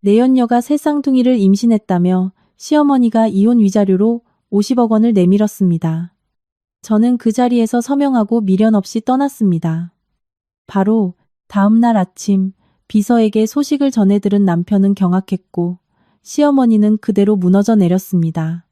내연녀가 새 쌍둥이를 임신했다며 시어머니가 이혼 위자료로 50억 원을 내밀었습니다. 저는 그 자리에서 서명하고 미련 없이 떠났습니다. 바로 다음 날 아침 비서에게 소식을 전해 들은 남편은 경악했고 시어머니는 그대로 무너져 내렸습니다.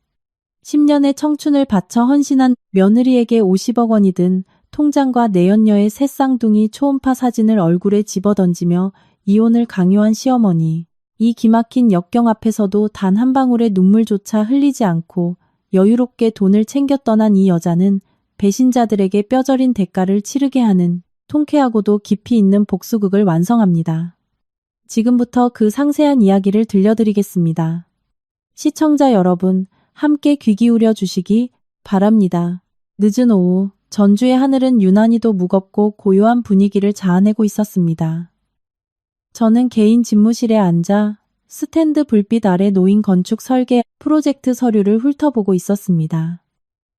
10년의 청춘을 바쳐 헌신한 며느리에게 50억 원이 든 통장과 내연녀의 새 쌍둥이 초음파 사진을 얼굴에 집어던지며 이혼을 강요한 시어머니. 이 기막힌 역경 앞에서도 단 한 방울의 눈물조차 흘리지 않고 여유롭게 돈을 챙겨 떠난 이 여자는 배신자들에게 뼈저린 대가를 치르게 하는 통쾌하고도 깊이 있는 복수극을 완성합니다. 지금부터 그 상세한 이야기를 들려드리겠습니다. 시청자 여러분, 함께 귀 기울여 주시기 바랍니다. 늦은 오후, 전주의 하늘은 유난히도 무겁고 고요한 분위기를 자아내고 있었습니다. 저는 개인 집무실에 앉아 스탠드 불빛 아래 놓인 건축 설계 프로젝트 서류를 훑어보고 있었습니다.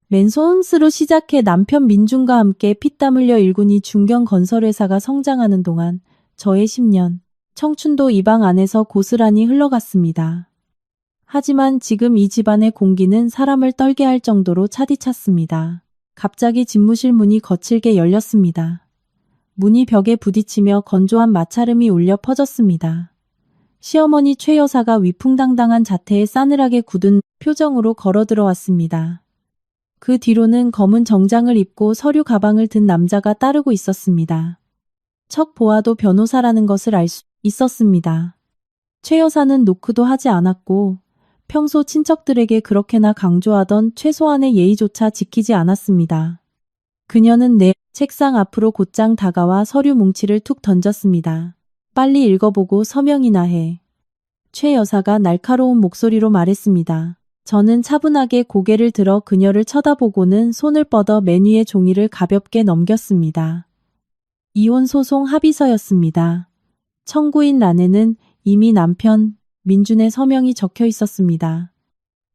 맨손으로 시작해 남편 민준과 함께 피땀 흘려 일군이 중견 건설회사가 성장하는 동안 저의 10년, 청춘도 이 방 안에서 고스란히 흘러갔습니다. 하지만 지금 이 집안의 공기는 사람을 떨게 할 정도로 차디찼습니다. 갑자기 집무실 문이 거칠게 열렸습니다. 문이 벽에 부딪히며 건조한 마찰음이 울려 퍼졌습니다. 시어머니 최 여사가 위풍당당한 자태에 싸늘하게 굳은 표정으로 걸어 들어왔습니다. 그 뒤로는 검은 정장을 입고 서류 가방을 든 남자가 따르고 있었습니다. 척 보아도 변호사라는 것을 알 수 있었습니다. 최 여사는 노크도 하지 않았고 평소 친척들에게 그렇게나 강조하던 최소한의 예의조차 지키지 않았습니다. 그녀는 내 책상 앞으로 곧장 다가와 서류 뭉치를 툭 던졌습니다. 빨리 읽어보고 서명이나 해. 최 여사가 날카로운 목소리로 말했습니다. 저는 차분하게 고개를 들어 그녀를 쳐다보고는 손을 뻗어 맨 위의 종이를 가볍게 넘겼습니다. 이혼 소송 합의서였습니다. 청구인 란에는 이미 남편 민준의 서명이 적혀 있었습니다.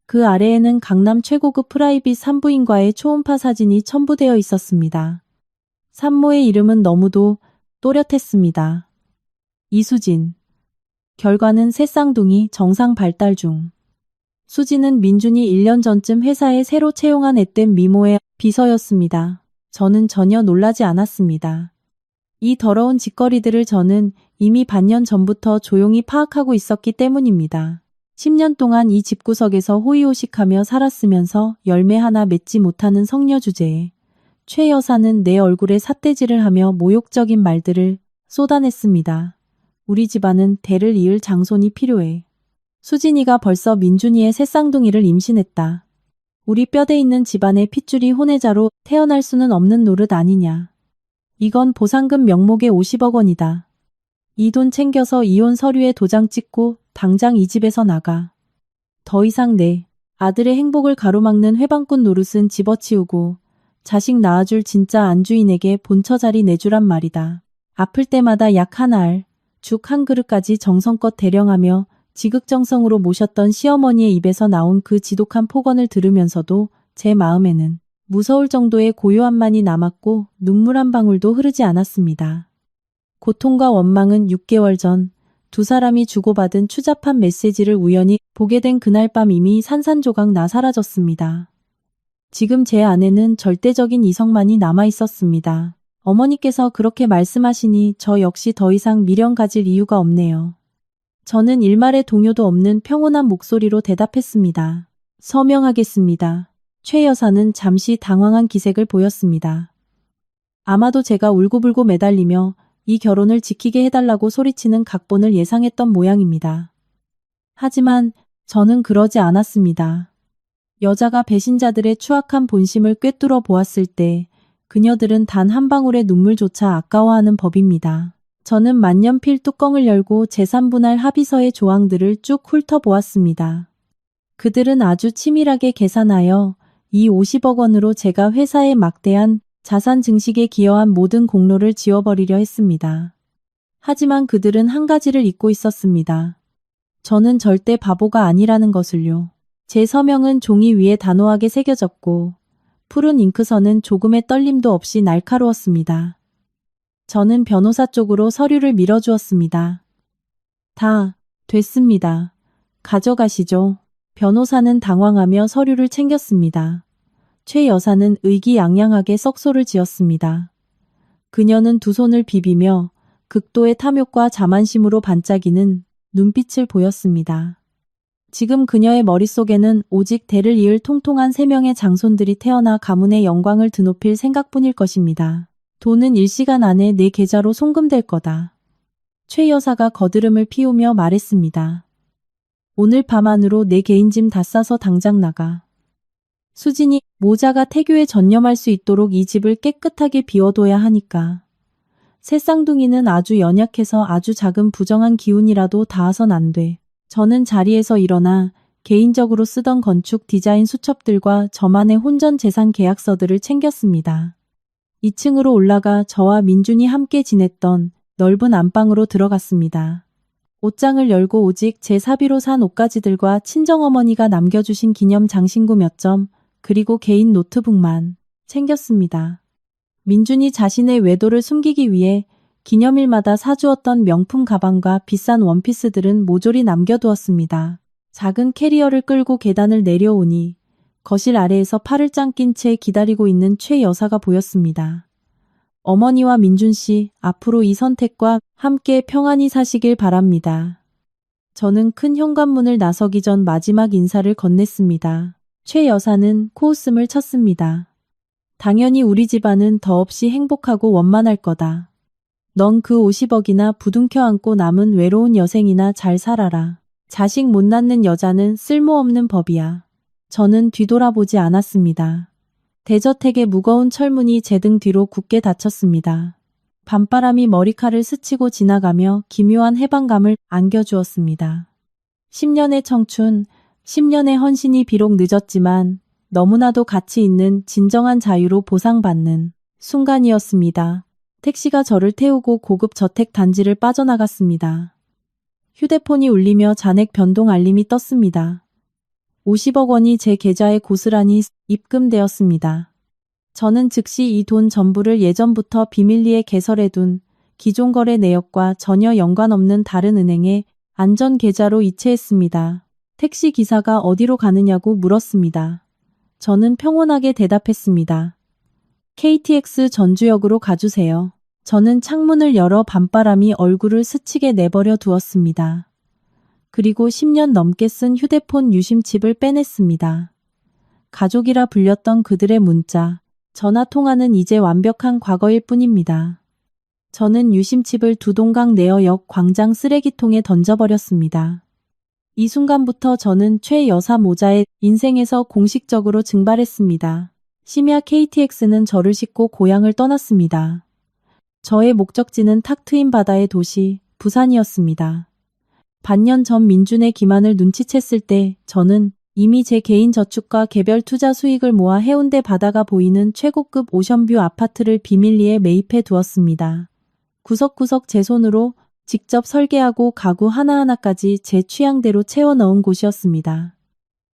그 아래에는 강남 최고급 프라이빗 산부인과의 초음파 사진이 첨부되어 있었습니다. 산모의 이름은 너무도 또렷했습니다. 이수진. 결과는 새 쌍둥이 정상 발달 중. 수진은 민준이 1년 전쯤 회사에 새로 채용한 앳된 미모의 비서였습니다. 저는 전혀 놀라지 않았습니다. 이 더러운 짓거리들을 저는 이미 반년 전부터 조용히 파악하고 있었기 때문입니다. 10년 동안 이 집구석에서 호의호식하며 살았으면서 열매 하나 맺지 못하는 성녀 주제에 최 여사는 내 얼굴에 삿대질을 하며 모욕적인 말들을 쏟아냈습니다. 우리 집안은 대를 이을 장손이 필요해. 수진이가 벌써 민준이의 새 쌍둥이를 임신했다. 우리 뼈대 있는 집안의 핏줄이 혼외자로 태어날 수는 없는 노릇 아니냐. 이건 보상금 명목의 50억 원이다. 이 돈 챙겨서 이혼 서류에 도장 찍고 당장 이 집에서 나가. 더 이상 내 아들의 행복을 가로막는 회방꾼 노릇은 집어치우고 자식 낳아줄 진짜 안주인에게 본처 자리 내주란 말이다. 아플 때마다 약 한 알, 죽 한 그릇까지 정성껏 대령하며 지극정성으로 모셨던 시어머니의 입에서 나온 그 지독한 폭언을 들으면서도 제 마음에는 무서울 정도의 고요함만이 남았고 눈물 한 방울도 흐르지 않았습니다. 고통과 원망은 6개월 전 두 사람이 주고받은 추잡한 메시지를 우연히 보게 된 그날 밤 이미 산산조각 나 사라졌습니다. 지금 제 안에는 절대적인 이성만이 남아 있었습니다. 어머니께서 그렇게 말씀하시니 저 역시 더 이상 미련 가질 이유가 없네요. 저는 일말의 동요도 없는 평온한 목소리로 대답했습니다. 서명하겠습니다. 최 여사는 잠시 당황한 기색을 보였습니다. 아마도 제가 울고불고 매달리며 이 결혼을 지키게 해달라고 소리치는 각본을 예상했던 모양입니다. 하지만 저는 그러지 않았습니다. 여자가 배신자들의 추악한 본심을 꿰뚫어 보았을 때 그녀들은 단 한 방울의 눈물조차 아까워하는 법입니다. 저는 만년필 뚜껑을 열고 재산분할 합의서의 조항들을 쭉 훑어보았습니다. 그들은 아주 치밀하게 계산하여 이 50억 원으로 제가 회사에 막대한 자산 증식에 기여한 모든 공로를 지워버리려 했습니다. 하지만 그들은 한 가지를 잊고 있었습니다. 저는 절대 바보가 아니라는 것을요. 제 서명은 종이 위에 단호하게 새겨졌고 푸른 잉크선은 조금의 떨림도 없이 날카로웠습니다. 저는 변호사 쪽으로 서류를 밀어주었습니다. 다 됐습니다. 가져가시죠. 변호사는 당황하며 서류를 챙겼습니다. 최 여사는 의기양양하게 썩소를 지었습니다. 그녀는 두 손을 비비며 극도의 탐욕과 자만심으로 반짝이는 눈빛을 보였습니다. 지금 그녀의 머릿속에는 오직 대를 이을 통통한 3명의 장손들이 태어나 가문의 영광을 드높일 생각뿐일 것입니다. 돈은 일시간 안에 내 계좌로 송금될 거다. 최 여사가 거드름을 피우며 말했습니다. 오늘 밤 안으로 내 개인 짐 다 싸서 당장 나가. 수진이 모자가 태교에 전념할 수 있도록 이 집을 깨끗하게 비워둬야 하니까. 새 쌍둥이는 아주 연약해서 아주 작은 부정한 기운이라도 닿아선 안 돼. 저는 자리에서 일어나 개인적으로 쓰던 건축 디자인 수첩들과 저만의 혼전 재산 계약서들을 챙겼습니다. 2층으로 올라가 저와 민준이 함께 지냈던 넓은 안방으로 들어갔습니다. 옷장을 열고 오직 제 사비로 산 옷가지들과 친정어머니가 남겨주신 기념 장신구 몇 점, 그리고 개인 노트북만 챙겼습니다. 민준이 자신의 외도를 숨기기 위해 기념일마다 사주었던 명품 가방과 비싼 원피스들은 모조리 남겨두었습니다. 작은 캐리어를 끌고 계단을 내려오니 거실 아래에서 팔을 짱낀 채 기다리고 있는 최 여사가 보였습니다. 어머니와 민준 씨, 앞으로 이 선택과 함께 평안히 사시길 바랍니다. 저는 큰 현관문을 나서기 전 마지막 인사를 건넸습니다. 최 여사는 코웃음을 쳤습니다. 당연히 우리 집안은 더없이 행복하고 원만할 거다. 넌 그 50억이나 부둥켜 안고 남은 외로운 여생이나 잘 살아라. 자식 못 낳는 여자는 쓸모없는 법이야. 저는 뒤돌아보지 않았습니다. 대저택의 무거운 철문이 제 등 뒤로 굳게 닫혔습니다. 밤바람이 머리칼을 스치고 지나가며 기묘한 해방감을 안겨주었습니다. 10년의 청춘, 10년의 헌신이 비록 늦었지만 너무나도 가치 있는 진정한 자유로 보상받는 순간이었습니다. 택시가 저를 태우고 고급 저택 단지를 빠져나갔습니다. 휴대폰이 울리며 잔액 변동 알림이 떴습니다. 50억 원이 제 계좌에 고스란히 입금되었습니다. 저는 즉시 이 돈 전부를 예전부터 비밀리에 개설해둔 기존 거래 내역과 전혀 연관없는 다른 은행에 안전 계좌로 이체했습니다. 택시 기사가 어디로 가느냐고 물었습니다. 저는 평온하게 대답했습니다. KTX 전주역으로 가주세요. 저는 창문을 열어 밤바람이 얼굴을 스치게 내버려 두었습니다. 그리고 10년 넘게 쓴 휴대폰 유심칩을 빼냈습니다. 가족이라 불렸던 그들의 문자, 전화 통화는 이제 완벽한 과거일 뿐입니다. 저는 유심칩을 두동강 내어역 광장 쓰레기통에 던져버렸습니다. 이 순간부터 저는 최 여사 모자의 인생에서 공식적으로 증발했습니다. 심야 KTX는 저를 싣고 고향을 떠났습니다. 저의 목적지는 탁 트인 바다의 도시 부산이었습니다. 반년 전 민준의 기만을 눈치챘을 때 저는 이미 제 개인 저축과 개별 투자 수익을 모아 해운대 바다가 보이는 최고급 오션뷰 아파트를 비밀리에 매입해 두었습니다. 구석구석 제 손으로 직접 설계하고 가구 하나하나까지 제 취향대로 채워 넣은 곳이었습니다.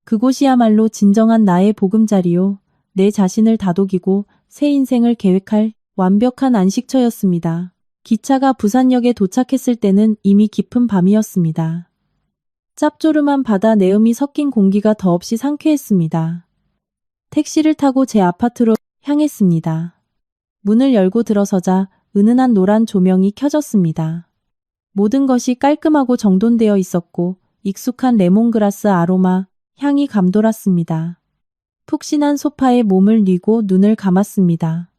그곳이야말로 진정한 나의 보금자리요. 내 자신을 다독이고 새 인생을 계획할 완벽한 안식처였습니다. 기차가 부산역에 도착했을 때는 이미 깊은 밤이었습니다. 짭조름한 바다 내음이 섞인 공기가 더없이 상쾌했습니다. 택시를 타고 제 아파트로 향했습니다. 문을 열고 들어서자 은은한 노란 조명이 켜졌습니다. 모든 것이 깔끔하고 정돈되어 있었고 익숙한 레몬그라스 아로마, 향이 감돌았습니다. 푹신한 소파에 몸을 뉘고 눈을 감았습니다.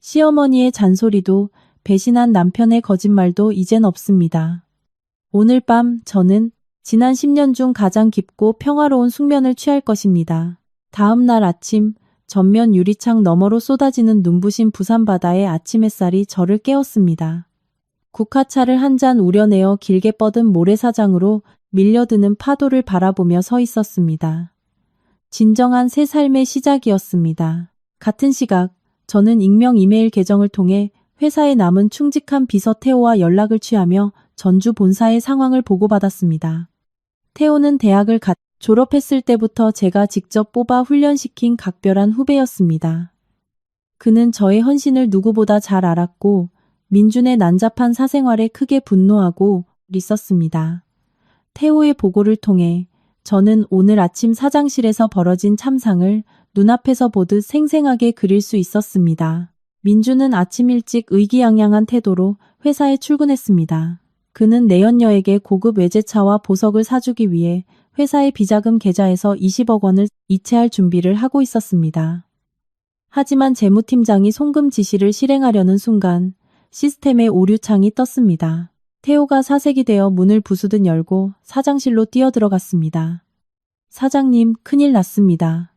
시어머니의 잔소리도 배신한 남편의 거짓말도 이젠 없습니다. 오늘 밤 저는 지난 10년 중 가장 깊고 평화로운 숙면을 취할 것입니다. 다음 날 아침 전면 유리창 너머로 쏟아지는 눈부신 부산 바다의 아침 햇살이 저를 깨웠습니다. 국화차를 한 잔 우려내어 길게 뻗은 모래사장으로 밀려드는 파도를 바라보며 서 있었습니다. 진정한 새 삶의 시작이었습니다. 같은 시각 저는 익명 이메일 계정을 통해 회사에 남은 충직한 비서 태호와 연락을 취하며 전주 본사의 상황을 보고받았습니다. 태호는 대학을 갓 졸업했을 때부터 제가 직접 뽑아 훈련시킨 각별한 후배였습니다. 그는 저의 헌신을 누구보다 잘 알았고 민준의 난잡한 사생활에 크게 분노하고 있었습니다. 태호의 보고를 통해 저는 오늘 아침 사장실에서 벌어진 참상을 눈앞에서 보듯 생생하게 그릴 수 있었습니다. 민주는 아침 일찍 의기양양한 태도로 회사에 출근했습니다. 그는 내연녀에게 고급 외제차와 보석을 사주기 위해 회사의 비자금 계좌에서 20억 원을 이체할 준비를 하고 있었습니다. 하지만 재무팀장이 송금 지시를 실행하려는 순간 시스템에 오류창이 떴습니다. 태호가 사색이 되어 문을 부수듯 열고 사장실로 뛰어들어갔습니다. 사장님, 큰일 났습니다.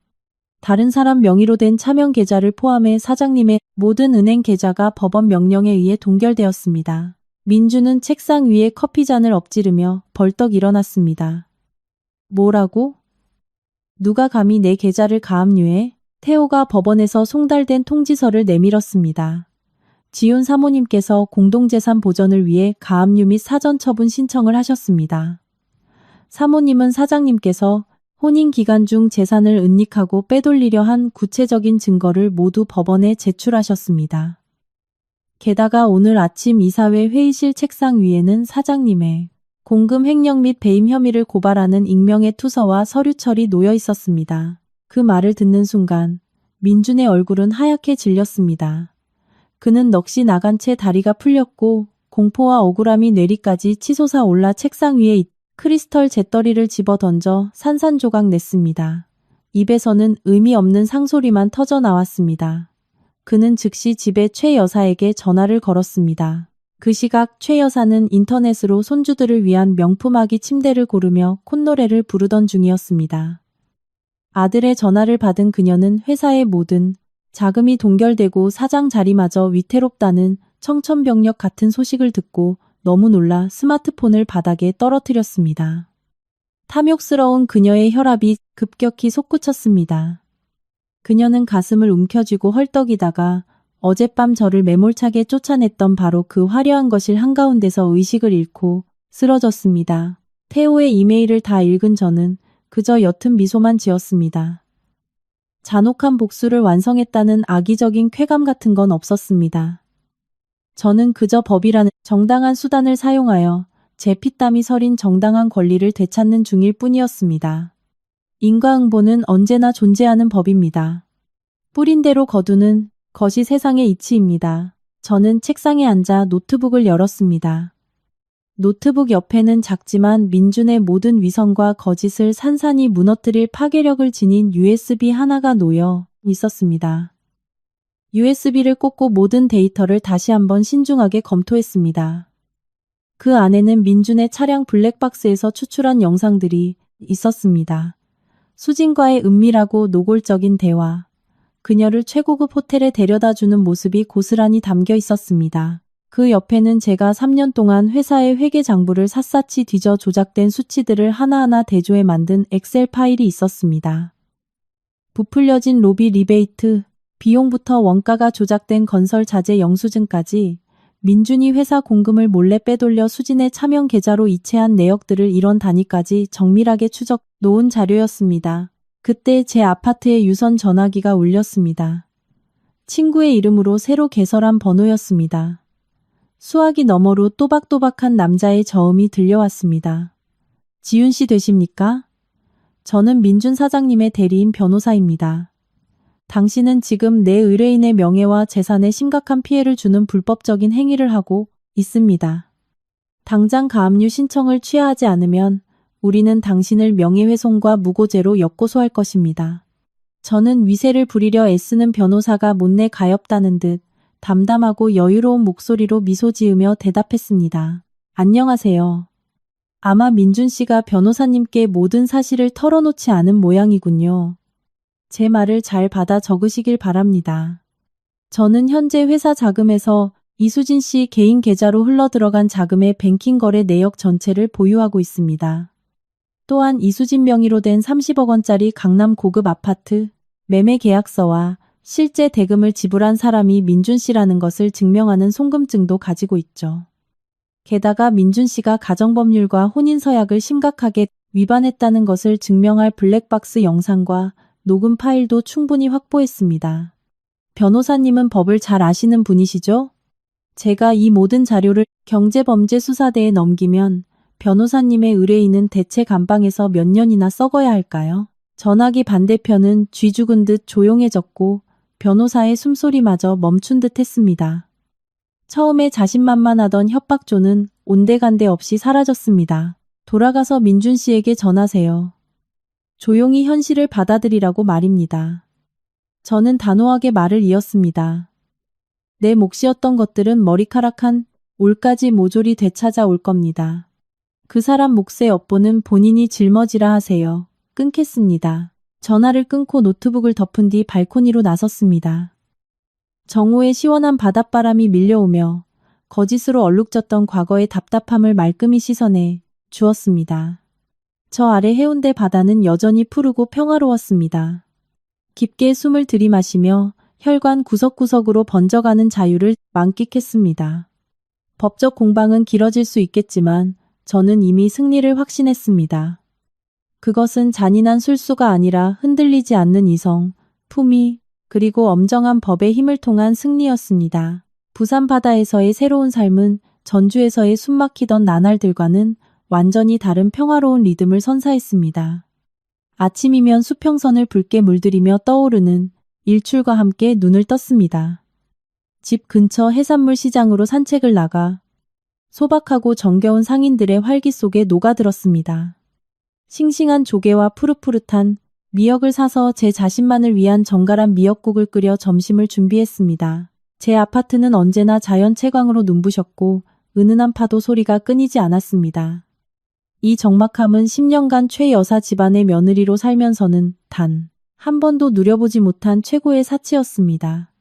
다른 사람 명의로 된 차명 계좌를 포함해 사장님의 모든 은행 계좌가 법원 명령에 의해 동결되었습니다. 민주는 책상 위에 커피잔을 엎지르며 벌떡 일어났습니다. 뭐라고? 누가 감히 내 계좌를 가압류해? 태호가 법원에서 송달된 통지서를 내밀었습니다. 지훈 사모님께서 공동재산 보전을 위해 가압류 및 사전처분 신청을 하셨습니다. 사모님은 사장님께서 혼인 기간 중 재산을 은닉하고 빼돌리려 한 구체적인 증거를 모두 법원에 제출하셨습니다. 게다가 오늘 아침 이사회 회의실 책상 위에는 사장님의 공금 횡령 및 배임 혐의를 고발하는 익명의 투서와 서류철이 놓여 있었습니다. 그 말을 듣는 순간 민준의 얼굴은 하얗게 질렸습니다. 그는 넋이 나간 채 다리가 풀렸고 공포와 억울함이 뇌리까지 치솟아 올라 책상 위에 크리스털 재떨이를 집어 던져 산산조각 냈습니다. 입에서는 의미 없는 상소리만 터져 나왔습니다. 그는 즉시 집에 최 여사에게 전화를 걸었습니다. 그 시각 최 여사는 인터넷으로 손주들을 위한 명품 아기 침대를 고르며 콧노래를 부르던 중이었습니다. 아들의 전화를 받은 그녀는 회사의 모든 자금이 동결되고 사장 자리마저 위태롭다는 청천벽력 같은 소식을 듣고 너무 놀라 스마트폰을 바닥에 떨어뜨렸습니다. 탐욕스러운 그녀의 혈압이 급격히 솟구쳤습니다. 그녀는 가슴을 움켜쥐고 헐떡이다가 어젯밤 저를 매몰차게 쫓아냈던 바로 그 화려한 거실 한가운데서 의식을 잃고 쓰러졌습니다. 태호의 이메일을 다 읽은 저는 그저 옅은 미소만 지었습니다. 잔혹한 복수를 완성했다는 악의적인 쾌감 같은 건 없었습니다. 저는 그저 법이라는 정당한 수단을 사용하여 제 피땀이 서린 정당한 권리를 되찾는 중일 뿐이었습니다. 인과응보는 언제나 존재하는 법입니다. 뿌린 대로 거두는 것이 세상의 이치입니다. 저는 책상에 앉아 노트북을 열었습니다. 노트북 옆에는 작지만 민준의 모든 위선과 거짓을 산산이 무너뜨릴 파괴력을 지닌 USB 하나가 놓여 있었습니다. USB를 꽂고 모든 데이터를 다시 한번 신중하게 검토했습니다. 그 안에는 민준의 차량 블랙박스에서 추출한 영상들이 있었습니다. 수진과의 은밀하고 노골적인 대화, 그녀를 최고급 호텔에 데려다주는 모습이 고스란히 담겨 있었습니다. 그 옆에는 제가 3년 동안 회사의 회계 장부를 샅샅이 뒤져 조작된 수치들을 하나하나 대조해 만든 엑셀 파일이 있었습니다. 부풀려진 로비 리베이트, 비용부터 원가가 조작된 건설 자재 영수증까지 민준이 회사 공금을 몰래 빼돌려 수진의 차명 계좌로 이체한 내역들을 이런 단위까지 정밀하게 추적 놓은 자료였습니다. 그때 제 아파트에 유선 전화기가 울렸습니다. 친구의 이름으로 새로 개설한 번호였습니다. 수화기 너머로 또박또박한 남자의 저음이 들려왔습니다. 지윤 씨 되십니까? 저는 민준 사장님의 대리인 변호사입니다. 당신은 지금 내 의뢰인의 명예와 재산에 심각한 피해를 주는 불법적인 행위를 하고 있습니다. 당장 가압류 신청을 취하하지 않으면 우리는 당신을 명예훼손과 무고죄로 역고소할 것입니다. 저는 위세를 부리려 애쓰는 변호사가 못내 가엾다는 듯 담담하고 여유로운 목소리로 미소 지으며 대답했습니다. 안녕하세요. 아마 민준 씨가 변호사님께 모든 사실을 털어놓지 않은 모양이군요. 제 말을 잘 받아 적으시길 바랍니다. 저는 현재 회사 자금에서 이수진 씨 개인 계좌로 흘러들어간 자금의 뱅킹 거래 내역 전체를 보유하고 있습니다. 또한 이수진 명의로 된 30억 원짜리 강남 고급 아파트 매매 계약서와 실제 대금을 지불한 사람이 민준 씨라는 것을 증명하는 송금증도 가지고 있죠. 게다가 민준 씨가 가정법률과 혼인서약을 심각하게 위반했다는 것을 증명할 블랙박스 영상과 녹음 파일도 충분히 확보했습니다. 변호사님은 법을 잘 아시는 분이시죠? 제가 이 모든 자료를 경제범죄수사대에 넘기면 변호사님의 의뢰인은 대체 감방에서 몇 년이나 썩어야 할까요? 전화기 반대편은 쥐 죽은 듯 조용해졌고 변호사의 숨소리마저 멈춘 듯 했습니다. 처음에 자신만만하던 협박조는 온데간데 없이 사라졌습니다. 돌아가서 민준 씨에게 전하세요. 조용히 현실을 받아들이라고 말입니다. 저는 단호하게 말을 이었습니다. 내 몫이었던 것들은 머리카락 한 올까지 모조리 되찾아올 겁니다. 그 사람 몫의 업보는 본인이 짊어지라 하세요. 끊겠습니다. 전화를 끊고 노트북을 덮은 뒤 발코니로 나섰습니다. 정오의 시원한 바닷바람이 밀려오며 거짓으로 얼룩졌던 과거의 답답함을 말끔히 씻어내 주었습니다. 저 아래 해운대 바다는 여전히 푸르고 평화로웠습니다. 깊게 숨을 들이마시며 혈관 구석구석으로 번져가는 자유를 만끽했습니다. 법적 공방은 길어질 수 있겠지만 저는 이미 승리를 확신했습니다. 그것은 잔인한 술수가 아니라 흔들리지 않는 이성, 품위, 그리고 엄정한 법의 힘을 통한 승리였습니다. 부산 바다에서의 새로운 삶은 전주에서의 숨막히던 나날들과는 완전히 다른 평화로운 리듬을 선사했습니다. 아침이면 수평선을 붉게 물들이며 떠오르는 일출과 함께 눈을 떴습니다. 집 근처 해산물 시장으로 산책을 나가 소박하고 정겨운 상인들의 활기 속에 녹아들었습니다. 싱싱한 조개와 푸릇푸릇한 미역을 사서 제 자신만을 위한 정갈한 미역국을 끓여 점심을 준비했습니다. 제 아파트는 언제나 자연 채광으로 눈부셨고 은은한 파도 소리가 끊이지 않았습니다. 이 적막함은 10년간 최 여사 집안의 며느리로 살면서는 단 한 번도 누려보지 못한 최고의 사치였습니다.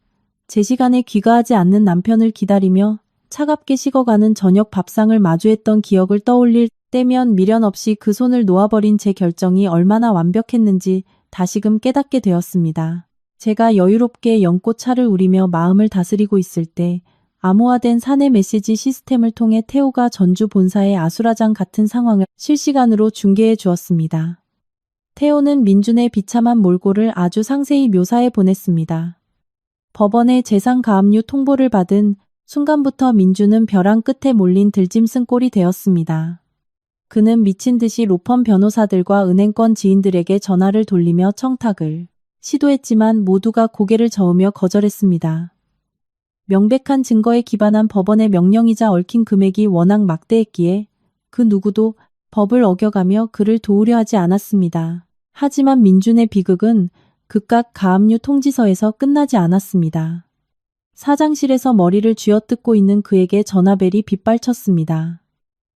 제 시간에 귀가하지 않는 남편을 기다리며 차갑게 식어가는 저녁 밥상을 마주했던 기억을 떠올릴 때면 미련 없이 그 손을 놓아버린 제 결정이 얼마나 완벽했는지 다시금 깨닫게 되었습니다. 제가 여유롭게 연꽃차를 우리며 마음을 다스리고 있을 때 암호화된 사내 메시지 시스템을 통해 태호가 전주 본사의 아수라장 같은 상황을 실시간으로 중계해 주었습니다. 태호는 민준의 비참한 몰골을 아주 상세히 묘사해 보냈습니다. 법원의 재산가압류 통보를 받은 순간부터 민준은 벼랑 끝에 몰린 들짐승 꼴이 되었습니다. 그는 미친 듯이 로펌 변호사들과 은행권 지인들에게 전화를 돌리며 청탁을 시도했지만 모두가 고개를 저으며 거절했습니다. 명백한 증거에 기반한 법원의 명령이자 얽힌 금액이 워낙 막대했기에 그 누구도 법을 어겨가며 그를 도우려 하지 않았습니다. 하지만 민준의 비극은 극각 가압류 통지서에서 끝나지 않았습니다. 사장실에서 머리를 쥐어뜯고 있는 그에게 전화벨이 빗발쳤습니다.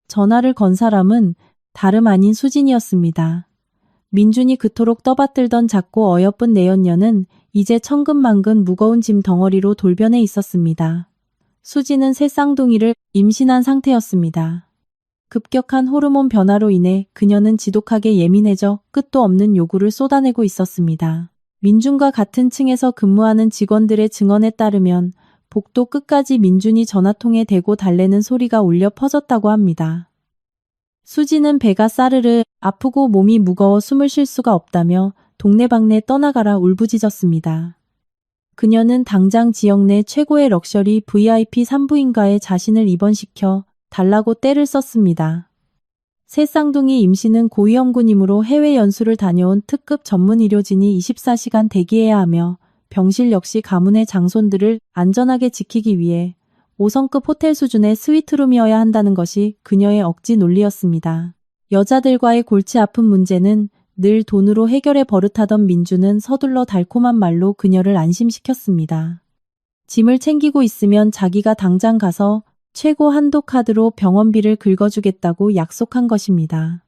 전화를 건 사람은 다름 아닌 수진이었습니다. 민준이 그토록 떠받들던 작고 어여쁜 내연녀는 이제 천근만근 무거운 짐 덩어리로 돌변해 있었습니다. 수진은 새 쌍둥이를 임신한 상태였습니다. 급격한 호르몬 변화로 인해 그녀는 지독하게 예민해져 끝도 없는 요구를 쏟아내고 있었습니다. 민준과 같은 층에서 근무하는 직원들의 증언에 따르면 복도 끝까지 민준이 전화통에 대고 달래는 소리가 울려 퍼졌다고 합니다. 수지는 배가 싸르르 아프고 몸이 무거워 숨을 쉴 수가 없다며 동네방네 떠나가라 울부짖었습니다. 그녀는 당장 지역 내 최고의 럭셔리 VIP 산부인과에 자신을 입원시켜 달라고 떼를 썼습니다. 새 쌍둥이 임신은 고위험군이므로 해외 연수를 다녀온 특급 전문 의료진이 24시간 대기해야 하며 병실 역시 가문의 장손들을 안전하게 지키기 위해 5성급 호텔 수준의 스위트룸이어야 한다는 것이 그녀의 억지 논리였습니다. 여자들과의 골치 아픈 문제는 늘 돈으로 해결해 버릇하던 민주는 서둘러 달콤한 말로 그녀를 안심시켰습니다. 짐을 챙기고 있으면 자기가 당장 가서 최고 한도 카드로 병원비를 긁어주겠다고 약속한 것입니다.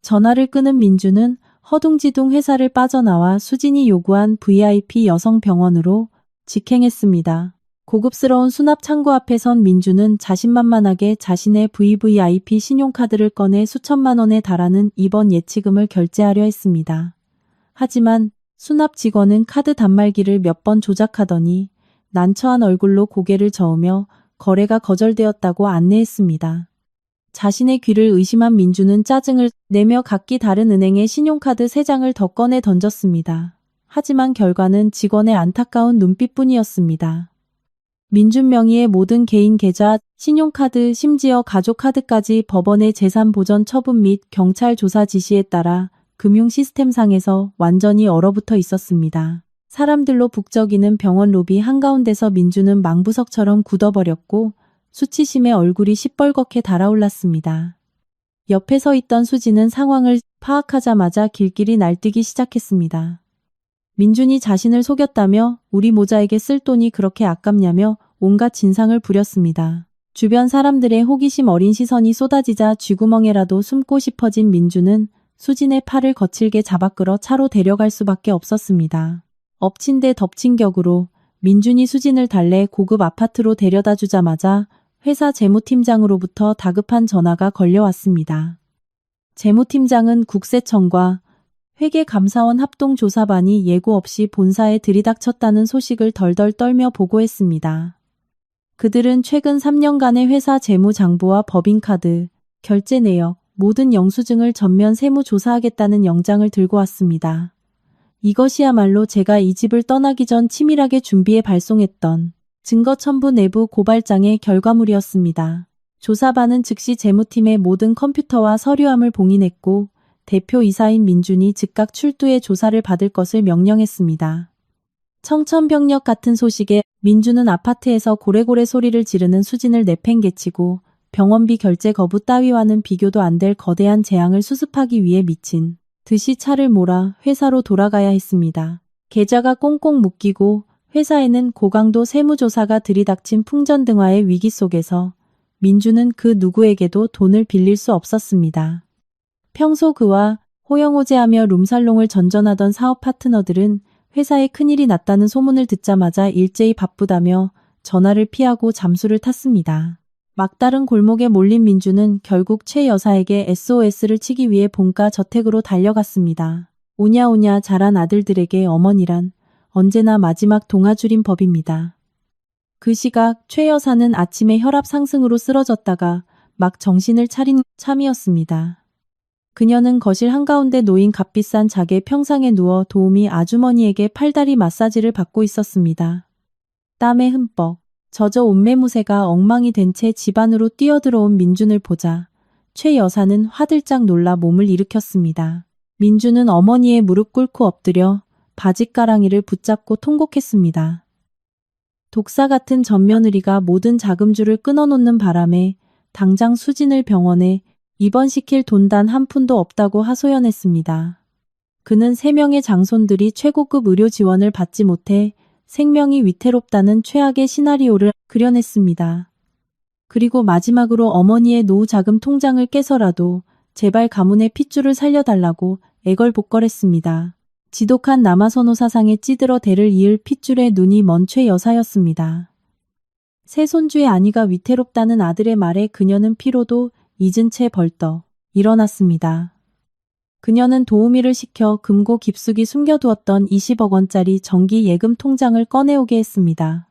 전화를 끊은 민주는 허둥지둥 회사를 빠져나와 수진이 요구한 VIP 여성병원으로 직행했습니다. 고급스러운 수납 창고 앞에 선 민주는 자신만만하게 자신의 VVIP 신용카드를 꺼내 수천만 원에 달하는 입원 예치금을 결제하려 했습니다. 하지만 수납 직원은 카드 단말기를 몇 번 조작하더니 난처한 얼굴로 고개를 저으며 거래가 거절되었다고 안내했습니다. 자신의 귀를 의심한 민주는 짜증을 내며 각기 다른 은행의 신용카드 3장을 더 꺼내 던졌습니다. 하지만 결과는 직원의 안타까운 눈빛뿐이었습니다. 민준 명의의 모든 개인 계좌, 신용카드, 심지어 가족카드까지 법원의 재산 보전 처분 및 경찰 조사 지시에 따라 금융 시스템상에서 완전히 얼어붙어 있었습니다. 사람들로 북적이는 병원 로비 한가운데서 민준은 망부석처럼 굳어버렸고 수치심에 얼굴이 시뻘겋게 달아올랐습니다. 옆에 서 있던 수지는 상황을 파악하자마자 길길이 날뛰기 시작했습니다. 민준이 자신을 속였다며 우리 모자에게 쓸 돈이 그렇게 아깝냐며 온갖 진상을 부렸습니다. 주변 사람들의 호기심 어린 시선이 쏟아지자 쥐구멍에라도 숨고 싶어진 민준은 수진의 팔을 거칠게 잡아끌어 차로 데려갈 수밖에 없었습니다. 엎친 데 덮친 격으로 민준이 수진을 달래 고급 아파트로 데려다 주자마자 회사 재무팀장으로부터 다급한 전화가 걸려왔습니다. 재무팀장은 국세청과 회계감사원 합동조사반이 예고 없이 본사에 들이닥쳤다는 소식을 덜덜 떨며 보고했습니다. 그들은 최근 3년간의 회사 재무장부와 법인카드, 결제 내역, 모든 영수증을 전면 세무조사하겠다는 영장을 들고 왔습니다. 이것이야말로 제가 이 집을 떠나기 전 치밀하게 준비해 발송했던 증거첨부 내부 고발장의 결과물이었습니다. 조사반은 즉시 재무팀의 모든 컴퓨터와 서류함을 봉인했고 대표이사인 민준이 즉각 출두해 조사를 받을 것을 명령했습니다. 청천벽력 같은 소식에 민준은 아파트에서 고래고래 소리를 지르는 수진을 내팽개치고 병원비 결제 거부 따위와는 비교도 안 될 거대한 재앙을 수습하기 위해 미친 듯이 차를 몰아 회사로 돌아가야 했습니다. 계좌가 꽁꽁 묶이고 회사에는 고강도 세무조사가 들이닥친 풍전등화의 위기 속에서 민준은 그 누구에게도 돈을 빌릴 수 없었습니다. 평소 그와 호영호재하며 룸살롱을 전전하던 사업 파트너들은 회사에 큰일이 났다는 소문을 듣자마자 일제히 바쁘다며 전화를 피하고 잠수를 탔습니다. 막다른 골목에 몰린 민준은 결국 최 여사에게 SOS를 치기 위해 본가 저택으로 달려갔습니다. 오냐오냐 자란 아들들에게 어머니란 언제나 마지막 동아줄인 법입니다. 그 시각 최 여사는 아침에 혈압 상승으로 쓰러졌다가 막 정신을 차린 참이었습니다. 그녀는 거실 한가운데 놓인 값비싼 작의 평상에 누워 도우미 아주머니에게 팔다리 마사지를 받고 있었습니다. 땀에 흠뻑 젖어 옷매무새가 엉망이 된 채 집 안으로 뛰어들어온 민준을 보자 최 여사는 화들짝 놀라 몸을 일으켰습니다. 민준은 어머니의 무릎 꿇고 엎드려 바짓가랑이를 붙잡고 통곡했습니다. 독사 같은 맏며느리가 모든 자금줄을 끊어놓는 바람에 당장 수진을 병원에 입원시킬 돈 단 한 푼도 없다고 하소연했습니다. 그는 3명의 장손들이 최고급 의료 지원을 받지 못해 생명이 위태롭다는 최악의 시나리오를 그려냈습니다. 그리고 마지막으로 어머니의 노후 자금 통장을 깨서라도 제발 가문의 핏줄을 살려달라고 애걸복걸했습니다. 지독한 남아선호 사상에 찌들어 대를 이을 핏줄에 눈이 먼 최 여사였습니다. 새 손주의 아니가 위태롭다는 아들의 말에 그녀는 피로도 잊은 채 벌떡 일어났습니다. 그녀는 도우미를 시켜 금고 깊숙이 숨겨두었던 20억 원짜리 정기 예금 통장을 꺼내오게 했습니다.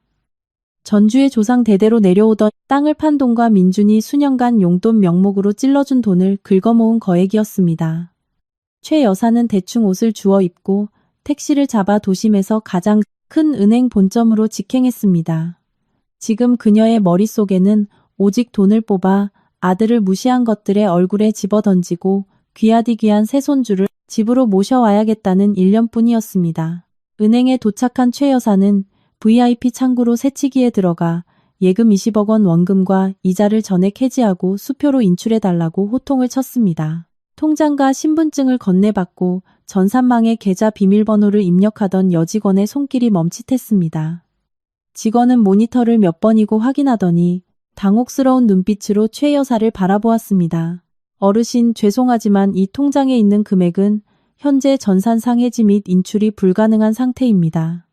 전주의 조상 대대로 내려오던 땅을 판 돈과 민준이 수년간 용돈 명목으로 찔러준 돈을 긁어모은 거액이었습니다. 최 여사는 대충 옷을 주워 입고 택시를 잡아 도심에서 가장 큰 은행 본점으로 직행했습니다. 지금 그녀의 머릿속에는 오직 돈을 뽑아 아들을 무시한 것들의 얼굴에 집어던지고 귀하디 귀한 새손주를 집으로 모셔와야겠다는 일념뿐이었습니다. 은행에 도착한 최 여사는 VIP 창구로 새치기에 들어가 예금 20억 원 원금과 이자를 전액 해지하고 수표로 인출해달라고 호통을 쳤습니다. 통장과 신분증을 건네받고 전산망에 계좌 비밀번호를 입력하던 여직원의 손길이 멈칫했습니다. 직원은 모니터를 몇 번이고 확인하더니 당혹스러운 눈빛으로 최 여사를 바라보았습니다. 어르신, 죄송하지만 이 통장에 있는 금액은 현재 전산상 해지 및 인출이 불가능한 상태입니다.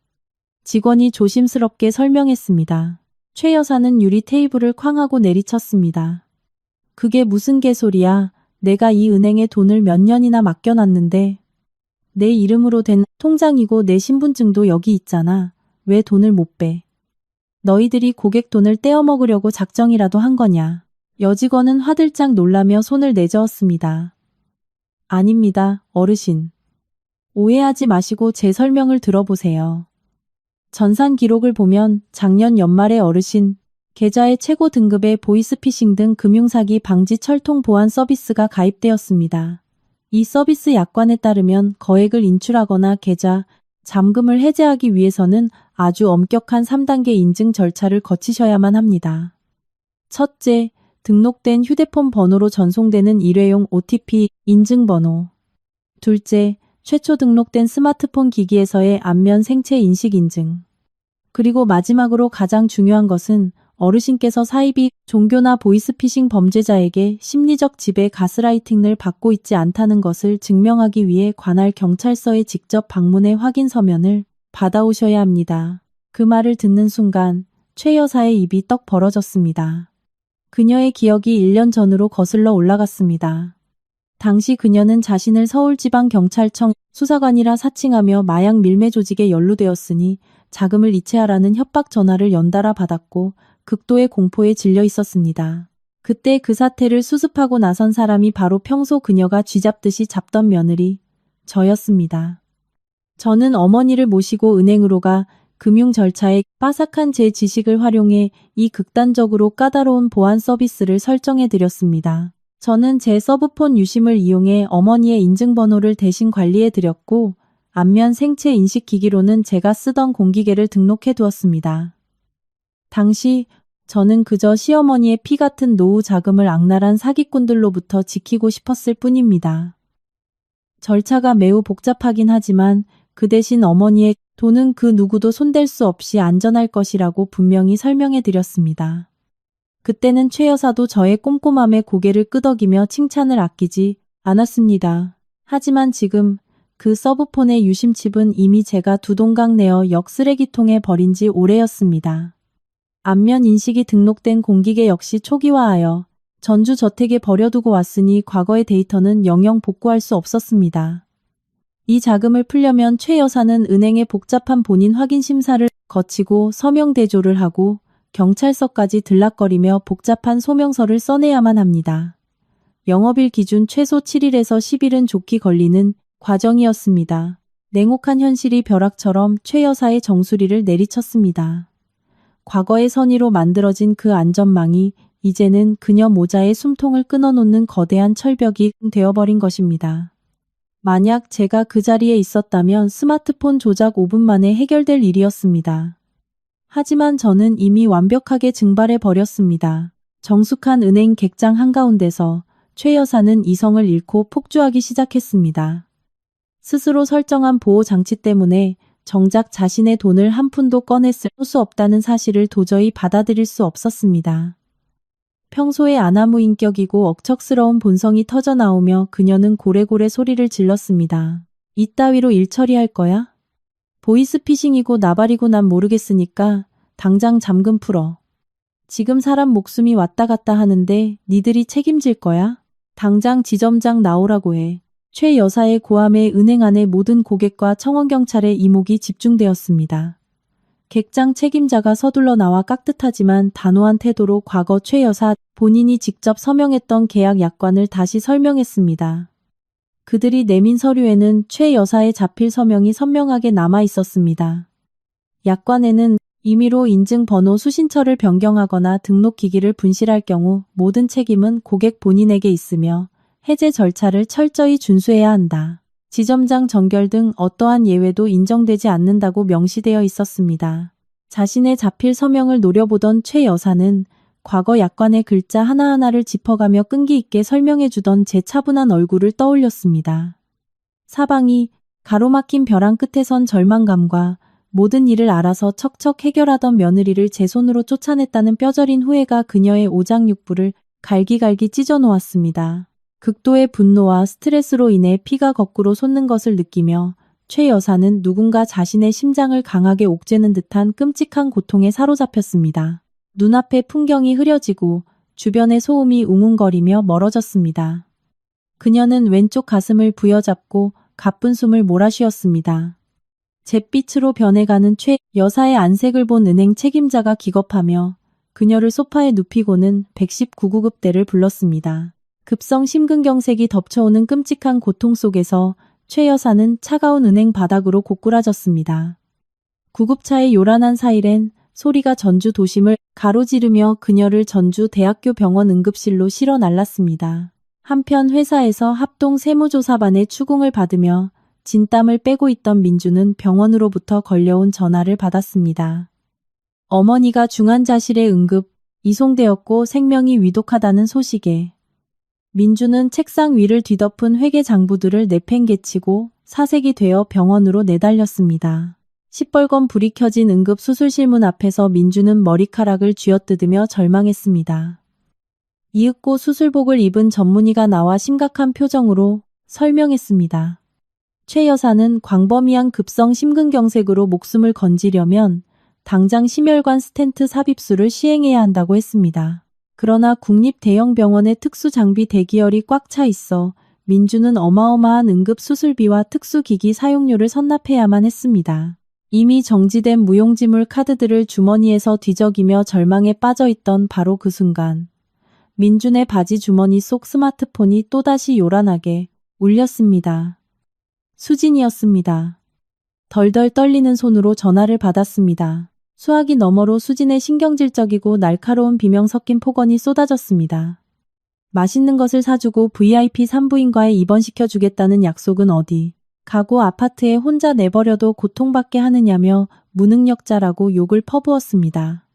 직원이 조심스럽게 설명했습니다. 최 여사는 유리 테이블을 쾅 하고 내리쳤습니다. 그게 무슨 개소리야. 내가 이 은행에 돈을 몇 년이나 맡겨놨는데 내 이름으로 된 통장이고 내 신분증도 여기 있잖아. 왜 돈을 못 빼? 너희들이 고객 돈을 떼어먹으려고 작정이라도 한 거냐? 여직원은 화들짝 놀라며 손을 내저었습니다. 아닙니다, 어르신. 오해하지 마시고 제 설명을 들어보세요. 전산 기록을 보면 작년 연말에 어르신 계좌에 최고 등급의 보이스피싱 등 금융사기 방지 철통 보안 서비스가 가입되었습니다. 이 서비스 약관에 따르면 거액을 인출하거나 계좌, 잠금을 해제하기 위해서는 아주 엄격한 3단계 인증 절차를 거치셔야만 합니다. 첫째, 등록된 휴대폰 번호로 전송되는 일회용 OTP 인증번호. 둘째, 최초 등록된 스마트폰 기기에서의 안면 생체 인식 인증. 그리고 마지막으로 가장 중요한 것은 어르신께서 사이비 종교나 보이스피싱 범죄자에게 심리적 지배 가스라이팅을 받고 있지 않다는 것을 증명하기 위해 관할 경찰서에 직접 방문해 확인 서면을 받아오셔야 합니다. 그 말을 듣는 순간 최 여사의 입이 떡 벌어졌습니다. 그녀의 기억이 1년 전으로 거슬러 올라갔습니다. 당시 그녀는 자신을 서울지방경찰청 수사관이라 사칭하며 마약 밀매 조직에 연루되었으니 자금을 이체하라는 협박 전화를 연달아 받았고 극도의 공포에 질려 있었습니다. 그때 그 사태를 수습하고 나선 사람이 바로 평소 그녀가 쥐잡듯이 잡던 며느리, 저였습니다. 저는 어머니를 모시고 은행으로 가 금융 절차에 빠삭한 제 지식을 활용해 이 극단적으로 까다로운 보안 서비스를 설정해 드렸습니다. 저는 제 서브폰 유심을 이용해 어머니의 인증번호를 대신 관리해 드렸고 안면 생체 인식 기기로는 제가 쓰던 공기계를 등록해 두었습니다. 당시 저는 그저 시어머니의 피 같은 노후 자금을 악랄한 사기꾼들로부터 지키고 싶었을 뿐입니다. 절차가 매우 복잡하긴 하지만 그 대신 어머니의 돈은 그 누구도 손댈 수 없이 안전할 것이라고 분명히 설명해 드렸습니다. 그때는 최 여사도 저의 꼼꼼함에 고개를 끄덕이며 칭찬을 아끼지 않았습니다. 하지만 지금 그 서브폰의 유심칩은 이미 제가 두 동강 내어 역 쓰레기통에 버린 지 오래였습니다. 안면 인식이 등록된 공기계 역시 초기화하여 전주 저택에 버려두고 왔으니 과거의 데이터는 영영 복구할 수 없었습니다. 이 자금을 풀려면 최 여사는 은행의 복잡한 본인 확인 심사를 거치고 서명 대조를 하고 경찰서까지 들락거리며 복잡한 소명서를 써내야만 합니다. 영업일 기준 최소 7일에서 10일은 좋게 걸리는 과정이었습니다. 냉혹한 현실이 벼락처럼 최 여사의 정수리를 내리쳤습니다. 과거의 선의로 만들어진 그 안전망이 이제는 그녀 모자의 숨통을 끊어놓는 거대한 철벽이 되어버린 것입니다. 만약 제가 그 자리에 있었다면 스마트폰 조작 5분 만에 해결될 일이었습니다. 하지만 저는 이미 완벽하게 증발해 버렸습니다. 정숙한 은행 객장 한가운데서 최 여사는 이성을 잃고 폭주하기 시작했습니다. 스스로 설정한 보호 장치 때문에 정작 자신의 돈을 한 푼도 꺼냈을 수 없다는 사실을 도저히 받아들일 수 없었습니다. 평소에 아나무인격이고 억척스러운 본성이 터져나오며 그녀는 고래고래 소리를 질렀습니다. 이따위로 일 처리할 거야? 보이스피싱이고 나발이고 난 모르겠으니까 당장 잠금 풀어. 지금 사람 목숨이 왔다 갔다 하는데 니들이 책임질 거야? 당장 지점장 나오라고 해. 최 여사의 고함에 은행 안의 모든 고객과 청원경찰의 이목이 집중되었습니다. 객장 책임자가 서둘러 나와 깍듯하지만 단호한 태도로 과거 최 여사 본인이 직접 서명했던 계약 약관을 다시 설명했습니다. 그들이 내민 서류에는 최 여사의 자필 서명이 선명하게 남아 있었습니다. 약관에는 임의로 인증번호 수신처를 변경하거나 등록기기를 분실할 경우 모든 책임은 고객 본인에게 있으며 해제 절차를 철저히 준수해야 한다. 지점장 전결 등 어떠한 예외도 인정되지 않는다고 명시되어 있었습니다. 자신의 자필 서명을 노려보던 최 여사는 과거 약관의 글자 하나하나를 짚어가며 끈기 있게 설명해주던 제 차분한 얼굴을 떠올렸습니다. 사방이 가로막힌 벼랑 끝에 선 절망감과 모든 일을 알아서 척척 해결하던 며느리를 제 손으로 쫓아냈다는 뼈저린 후회가 그녀의 오장육부를 갈기갈기 찢어놓았습니다. 극도의 분노와 스트레스로 인해 피가 거꾸로 솟는 것을 느끼며 최 여사는 누군가 자신의 심장을 강하게 옥죄는 듯한 끔찍한 고통에 사로잡혔습니다. 눈앞의 풍경이 흐려지고 주변의 소음이 웅웅거리며 멀어졌습니다. 그녀는 왼쪽 가슴을 부여잡고 가쁜 숨을 몰아쉬었습니다. 잿빛으로 변해가는 최 여사의 안색을 본 은행 책임자가 기겁하며 그녀를 소파에 눕히고는 119구급대를 불렀습니다. 급성 심근경색이 덮쳐오는 끔찍한 고통 속에서 최 여사는 차가운 은행 바닥으로 고꾸라졌습니다. 구급차의 요란한 사이렌 소리가 전주 도심을 가로지르며 그녀를 전주 대학교 병원 응급실로 실어 날랐습니다. 한편 회사에서 합동 세무조사반의 추궁을 받으며 진땀을 빼고 있던 민주는 병원으로부터 걸려온 전화를 받았습니다. 어머니가 중환자실에 응급 이송되었고 생명이 위독하다는 소식에 민주는 책상 위를 뒤덮은 회계 장부들을 내팽개치고 사색이 되어 병원으로 내달렸습니다. 시뻘건 불이 켜진 응급 수술실 문 앞에서 민주는 머리카락을 쥐어뜯으며 절망했습니다. 이윽고 수술복을 입은 전문의가 나와 심각한 표정으로 설명했습니다. 최 여사는 광범위한 급성 심근경색으로 목숨을 건지려면 당장 심혈관 스텐트 삽입술을 시행해야 한다고 했습니다. 그러나 국립대형병원의 특수장비 대기열이 꽉 차 있어 민주는 어마어마한 응급수술비와 특수기기 사용료를 선납해야만 했습니다. 이미 정지된 무용지물 카드들을 주머니에서 뒤적이며 절망에 빠져있던 바로 그 순간 민준의 바지 주머니 속 스마트폰이 또다시 요란하게 울렸습니다. 수진이었습니다. 덜덜 떨리는 손으로 전화를 받았습니다. 수화기 너머로 수진의 신경질적이고 날카로운 비명 섞인 폭언이 쏟아졌습니다. 맛있는 것을 사주고 VIP 산부인과에 입원시켜주겠다는 약속은 어디 가고 아파트에 혼자 내버려도 고통받게 하느냐며 무능력자라고 욕을 퍼부었습니다.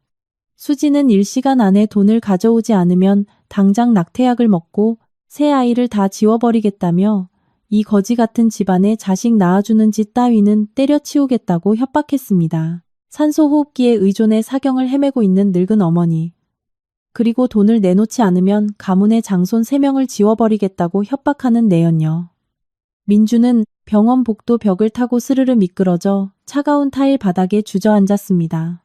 수진은 일시간 안에 돈을 가져오지 않으면 당장 낙태약을 먹고 새 아이를 다 지워버리겠다며 이 거지 같은 집안에 자식 낳아주는 짓 따위는 때려치우겠다고 협박했습니다. 산소호흡기에 의존해 사경을 헤매고 있는 늙은 어머니. 그리고 돈을 내놓지 않으면 가문의 장손 3명을 지워버리겠다고 협박하는 내연녀. 민주는 병원 복도 벽을 타고 스르르 미끄러져 차가운 타일 바닥에 주저앉았습니다.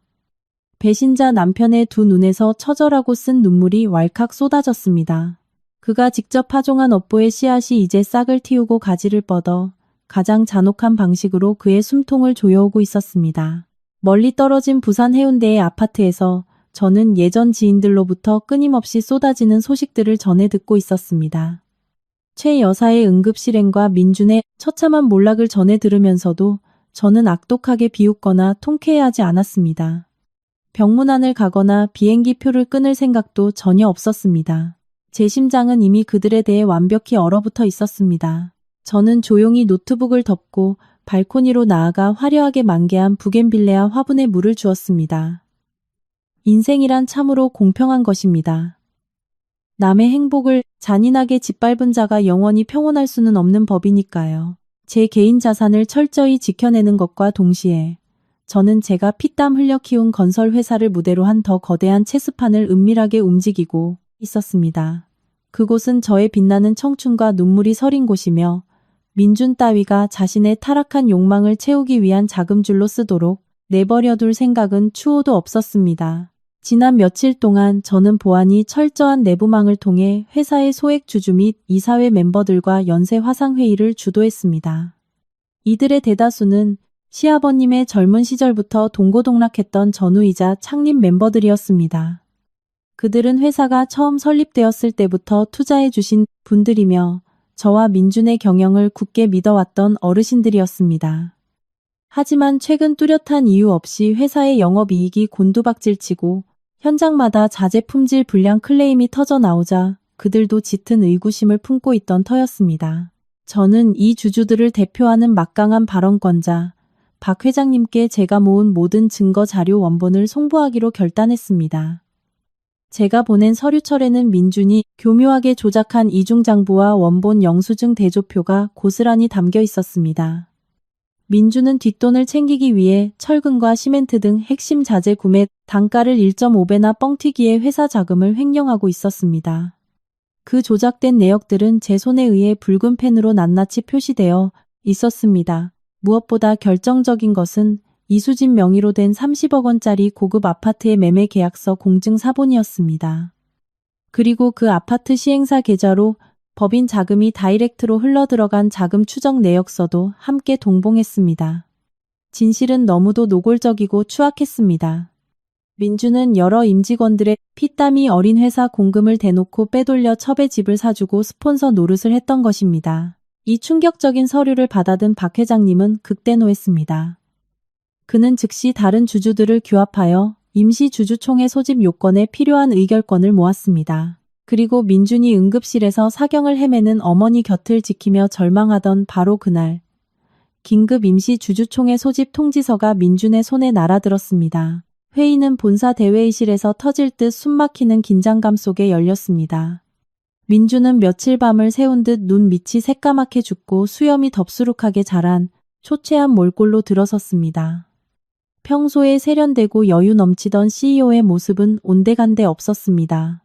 배신자 남편의 두 눈에서 처절하고 쓴 눈물이 왈칵 쏟아졌습니다. 그가 직접 파종한 업보의 씨앗이 이제 싹을 틔우고 가지를 뻗어 가장 잔혹한 방식으로 그의 숨통을 조여오고 있었습니다. 멀리 떨어진 부산 해운대의 아파트에서 저는 예전 지인들로부터 끊임없이 쏟아지는 소식들을 전해 듣고 있었습니다. 최 여사의 응급실행과 민준의 처참한 몰락을 전해 들으면서도 저는 악독하게 비웃거나 통쾌해하지 않았습니다. 병문안을 가거나 비행기표를 끊을 생각도 전혀 없었습니다. 제 심장은 이미 그들에 대해 완벽히 얼어붙어 있었습니다. 저는 조용히 노트북을 덮고 발코니로 나아가 화려하게 만개한 부겐빌레아 화분에 물을 주었습니다. 인생이란 참으로 공평한 것입니다. 남의 행복을 잔인하게 짓밟은 자가 영원히 평온할 수는 없는 법이니까요. 제 개인 자산을 철저히 지켜내는 것과 동시에 저는 제가 피땀 흘려 키운 건설 회사를 무대로 한 더 거대한 체스판을 은밀하게 움직이고 있었습니다. 그곳은 저의 빛나는 청춘과 눈물이 서린 곳이며 민준 따위가 자신의 타락한 욕망을 채우기 위한 자금줄로 쓰도록 내버려둘 생각은 추호도 없었습니다. 지난 며칠 동안 저는 보안이 철저한 내부망을 통해 회사의 소액 주주 및 이사회 멤버들과 연쇄 화상회의를 주도했습니다. 이들의 대다수는 시아버님의 젊은 시절부터 동고동락했던 전우이자 창립 멤버들이었습니다. 그들은 회사가 처음 설립되었을 때부터 투자해 주신 분들이며 저와 민준의 경영을 굳게 믿어왔던 어르신들이었습니다. 하지만 최근 뚜렷한 이유 없이 회사의 영업이익이 곤두박질치고 현장마다 자재품질 불량 클레임이 터져 나오자 그들도 짙은 의구심을 품고 있던 터였습니다. 저는 이 주주들을 대표하는 막강한 발언권자 박 회장님께 제가 모은 모든 증거 자료 원본을 송부하기로 결단했습니다. 제가 보낸 서류철에는 민준이 교묘하게 조작한 이중장부와 원본 영수증 대조표가 고스란히 담겨 있었습니다. 민준은 뒷돈을 챙기기 위해 철근과 시멘트 등 핵심 자재 구매 단가를 1.5배나 뻥튀기해 회사 자금을 횡령하고 있었습니다. 그 조작된 내역들은 제 손에 의해 붉은 펜으로 낱낱이 표시되어 있었습니다. 무엇보다 결정적인 것은 이수진 명의로 된 30억 원짜리 고급 아파트의 매매 계약서 공증 사본이었습니다. 그리고 그 아파트 시행사 계좌로 법인 자금이 다이렉트로 흘러들어간 자금 추적 내역서도 함께 동봉했습니다. 진실은 너무도 노골적이고 추악했습니다. 민주는 여러 임직원들의 피땀이 어린 회사 공금을 대놓고 빼돌려 첩의 집을 사주고 스폰서 노릇을 했던 것입니다. 이 충격적인 서류를 받아든 박 회장님은 극대노했습니다. 그는 즉시 다른 주주들을 규합하여 임시 주주총회 소집 요건에 필요한 의결권을 모았습니다. 그리고 민준이 응급실에서 사경을 헤매는 어머니 곁을 지키며 절망하던 바로 그날, 긴급 임시 주주총회 소집 통지서가 민준의 손에 날아들었습니다. 회의는 본사 대회의실에서 터질 듯 숨막히는 긴장감 속에 열렸습니다. 민준은 며칠 밤을 새운 듯 눈 밑이 새까맣게 붓고 수염이 덥수룩하게 자란 초췌한 몰골로 들어섰습니다. 평소에 세련되고 여유 넘치던 CEO의 모습은 온데간데 없었습니다.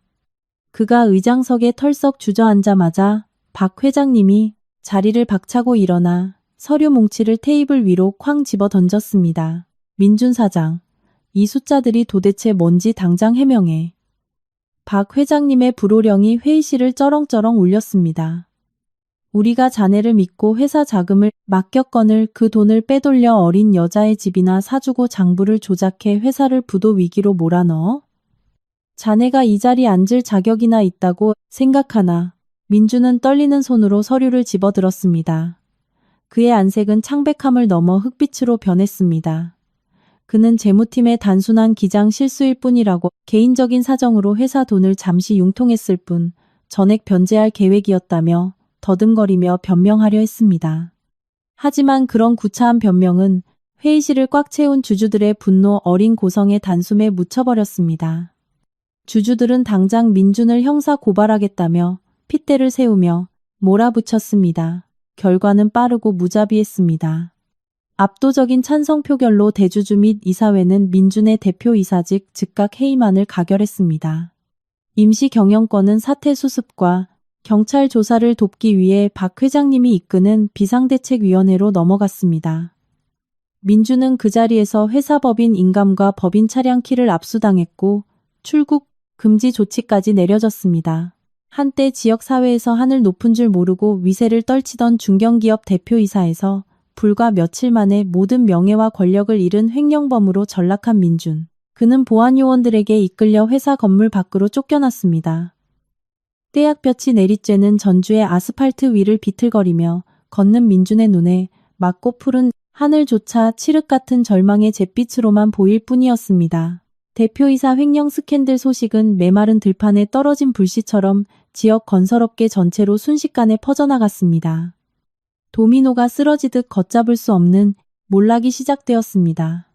그가 의장석에 털썩 주저앉자마자 박 회장님이 자리를 박차고 일어나 서류 뭉치를 테이블 위로 쾅 집어 던졌습니다. 민준 사장, 이 숫자들이 도대체 뭔지 당장 해명해. 박 회장님의 불호령이 회의실을 쩌렁쩌렁 울렸습니다. 우리가 자네를 믿고 회사 자금을 맡겼거늘 그 돈을 빼돌려 어린 여자의 집이나 사주고 장부를 조작해 회사를 부도 위기로 몰아넣어? 자네가 이 자리에 앉을 자격이나 있다고 생각하나? 민준은 떨리는 손으로 서류를 집어들었습니다. 그의 안색은 창백함을 넘어 흑빛으로 변했습니다. 그는 재무팀의 단순한 기장 실수일 뿐이라고 개인적인 사정으로 회사 돈을 잠시 융통했을 뿐 전액 변제할 계획이었다며 더듬거리며 변명하려 했습니다. 하지만 그런 구차한 변명은 회의실을 꽉 채운 주주들의 분노 어린 고성의 단숨에 묻혀버렸습니다. 주주들은 당장 민준을 형사 고발하겠다며 핏대를 세우며 몰아붙였습니다. 결과는 빠르고 무자비했습니다. 압도적인 찬성 표결로 대주주 및 이사회는 민준의 대표이사직 즉각 해임안을 가결했습니다. 임시 경영권은 사태 수습과 경찰 조사를 돕기 위해 박 회장님이 이끄는 비상대책위원회로 넘어갔습니다. 민준은 그 자리에서 회사 법인 인감과 법인 차량 키를 압수당했고 출국 금지 조치까지 내려졌습니다. 한때 지역사회에서 하늘 높은 줄 모르고 위세를 떨치던 중견기업 대표이사에서 불과 며칠 만에 모든 명예와 권력을 잃은 횡령범으로 전락한 민준. 그는 보안요원들에게 이끌려 회사 건물 밖으로 쫓겨났습니다. 떼약볕이 내리쬐는 전주의 아스팔트 위를 비틀거리며 걷는 민준의 눈에 맑고 푸른 하늘조차 칠흑 같은 절망의 잿빛으로만 보일 뿐이었습니다. 대표이사 횡령 스캔들 소식은 메마른 들판에 떨어진 불씨처럼 지역 건설업계 전체로 순식간에 퍼져나갔습니다. 도미노가 쓰러지듯 걷잡을 수 없는 몰락이 시작되었습니다.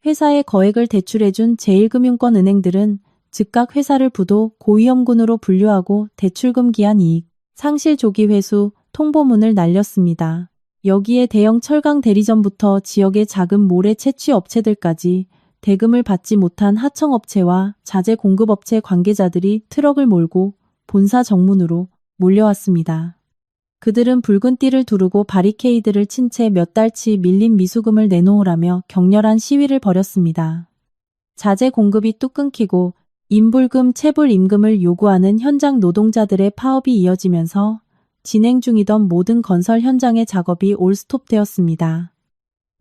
회사에 거액을 대출해준 제1금융권 은행들은 즉각 회사를 부도 고위험군으로 분류하고 대출금 기한 이익, 상실 조기 회수, 통보문을 날렸습니다. 여기에 대형 철강 대리점부터 지역의 작은 모래 채취 업체들까지 대금을 받지 못한 하청업체와 자재 공급업체 관계자들이 트럭을 몰고 본사 정문으로 몰려왔습니다. 그들은 붉은 띠를 두르고 바리케이드를 친 채 몇 달치 밀린 미수금을 내놓으라며 격렬한 시위를 벌였습니다. 자재 공급이 뚝 끊기고 인불금, 체불 임금을 요구하는 현장 노동자들의 파업이 이어지면서 진행 중이던 모든 건설 현장의 작업이 올스톱되었습니다.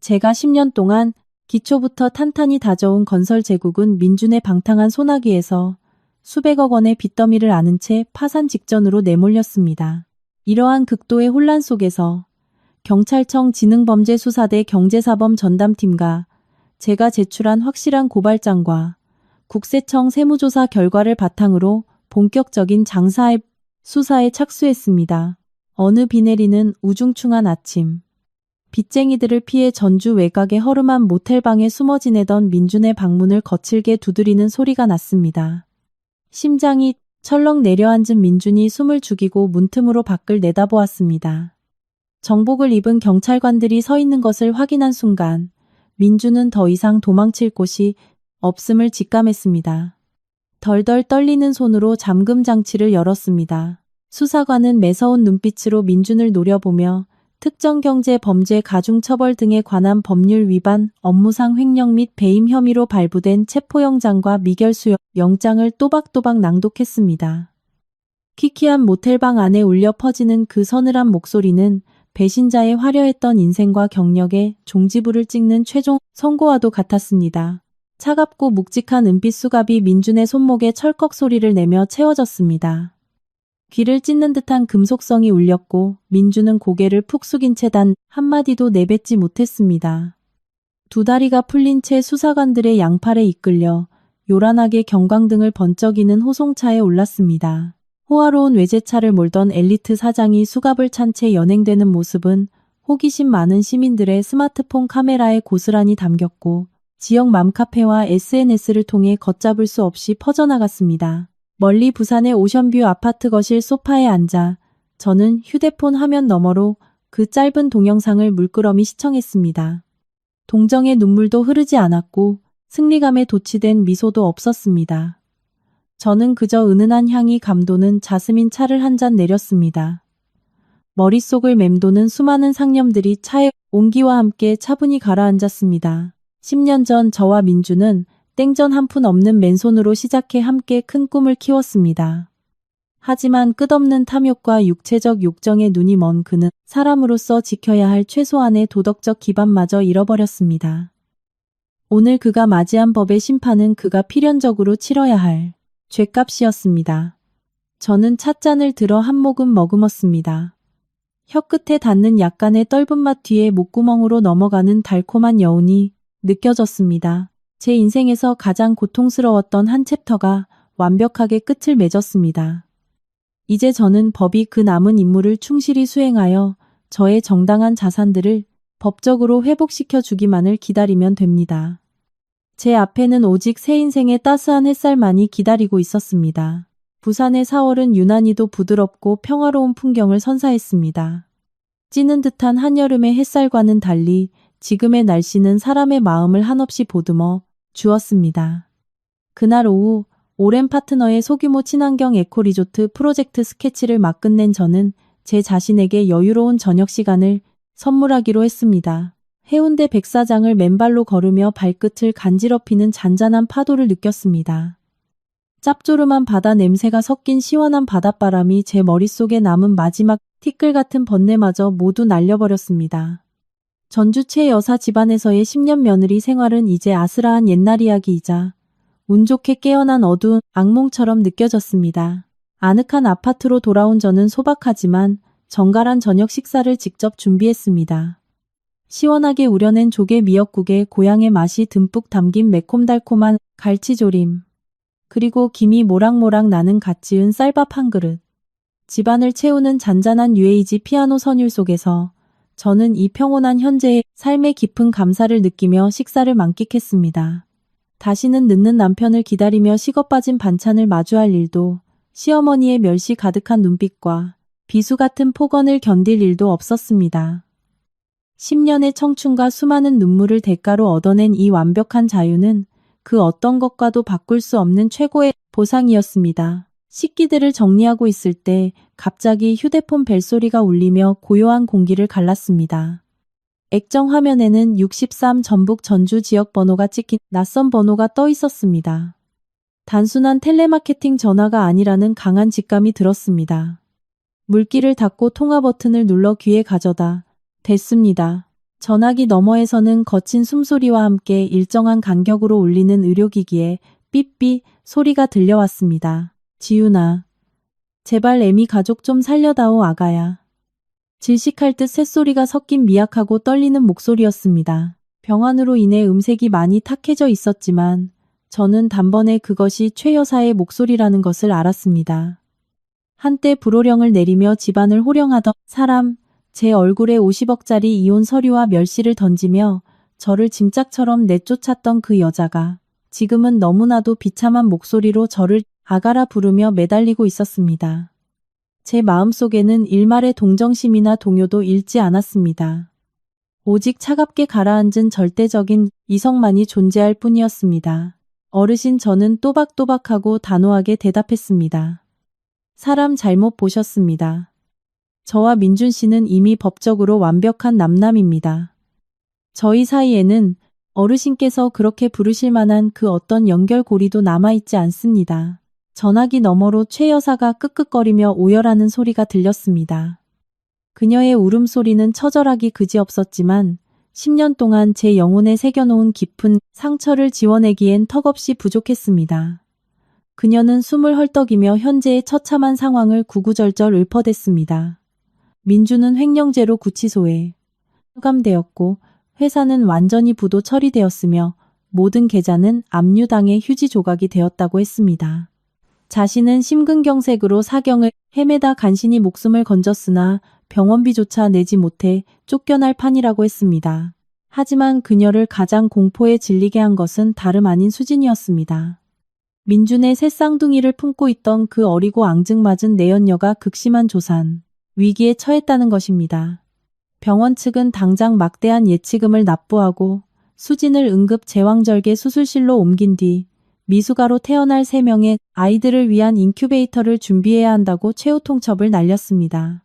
제가 10년 동안 기초부터 탄탄히 다져온 건설 제국은 민준의 방탕한 소나기에서 수백억 원의 빚더미를 안은 채 파산 직전으로 내몰렸습니다. 이러한 극도의 혼란 속에서 경찰청 지능범죄수사대 경제사범 전담팀과 제가 제출한 확실한 고발장과 국세청 세무조사 결과를 바탕으로 본격적인 장사의 수사에 착수했습니다. 어느 비 내리는 우중충한 아침, 빚쟁이들을 피해 전주 외곽의 허름한 모텔방에 숨어 지내던 민준의 방문을 거칠게 두드리는 소리가 났습니다. 심장이 철렁 내려앉은 민준이 숨을 죽이고 문틈으로 밖을 내다보았습니다. 정복을 입은 경찰관들이 서 있는 것을 확인한 순간 민준은 더 이상 도망칠 곳이 없음을 직감했습니다. 덜덜 떨리는 손으로 잠금 장치를 열었습니다. 수사관은 매서운 눈빛으로 민준을 노려보며 특정경제 범죄 가중처벌 등에 관한 법률 위반, 업무상 횡령 및 배임 혐의로 발부된 체포영장과 미결수용 영장을 또박또박 낭독했습니다. 퀴퀴한 모텔방 안에 울려 퍼지는 그 서늘한 목소리는 배신자의 화려했던 인생과 경력에 종지부를 찍는 최종 선고와도 같았습니다. 차갑고 묵직한 은빛 수갑이 민준의 손목에 철컥 소리를 내며 채워졌습니다. 귀를 찢는 듯한 금속성이 울렸고 민준은 고개를 푹 숙인 채 단 한마디도 내뱉지 못했습니다. 두 다리가 풀린 채 수사관들의 양팔에 이끌려 요란하게 경광등을 번쩍이는 호송차에 올랐습니다. 호화로운 외제차를 몰던 엘리트 사장이 수갑을 찬 채 연행되는 모습은 호기심 많은 시민들의 스마트폰 카메라에 고스란히 담겼고 지역 맘카페와 SNS를 통해 걷잡을 수 없이 퍼져나갔습니다. 멀리 부산의 오션뷰 아파트 거실 소파에 앉아 저는 휴대폰 화면 너머로 그 짧은 동영상을 물끄러미 시청했습니다. 동정의 눈물도 흐르지 않았고 승리감에 도취된 미소도 없었습니다. 저는 그저 은은한 향이 감도는 자스민 차를 한 잔 내렸습니다. 머릿속을 맴도는 수많은 상념들이 차의 온기와 함께 차분히 가라앉았습니다. 10년 전 저와 민주는 땡전 한 푼 없는 맨손으로 시작해 함께 큰 꿈을 키웠습니다. 하지만 끝없는 탐욕과 육체적 욕정에 눈이 먼 그는 사람으로서 지켜야 할 최소한의 도덕적 기반마저 잃어버렸습니다. 오늘 그가 맞이한 법의 심판은 그가 필연적으로 치러야 할 죗값이었습니다. 저는 찻잔을 들어 한 모금 머금었습니다. 혀끝에 닿는 약간의 떫은 맛 뒤에 목구멍으로 넘어가는 달콤한 여운이 느껴졌습니다. 제 인생에서 가장 고통스러웠던 한 챕터가 완벽하게 끝을 맺었습니다. 이제 저는 법이 그 남은 임무를 충실히 수행하여 저의 정당한 자산들을 법적으로 회복시켜 주기만을 기다리면 됩니다. 제 앞에는 오직 새 인생의 따스한 햇살만이 기다리고 있었습니다. 부산의 4월은 유난히도 부드럽고 평화로운 풍경을 선사했습니다. 찌는 듯한 한여름의 햇살과는 달리 지금의 날씨는 사람의 마음을 한없이 보듬어 주었습니다. 그날 오후 오랜 파트너의 소규모 친환경 에코리조트 프로젝트 스케치를 막 끝낸 저는 제 자신에게 여유로운 저녁 시간을 선물하기로 했습니다. 해운대 백사장을 맨발로 걸으며 발끝을 간지럽히는 잔잔한 파도를 느꼈습니다. 짭조름한 바다 냄새가 섞인 시원한 바닷바람이 제 머릿속에 남은 마지막 티끌 같은 번뇌마저 모두 날려버렸습니다. 전주 최여사 집안에서의 10년 며느리 생활은 이제 아스라한 옛날 이야기이자 운 좋게 깨어난 어두운 악몽처럼 느껴졌습니다. 아늑한 아파트로 돌아온 저는 소박하지만 정갈한 저녁 식사를 직접 준비했습니다. 시원하게 우려낸 조개 미역국에 고향의 맛이 듬뿍 담긴 매콤달콤한 갈치조림, 그리고 김이 모락모락 나는 갓 지은 쌀밥 한 그릇. 집안을 채우는 잔잔한 UAG 피아노 선율 속에서 저는 이 평온한 현재의 삶의 깊은 감사를 느끼며 식사를 만끽했습니다. 다시는 늦는 남편을 기다리며 식어빠진 반찬을 마주할 일도, 시어머니의 멸시 가득한 눈빛과 비수 같은 폭언을 견딜 일도 없었습니다. 10년의 청춘과 수많은 눈물을 대가로 얻어낸 이 완벽한 자유는 그 어떤 것과도 바꿀 수 없는 최고의 보상이었습니다. 식기들을 정리하고 있을 때 갑자기 휴대폰 벨소리가 울리며 고요한 공기를 갈랐습니다. 액정 화면에는 63 전북 전주 지역 번호가 찍힌 낯선 번호가 떠 있었습니다. 단순한 텔레마케팅 전화가 아니라는 강한 직감이 들었습니다. 물기를 닫고 통화 버튼을 눌러 귀에 가져다 댔습니다. 전화기 너머에서는 거친 숨소리와 함께 일정한 간격으로 울리는 의료기기의 삐삐 소리가 들려왔습니다. 지윤아, 제발 애미 가족 좀 살려다오 아가야. 질식할 듯 쇳소리가 섞인 미약하고 떨리는 목소리였습니다. 병환으로 인해 음색이 많이 탁해져 있었지만 저는 단번에 그것이 최 여사의 목소리라는 것을 알았습니다. 한때 불호령을 내리며 집안을 호령하던 사람, 제 얼굴에 50억짜리 이혼 서류와 멸시를 던지며 저를 짐짝처럼 내쫓았던 그 여자가 지금은 너무나도 비참한 목소리로 저를 아가라 부르며 매달리고 있었습니다. 제 마음속에는 일말의 동정심이나 동요도 잃지 않았습니다. 오직 차갑게 가라앉은 절대적인 이성만이 존재할 뿐이었습니다. 어르신, 저는 또박또박하고 단호하게 대답했습니다. 사람 잘못 보셨습니다. 저와 민준 씨는 이미 법적으로 완벽한 남남입니다. 저희 사이에는 어르신께서 그렇게 부르실 만한 그 어떤 연결고리도 남아있지 않습니다. 전화기 너머로 최 여사가 끄끄거리며 오열하는 소리가 들렸습니다. 그녀의 울음소리는 처절하기 그지없었지만 10년 동안 제 영혼에 새겨놓은 깊은 상처를 지워내기엔 턱없이 부족했습니다. 그녀는 숨을 헐떡이며 현재의 처참한 상황을 구구절절 읊어댔습니다. 민주는 횡령죄로 구치소에 수감되었고 회사는 완전히 부도 처리되었으며 모든 계좌는 압류당해 휴지 조각이 되었다고 했습니다. 자신은 심근경색으로 사경을 헤매다 간신히 목숨을 건졌으나 병원비조차 내지 못해 쫓겨날 판이라고 했습니다. 하지만 그녀를 가장 공포에 질리게 한 것은 다름 아닌 수진이었습니다. 민준의 새 쌍둥이를 품고 있던 그 어리고 앙증맞은 내연녀가 극심한 조산, 위기에 처했다는 것입니다. 병원 측은 당장 막대한 예치금을 납부하고 수진을 응급 제왕절개 수술실로 옮긴 뒤 미숙아로 태어날 3명의 아이들을 위한 인큐베이터를 준비해야 한다고 최후 통첩을 날렸습니다.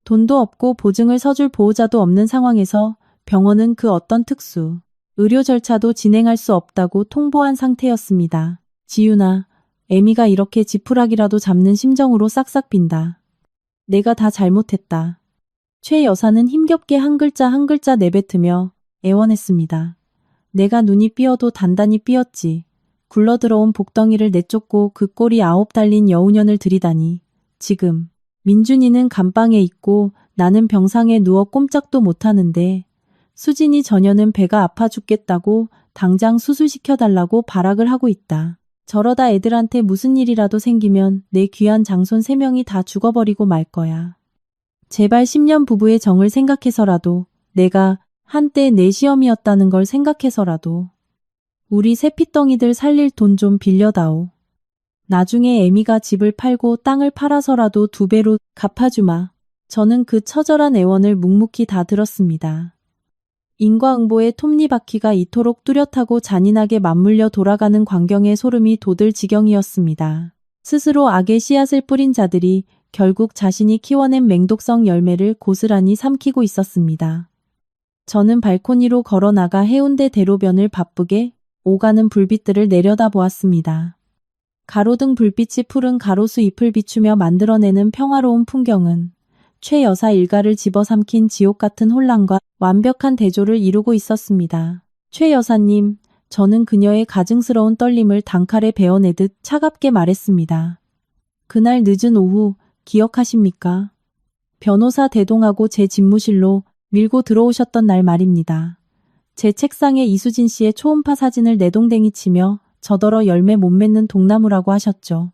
돈도 없고 보증을 서줄 보호자도 없는 상황에서 병원은 그 어떤 특수 의료 절차도 진행할 수 없다고 통보한 상태였습니다. 지윤아, 애미가 이렇게 지푸라기라도 잡는 심정으로 싹싹 빈다. 내가 다 잘못했다. 최 여사는 힘겹게 한 글자 한 글자 내뱉으며 애원했습니다. 내가 눈이 삐어도 단단히 삐었지. 굴러들어온 복덩이를 내쫓고 그 꼴이 9 달린 여우년을 들이다니. 지금 민준이는 감방에 있고 나는 병상에 누워 꼼짝도 못하는데 수진이 저녀는 배가 아파 죽겠다고 당장 수술시켜달라고 발악을 하고 있다. 저러다 애들한테 무슨 일이라도 생기면 내 귀한 장손 3명이 다 죽어버리고 말 거야. 제발 10년 부부의 정을 생각해서라도 내가 한때 내 시험이었다는 걸 생각해서라도 우리 새핏덩이들 살릴 돈 좀 빌려다오. 나중에 애미가 집을 팔고 땅을 팔아서라도 2배로 갚아주마. 저는 그 처절한 애원을 묵묵히 다 들었습니다. 인과응보의 톱니바퀴가 이토록 뚜렷하고 잔인하게 맞물려 돌아가는 광경에 소름이 돋을 지경이었습니다. 스스로 악의 씨앗을 뿌린 자들이 결국 자신이 키워낸 맹독성 열매를 고스란히 삼키고 있었습니다. 저는 발코니로 걸어나가 해운대 대로변을 바쁘게 오가는 불빛들을 내려다보았습니다. 가로등 불빛이 푸른 가로수 잎을 비추며 만들어내는 평화로운 풍경은 최 여사 일가를 집어삼킨 지옥 같은 혼란과 완벽한 대조를 이루고 있었습니다. 최 여사님, 저는 그녀의 가증스러운 떨림을 단칼에 베어내듯 차갑게 말했습니다. 그날 늦은 오후 기억하십니까? 변호사 대동하고 제 집무실로 밀고 들어오셨던 날 말입니다. 제 책상에 이수진 씨의 초음파 사진을 내동댕이 치며 저더러 열매 못 맺는 동나무라고 하셨죠.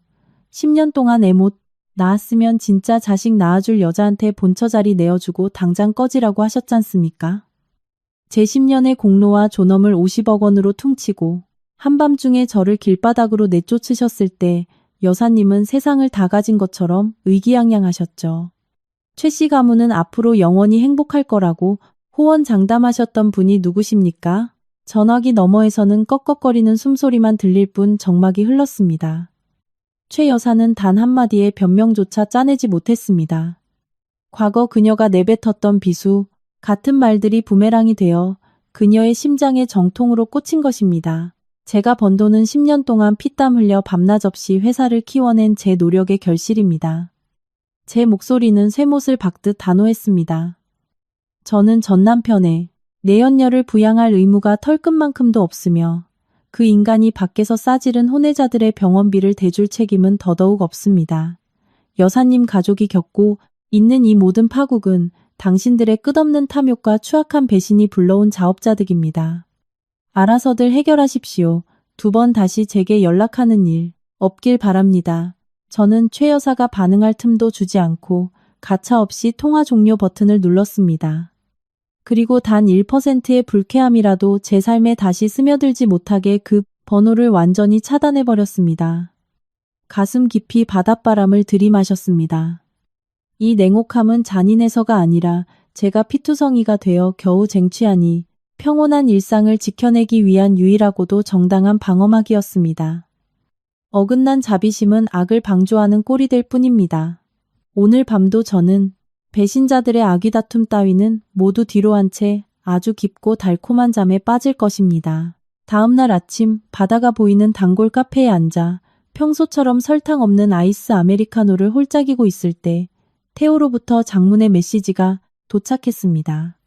10년 동안 애 못 낳았으면 진짜 자식 낳아줄 여자한테 본처 자리 내어주고 당장 꺼지라고 하셨잖습니까? 제 10년의 공로와 존엄을 50억 원으로 퉁치고 한밤중에 저를 길바닥으로 내쫓으셨을 때 여사님은 세상을 다 가진 것처럼 의기양양하셨죠. 최 씨 가문은 앞으로 영원히 행복할 거라고 호언장담하셨던 분이 누구십니까? 전화기 너머에서는 꺽꺽거리는 숨소리만 들릴 뿐 정막이 흘렀습니다. 최 여사는 단 한마디의 변명조차 짜내지 못했습니다. 과거 그녀가 내뱉었던 비수, 같은 말들이 부메랑이 되어 그녀의 심장에 정통으로 꽂힌 것입니다. 제가 번 돈은 10년 동안 피땀 흘려 밤낮 없이 회사를 키워낸 제 노력의 결실입니다. 제 목소리는 쇠못을 박듯 단호했습니다. 저는 전 남편의 내연녀를 부양할 의무가 털끝만큼도 없으며 그 인간이 밖에서 싸지른 혼외자들의 병원비를 대줄 책임은 더더욱 없습니다. 여사님 가족이 겪고 있는 이 모든 파국은 당신들의 끝없는 탐욕과 추악한 배신이 불러온 자업자득입니다. 알아서들 해결하십시오. 2번 다시 제게 연락하는 일 없길 바랍니다. 저는 최 여사가 반응할 틈도 주지 않고 가차없이 통화 종료 버튼을 눌렀습니다. 그리고 단 1%의 불쾌함이라도 제 삶에 다시 스며들지 못하게 그 번호를 완전히 차단해버렸습니다. 가슴 깊이 바닷바람을 들이마셨습니다. 이 냉혹함은 잔인해서가 아니라 제가 피투성이가 되어 겨우 쟁취하니 평온한 일상을 지켜내기 위한 유일하고도 정당한 방어막이었습니다. 어긋난 자비심은 악을 방조하는 꼴이 될 뿐입니다. 오늘 밤도 저는 배신자들의 아귀다툼 따위는 모두 뒤로 한 채 아주 깊고 달콤한 잠에 빠질 것입니다. 다음 날 아침 바다가 보이는 단골 카페에 앉아 평소처럼 설탕 없는 아이스 아메리카노를 홀짝이고 있을 때 태호로부터 장문의 메시지가 도착했습니다.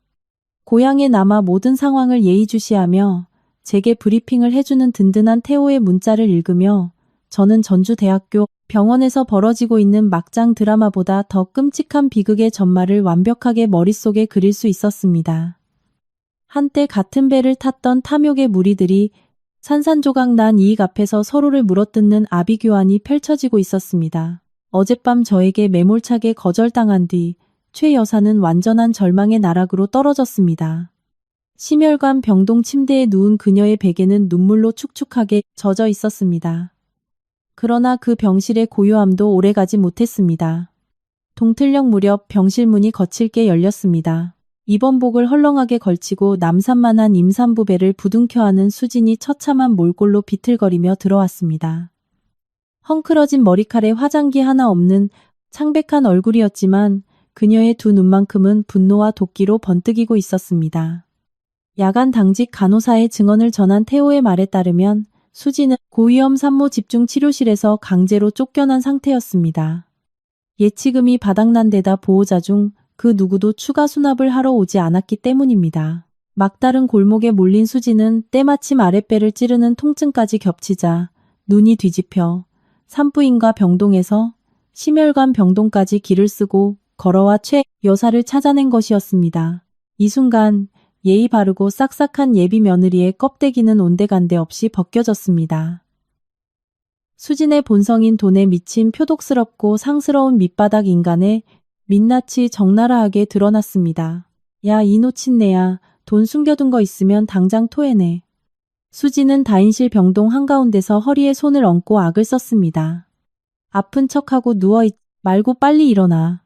고향에 남아 모든 상황을 예의주시하며 제게 브리핑을 해주는 든든한 태호의 문자를 읽으며 저는 전주대학교 병원에서 벌어지고 있는 막장 드라마보다 더 끔찍한 비극의 전말을 완벽하게 머릿속에 그릴 수 있었습니다. 한때 같은 배를 탔던 탐욕의 무리들이 산산조각 난 이익 앞에서 서로를 물어뜯는 아비규환이 펼쳐지고 있었습니다. 어젯밤 저에게 매몰차게 거절당한 뒤 최 여사는 완전한 절망의 나락으로 떨어졌습니다. 심혈관 병동 침대에 누운 그녀의 베개는 눈물로 축축하게 젖어 있었습니다. 그러나 그 병실의 고요함도 오래가지 못했습니다. 동틀녘 무렵 병실 문이 거칠게 열렸습니다. 입원복을 헐렁하게 걸치고 남산만한 임산부 배를 부둥켜 안은 수진이 처참한 몰골로 비틀거리며 들어왔습니다. 헝클어진 머리칼에 화장기 하나 없는 창백한 얼굴이었지만 그녀의 두 눈만큼은 분노와 도끼로 번뜩이고 있었습니다. 야간 당직 간호사의 증언을 전한 태호의 말에 따르면 수진은 고위험 산모 집중 치료실에서 강제로 쫓겨난 상태였습니다. 예치금이 바닥난 데다 보호자 중 그 누구도 추가 수납을 하러 오지 않았기 때문입니다. 막다른 골목에 몰린 수진은 때마침 아랫배를 찌르는 통증까지 겹치자 눈이 뒤집혀 산부인과 병동에서 심혈관 병동까지 길을 쓰고 걸어와 최 여사를 찾아낸 것이었습니다. 이 순간 예의 바르고 싹싹한 예비 며느리의 껍데기는 온데간데 없이 벗겨졌습니다. 수진의 본성인 돈에 미친 표독스럽고 상스러운 밑바닥 인간의 민낯이 적나라하게 드러났습니다. 야, 이 노친네야. 돈 숨겨둔 거 있으면 당장 토해내. 수진은 다인실 병동 한가운데서 허리에 손을 얹고 악을 썼습니다. 아픈 척하고 누워있지 말고 빨리 일어나.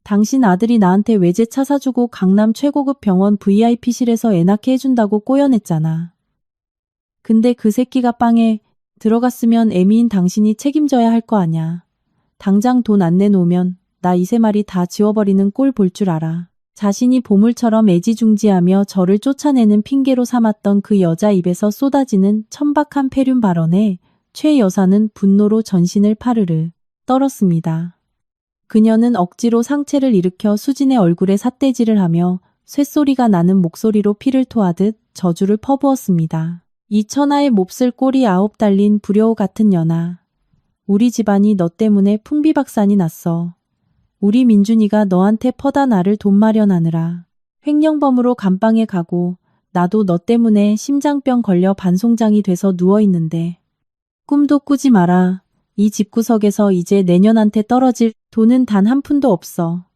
당신 아들이 나한테 외제차 사주고 강남 최고급 병원 VIP실에서 애 낳게 해준다고 꼬여냈잖아. 근데 그 새끼가 빵에 들어갔으면 애미인 당신이 책임져야 할 거 아냐. 당장 돈 안 내놓으면 나 이 세 마리 다 지워버리는 꼴 볼 줄 알아. 자신이 보물처럼 애지중지하며 저를 쫓아내는 핑계로 삼았던 그 여자 입에서 쏟아지는 천박한 폐륜 발언에 최 여사는 분노로 전신을 파르르 떨었습니다. 그녀는 억지로 상체를 일으켜 수진의 얼굴에 삿대질을 하며 쇳소리가 나는 목소리로 피를 토하듯 저주를 퍼부었습니다. 이 천하의 몹쓸 꼴이 9 달린 불효 같은 년아. 우리 집안이 너 때문에 풍비박산이 났어. 우리 민준이가 너한테 퍼다 나를 돈 마련하느라 횡령범으로 감방에 가고 나도 너 때문에 심장병 걸려 반송장이 돼서 누워있는데 꿈도 꾸지 마라. 이 집구석에서 이제 내년한테 떨어질 돈은 단 한 푼도 없어.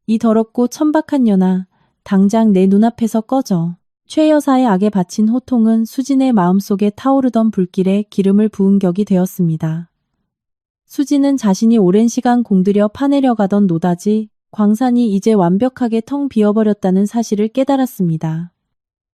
이 더럽고 천박한 년아, 당장 내 눈앞에서 꺼져. 최 여사의 악에 바친 호통은 수진의 마음속에 타오르던 불길에 기름을 부은 격이 되었습니다. 수진은 자신이 오랜 시간 공들여 파내려 가던 노다지, 광산이 이제 완벽하게 텅 비어버렸다는 사실을 깨달았습니다.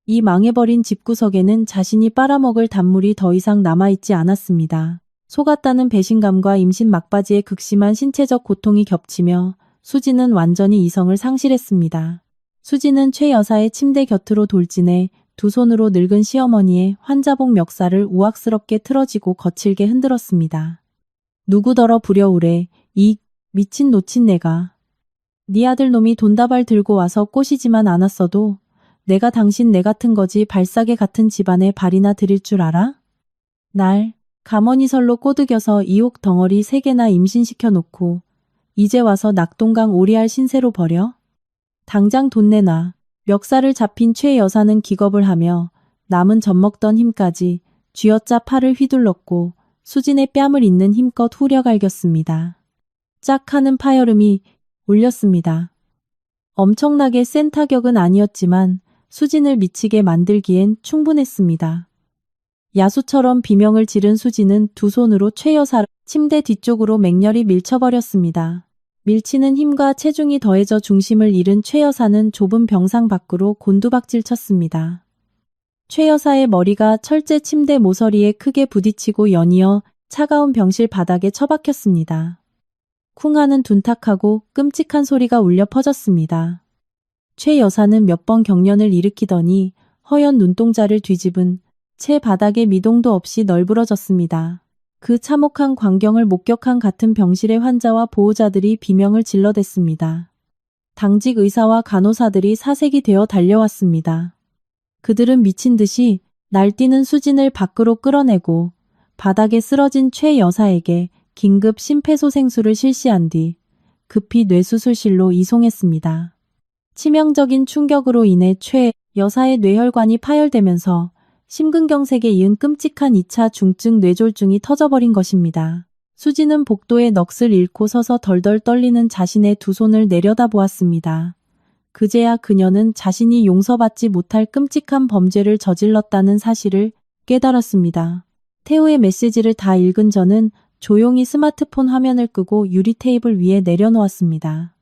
이 망해버린 집구석에는 자신이 빨아먹을 단물이 더 이상 남아있지 않았습니다. 속았다는 배신감과 임신 막바지의 극심한 신체적 고통이 겹치며 수진은 완전히 이성을 상실했습니다. 수진은 최 여사의 침대 곁으로 돌진해 두 손으로 늙은 시어머니의 환자복 멱살을 우악스럽게 틀어지고 거칠게 흔들었습니다. 누구더러 부려우래. 이 미친 노친내가. 네 아들놈이 돈다발 들고 와서 꼬시지만 않았어도 내가 당신 내 같은 거지 발싸개 같은 집안에 발이나 들일 줄 알아? 날 가머니설로 꼬드겨서 이옥 덩어리 3개나 임신시켜 놓고 이제 와서 낙동강 오리알 신세로 버려? 당장 돈 내놔. 멱살을 잡힌 최 여사는 기겁을 하며 남은 젖먹던 힘까지 쥐어짜 팔을 휘둘렀고 수진의 뺨을 잇는 힘껏 후려갈겼습니다. 짝 하는 파열음이 울렸습니다. 엄청나게 센 타격은 아니었지만 수진을 미치게 만들기엔 충분했습니다. 야수처럼 비명을 지른 수진은 두 손으로 최 여사를 침대 뒤쪽으로 맹렬히 밀쳐버렸습니다. 밀치는 힘과 체중이 더해져 중심을 잃은 최 여사는 좁은 병상 밖으로 곤두박질 쳤습니다. 최 여사의 머리가 철제 침대 모서리에 크게 부딪히고 연이어 차가운 병실 바닥에 처박혔습니다. 쿵 하는 둔탁하고 끔찍한 소리가 울려 퍼졌습니다. 최 여사는 몇 번 경련을 일으키더니 허연 눈동자를 뒤집은 채 바닥에 미동도 없이 널브러졌습니다. 그 참혹한 광경을 목격한 같은 병실의 환자와 보호자들이 비명을 질러댔습니다. 당직 의사와 간호사들이 사색이 되어 달려왔습니다. 그들은 미친 듯이 날뛰는 수진을 밖으로 끌어내고 바닥에 쓰러진 최 여사에게 긴급 심폐소생술을 실시한 뒤 급히 뇌수술실로 이송했습니다. 치명적인 충격으로 인해 최 여사의 뇌혈관이 파열되면서 심근경색에 이은 끔찍한 2차 중증 뇌졸중이 터져버린 것입니다. 수지는 복도에 넋을 잃고 서서 덜덜 떨리는 자신의 두 손을 내려다보았습니다. 그제야 그녀는 자신이 용서받지 못할 끔찍한 범죄를 저질렀다는 사실을 깨달았습니다. 태우의 메시지를 다 읽은 저는 조용히 스마트폰 화면을 끄고 유리 테이블 위에 내려놓았습니다.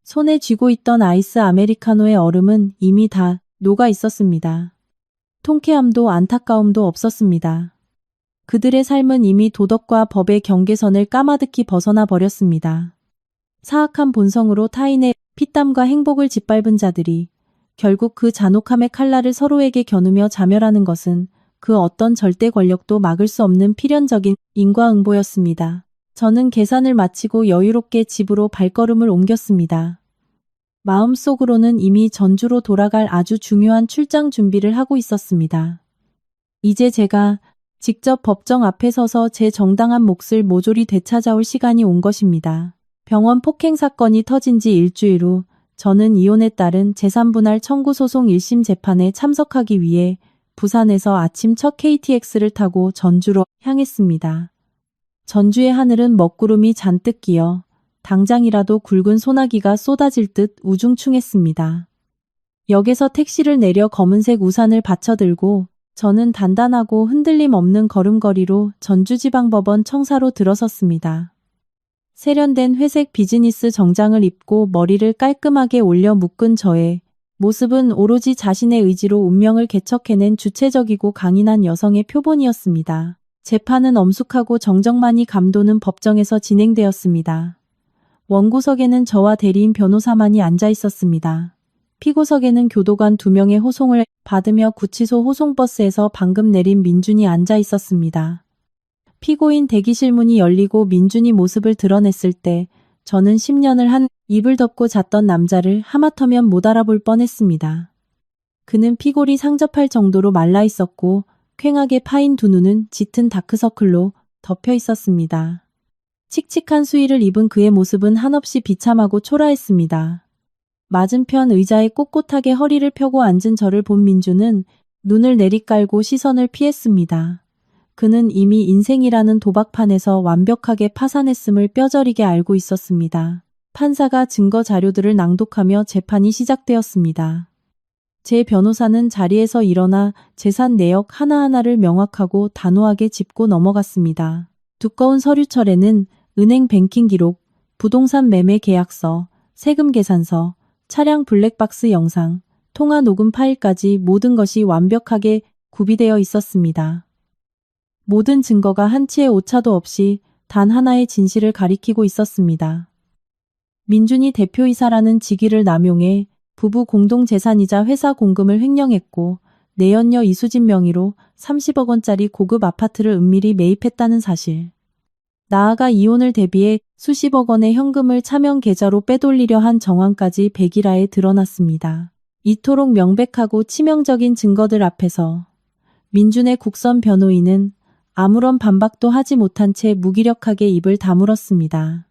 손에 쥐고 있던 아이스 아메리카노의 얼음은 이미 다 녹아 있었습니다. 통쾌함도 안타까움도 없었습니다. 그들의 삶은 이미 도덕과 법의 경계선을 까마득히 벗어나 버렸습니다. 사악한 본성으로 타인의 피땀과 행복을 짓밟은 자들이 결국 그 잔혹함의 칼날을 서로에게 겨누며 자멸하는 것은 그 어떤 절대 권력도 막을 수 없는 필연적인 인과응보였습니다. 저는 계산을 마치고 여유롭게 집으로 발걸음을 옮겼습니다. 마음속으로는 이미 전주로 돌아갈 아주 중요한 출장 준비를 하고 있었습니다. 이제 제가 직접 법정 앞에 서서 제 정당한 몫을 모조리 되찾아올 시간이 온 것입니다. 병원 폭행 사건이 터진 지 일주일 후 저는 이혼에 따른 재산분할 청구 소송 1심 재판에 참석하기 위해 부산에서 아침 첫 KTX를 타고 전주로 향했습니다. 전주의 하늘은 먹구름이 잔뜩 끼어 당장이라도 굵은 소나기가 쏟아질 듯 우중충했습니다. 역에서 택시를 내려 검은색 우산을 받쳐들고 저는 단단하고 흔들림 없는 걸음걸이로 전주지방법원 청사로 들어섰습니다. 세련된 회색 비즈니스 정장을 입고 머리를 깔끔하게 올려 묶은 저의 모습은 오로지 자신의 의지로 운명을 개척해낸 주체적이고 강인한 여성의 표본이었습니다. 재판은 엄숙하고 정적만이 감도는 법정에서 진행되었습니다. 원고석에는 저와 대리인 변호사만이 앉아 있었습니다. 피고석에는 교도관 2명의 호송을 받으며 구치소 호송버스에서 방금 내린 민준이 앉아 있었습니다. 피고인 대기실 문이 열리고 민준이 모습을 드러냈을 때 저는 10년을 한 입을 덮고 잤던 남자를 하마터면 못 알아볼 뻔했습니다. 그는 피골이 상접할 정도로 말라 있었고 퀭하게 파인 두 눈은 짙은 다크서클로 덮여 있었습니다. 칙칙한 수의를 입은 그의 모습은 한없이 비참하고 초라했습니다. 맞은편 의자에 꼿꼿하게 허리를 펴고 앉은 저를 본 민주는 눈을 내리깔고 시선을 피했습니다. 그는 이미 인생이라는 도박판에서 완벽하게 파산했음을 뼈저리게 알고 있었습니다. 판사가 증거 자료들을 낭독하며 재판이 시작되었습니다. 제 변호사는 자리에서 일어나 재산 내역 하나하나를 명확하고 단호하게 짚고 넘어갔습니다. 두꺼운 서류철에는 은행 뱅킹 기록, 부동산 매매 계약서, 세금 계산서, 차량 블랙박스 영상, 통화 녹음 파일까지 모든 것이 완벽하게 구비되어 있었습니다. 모든 증거가 한치의 오차도 없이 단 하나의 진실을 가리키고 있었습니다. 민준이 대표이사라는 직위를 남용해 부부 공동재산이자 회사 공금을 횡령했고 내연녀 이수진 명의로 30억 원짜리 고급 아파트를 은밀히 매입했다는 사실. 나아가 이혼을 대비해 수십억 원의 현금을 차명 계좌로 빼돌리려 한 정황까지 백일하에 드러났습니다. 이토록 명백하고 치명적인 증거들 앞에서 민준의 국선 변호인은 아무런 반박도 하지 못한 채 무기력하게 입을 다물었습니다.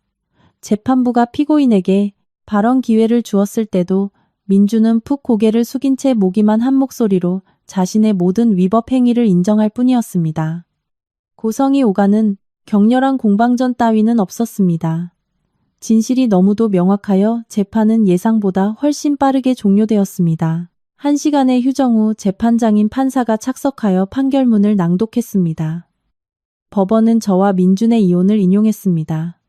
재판부가 피고인에게 발언 기회를 주었을 때도 민준은 푹 고개를 숙인 채 모기만 한 목소리로 자신의 모든 위법 행위를 인정할 뿐이었습니다. 고성이 오가는 격렬한 공방전 따위는 없었습니다. 진실이 너무도 명확하여 재판은 예상보다 훨씬 빠르게 종료되었습니다. 1시간의 휴정 후 재판장인 판사가 착석하여 판결문을 낭독했습니다. 법원은 저와 민준의 이혼을 인용했습니다.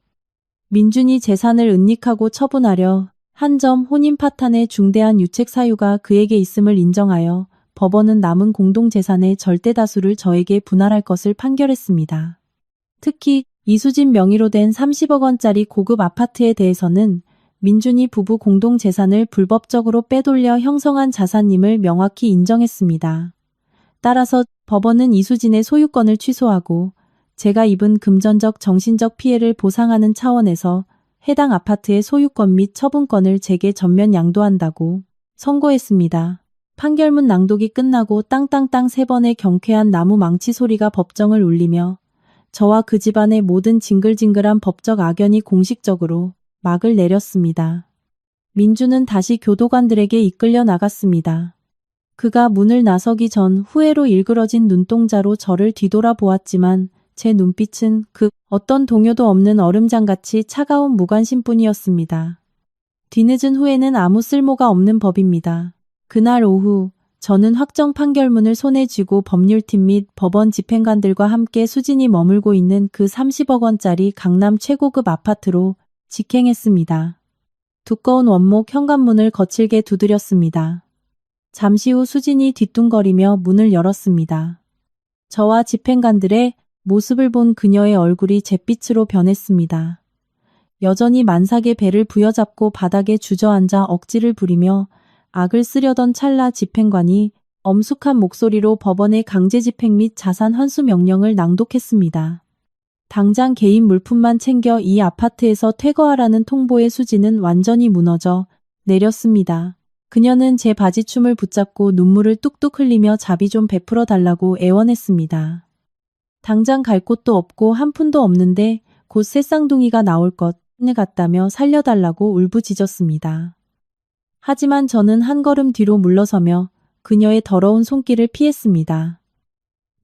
민준이 재산을 은닉하고 처분하려 한 점 혼인 파탄의 중대한 유책 사유가 그에게 있음을 인정하여 법원은 남은 공동재산의 절대 다수를 저에게 분할할 것을 판결했습니다. 특히 이수진 명의로 된 30억 원짜리 고급 아파트에 대해서는 민준이 부부 공동재산을 불법적으로 빼돌려 형성한 자산임을 명확히 인정했습니다. 따라서 법원은 이수진의 소유권을 취소하고 제가 입은 금전적 정신적 피해를 보상하는 차원에서 해당 아파트의 소유권 및 처분권을 제게 전면 양도한다고 선고했습니다. 판결문 낭독이 끝나고 땅땅땅 3번의 경쾌한 나무 망치 소리가 법정을 울리며 저와 그 집안의 모든 징글징글한 법적 악연이 공식적으로 막을 내렸습니다. 민주는 다시 교도관들에게 이끌려 나갔습니다. 그가 문을 나서기 전 후회로 일그러진 눈동자로 저를 뒤돌아 보았지만 제 눈빛은 그 어떤 동요도 없는 얼음장같이 차가운 무관심뿐이었습니다. 뒤늦은 후회는 아무 쓸모가 없는 법입니다. 그날 오후 저는 확정 판결문을 손에 쥐고 법률팀 및 법원 집행관들과 함께 수진이 머물고 있는 그 30억 원짜리 강남 최고급 아파트로 직행했습니다. 두꺼운 원목 현관문을 거칠게 두드렸습니다. 잠시 후 수진이 뒤뚱거리며 문을 열었습니다. 저와 집행관들의 모습을 본 그녀의 얼굴이 잿빛으로 변했습니다. 여전히 만삭의 배를 부여잡고 바닥에 주저앉아 억지를 부리며 악을 쓰려던 찰나 집행관이 엄숙한 목소리로 법원의 강제집행 및 자산 환수 명령을 낭독했습니다. 당장 개인 물품만 챙겨 이 아파트에서 퇴거하라는 통보에 수지는 완전히 무너져 내렸습니다. 그녀는 제 바지춤을 붙잡고 눈물을 뚝뚝 흘리며 자비 좀 베풀어 달라고 애원했습니다. 당장 갈 곳도 없고 한 푼도 없는데 곧 새 쌍둥이가 나올 것 같다며 살려달라고 울부짖었습니다. 하지만 저는 한 걸음 뒤로 물러서며 그녀의 더러운 손길을 피했습니다.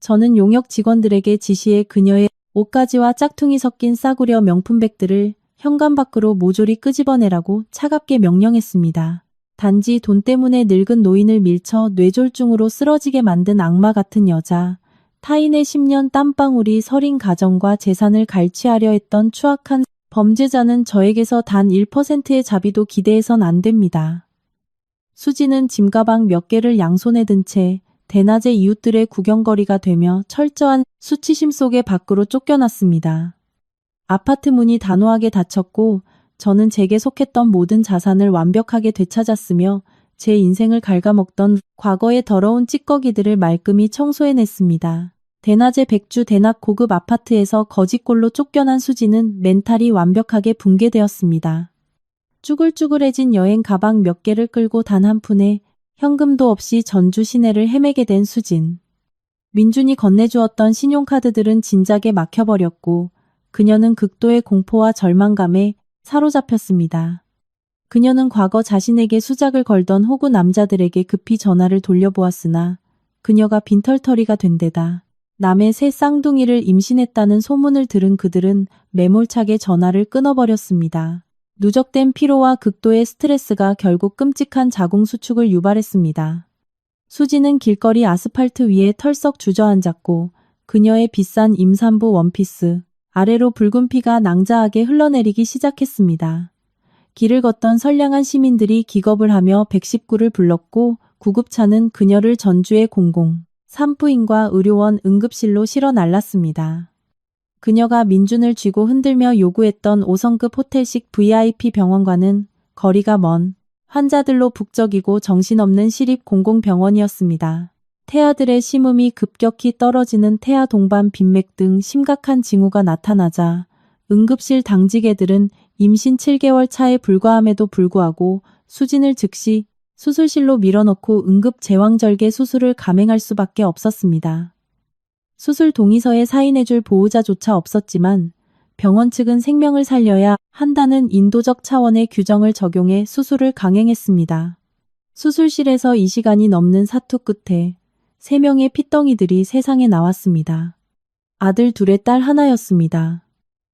저는 용역 직원들에게 지시해 그녀의 옷가지와 짝퉁이 섞인 싸구려 명품백들을 현관 밖으로 모조리 끄집어내라고 차갑게 명령했습니다. 단지 돈 때문에 늙은 노인을 밀쳐 뇌졸중으로 쓰러지게 만든 악마 같은 여자, 타인의 10년 땀방울이 서린 가정과 재산을 갈취하려 했던 추악한 범죄자는 저에게서 단 1%의 자비도 기대해선 안 됩니다. 수지는 짐가방 몇 개를 양손에 든 채 대낮에 이웃들의 구경거리가 되며 철저한 수치심 속에 밖으로 쫓겨났습니다. 아파트 문이 단호하게 닫혔고 저는 제게 속했던 모든 자산을 완벽하게 되찾았으며 제 인생을 갉아먹던 과거의 더러운 찌꺼기들을 말끔히 청소해냈습니다. 대낮에 백주 대낮 고급 아파트에서 거지꼴로 쫓겨난 수지는 멘탈이 완벽하게 붕괴되었습니다. 쭈글쭈글해진 여행 가방 몇 개를 끌고 단 한 푼의 현금도 없이 전주 시내를 헤매게 된 수진. 민준이 건네주었던 신용카드들은 진작에 막혀버렸고 그녀는 극도의 공포와 절망감에 사로잡혔습니다. 그녀는 과거 자신에게 수작을 걸던 호구 남자들에게 급히 전화를 돌려보았으나 그녀가 빈털터리가 된 데다 남의 새 쌍둥이를 임신했다는 소문을 들은 그들은 매몰차게 전화를 끊어버렸습니다. 누적된 피로와 극도의 스트레스가 결국 끔찍한 자궁수축을 유발했습니다. 수지는 길거리 아스팔트 위에 털썩 주저앉았고 그녀의 비싼 임산부 원피스 아래로 붉은 피가 낭자하게 흘러내리기 시작했습니다. 길을 걷던 선량한 시민들이 기겁을 하며 119를 불렀고 구급차는 그녀를 전주의 산부인과 의료원 응급실로 실어 날랐습니다. 그녀가 민준을 쥐고 흔들며 요구했던 5성급 호텔식 VIP 병원과는 거리가 먼 환자들로 북적이고 정신없는 시립 공공병원이었습니다. 태아들의 심음이 급격히 떨어지는 태아 동반 빈맥 등 심각한 징후가 나타나자 응급실 당직애들은 임신 7개월 차에 불과함에도 불구하고 수진을 즉시 수술실로 밀어넣고 응급 제왕절개 수술을 감행할 수밖에 없었습니다. 수술 동의서에 사인해줄 보호자조차 없었지만 병원 측은 생명을 살려야 한다는 인도적 차원의 규정을 적용해 수술을 강행했습니다. 수술실에서 2시간이 넘는 사투 끝에 3명의 핏덩이들이 세상에 나왔습니다. 아들 둘에 딸 하나였습니다.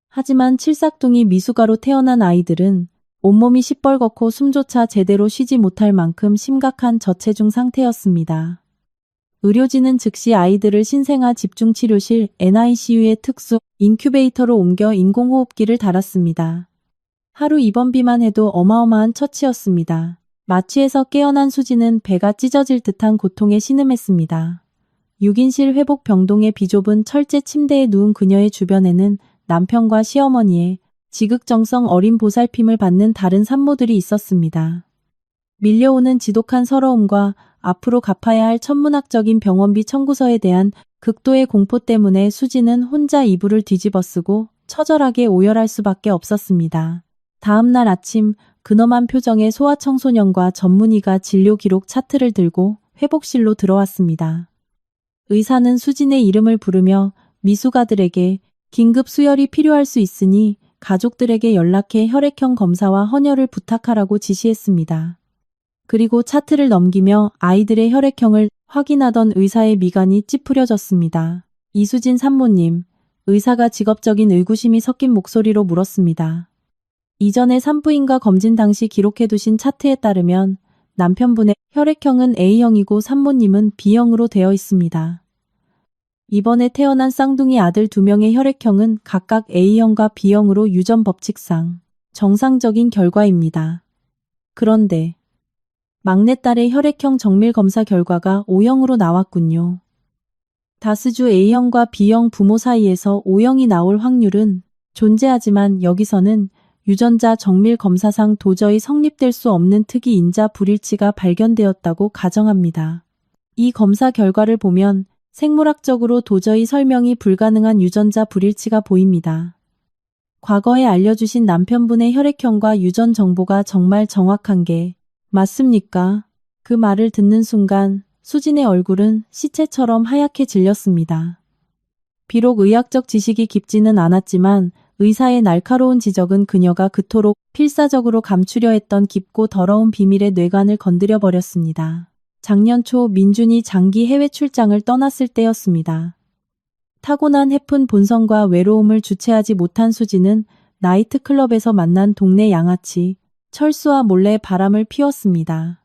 하지만 칠삭둥이 미숙아로 태어난 아이들은 온몸이 시뻘겋고 숨조차 제대로 쉬지 못할 만큼 심각한 저체중 상태였습니다. 의료진은 즉시 아이들을 신생아 집중치료실 NICU의 특수 인큐베이터로 옮겨 인공호흡기를 달았습니다. 하루 입원비만 해도 어마어마한 처치였습니다. 마취에서 깨어난 수지는 배가 찢어질 듯한 고통에 신음했습니다. 6인실 회복 병동의 비좁은 철제 침대에 누운 그녀의 주변에는 남편과 시어머니의 지극정성 어린 보살핌을 받는 다른 산모들이 있었습니다. 밀려오는 지독한 서러움과 앞으로 갚아야 할 천문학적인 병원비 청구서에 대한 극도의 공포 때문에 수지는 혼자 이불을 뒤집어쓰고 처절하게 오열할 수밖에 없었습니다. 다음 날 아침 근엄한 표정의 소아청소년과 전문의가 진료 기록 차트를 들고 회복실로 들어왔습니다. 의사는 수진의 이름을 부르며 미숙아들에게 긴급 수혈이 필요할 수 있으니 가족들에게 연락해 혈액형 검사와 헌혈을 부탁하라고 지시했습니다. 그리고 차트를 넘기며 아이들의 혈액형을 확인하던 의사의 미간이 찌푸려졌습니다. 이수진 산모님, 의사가 직업적인 의구심이 섞인 목소리로 물었습니다. 이전에 산부인과 검진 당시 기록해두신 차트에 따르면 남편분의 혈액형은 A형이고 산모님은 B형으로 되어 있습니다. 이번에 태어난 쌍둥이 아들 2명의 혈액형은 각각 A형과 B형으로 유전 법칙상 정상적인 결과입니다. 그런데 막내딸의 혈액형 정밀 검사 결과가 O형으로 나왔군요. 다스주 A형과 B형 부모 사이에서 O형이 나올 확률은 존재하지만 여기서는 유전자 정밀 검사상 도저히 성립될 수 없는 특이 인자 불일치가 발견되었다고 가정합니다. 이 검사 결과를 보면 생물학적으로 도저히 설명이 불가능한 유전자 불일치가 보입니다. 과거에 알려주신 남편분의 혈액형과 유전 정보가 정말 정확한 게 맞습니까? 그 말을 듣는 순간 수진의 얼굴은 시체처럼 하얗게 질렸습니다. 비록 의학적 지식이 깊지는 않았지만 의사의 날카로운 지적은 그녀가 그토록 필사적으로 감추려 했던 깊고 더러운 비밀의 뇌관을 건드려 버렸습니다. 작년 초 민준이 장기 해외 출장을 떠났을 때였습니다. 타고난 해픈 본성과 외로움을 주체하지 못한 수지는 나이트클럽에서 만난 동네 양아치 철수와 몰래 바람을 피웠습니다.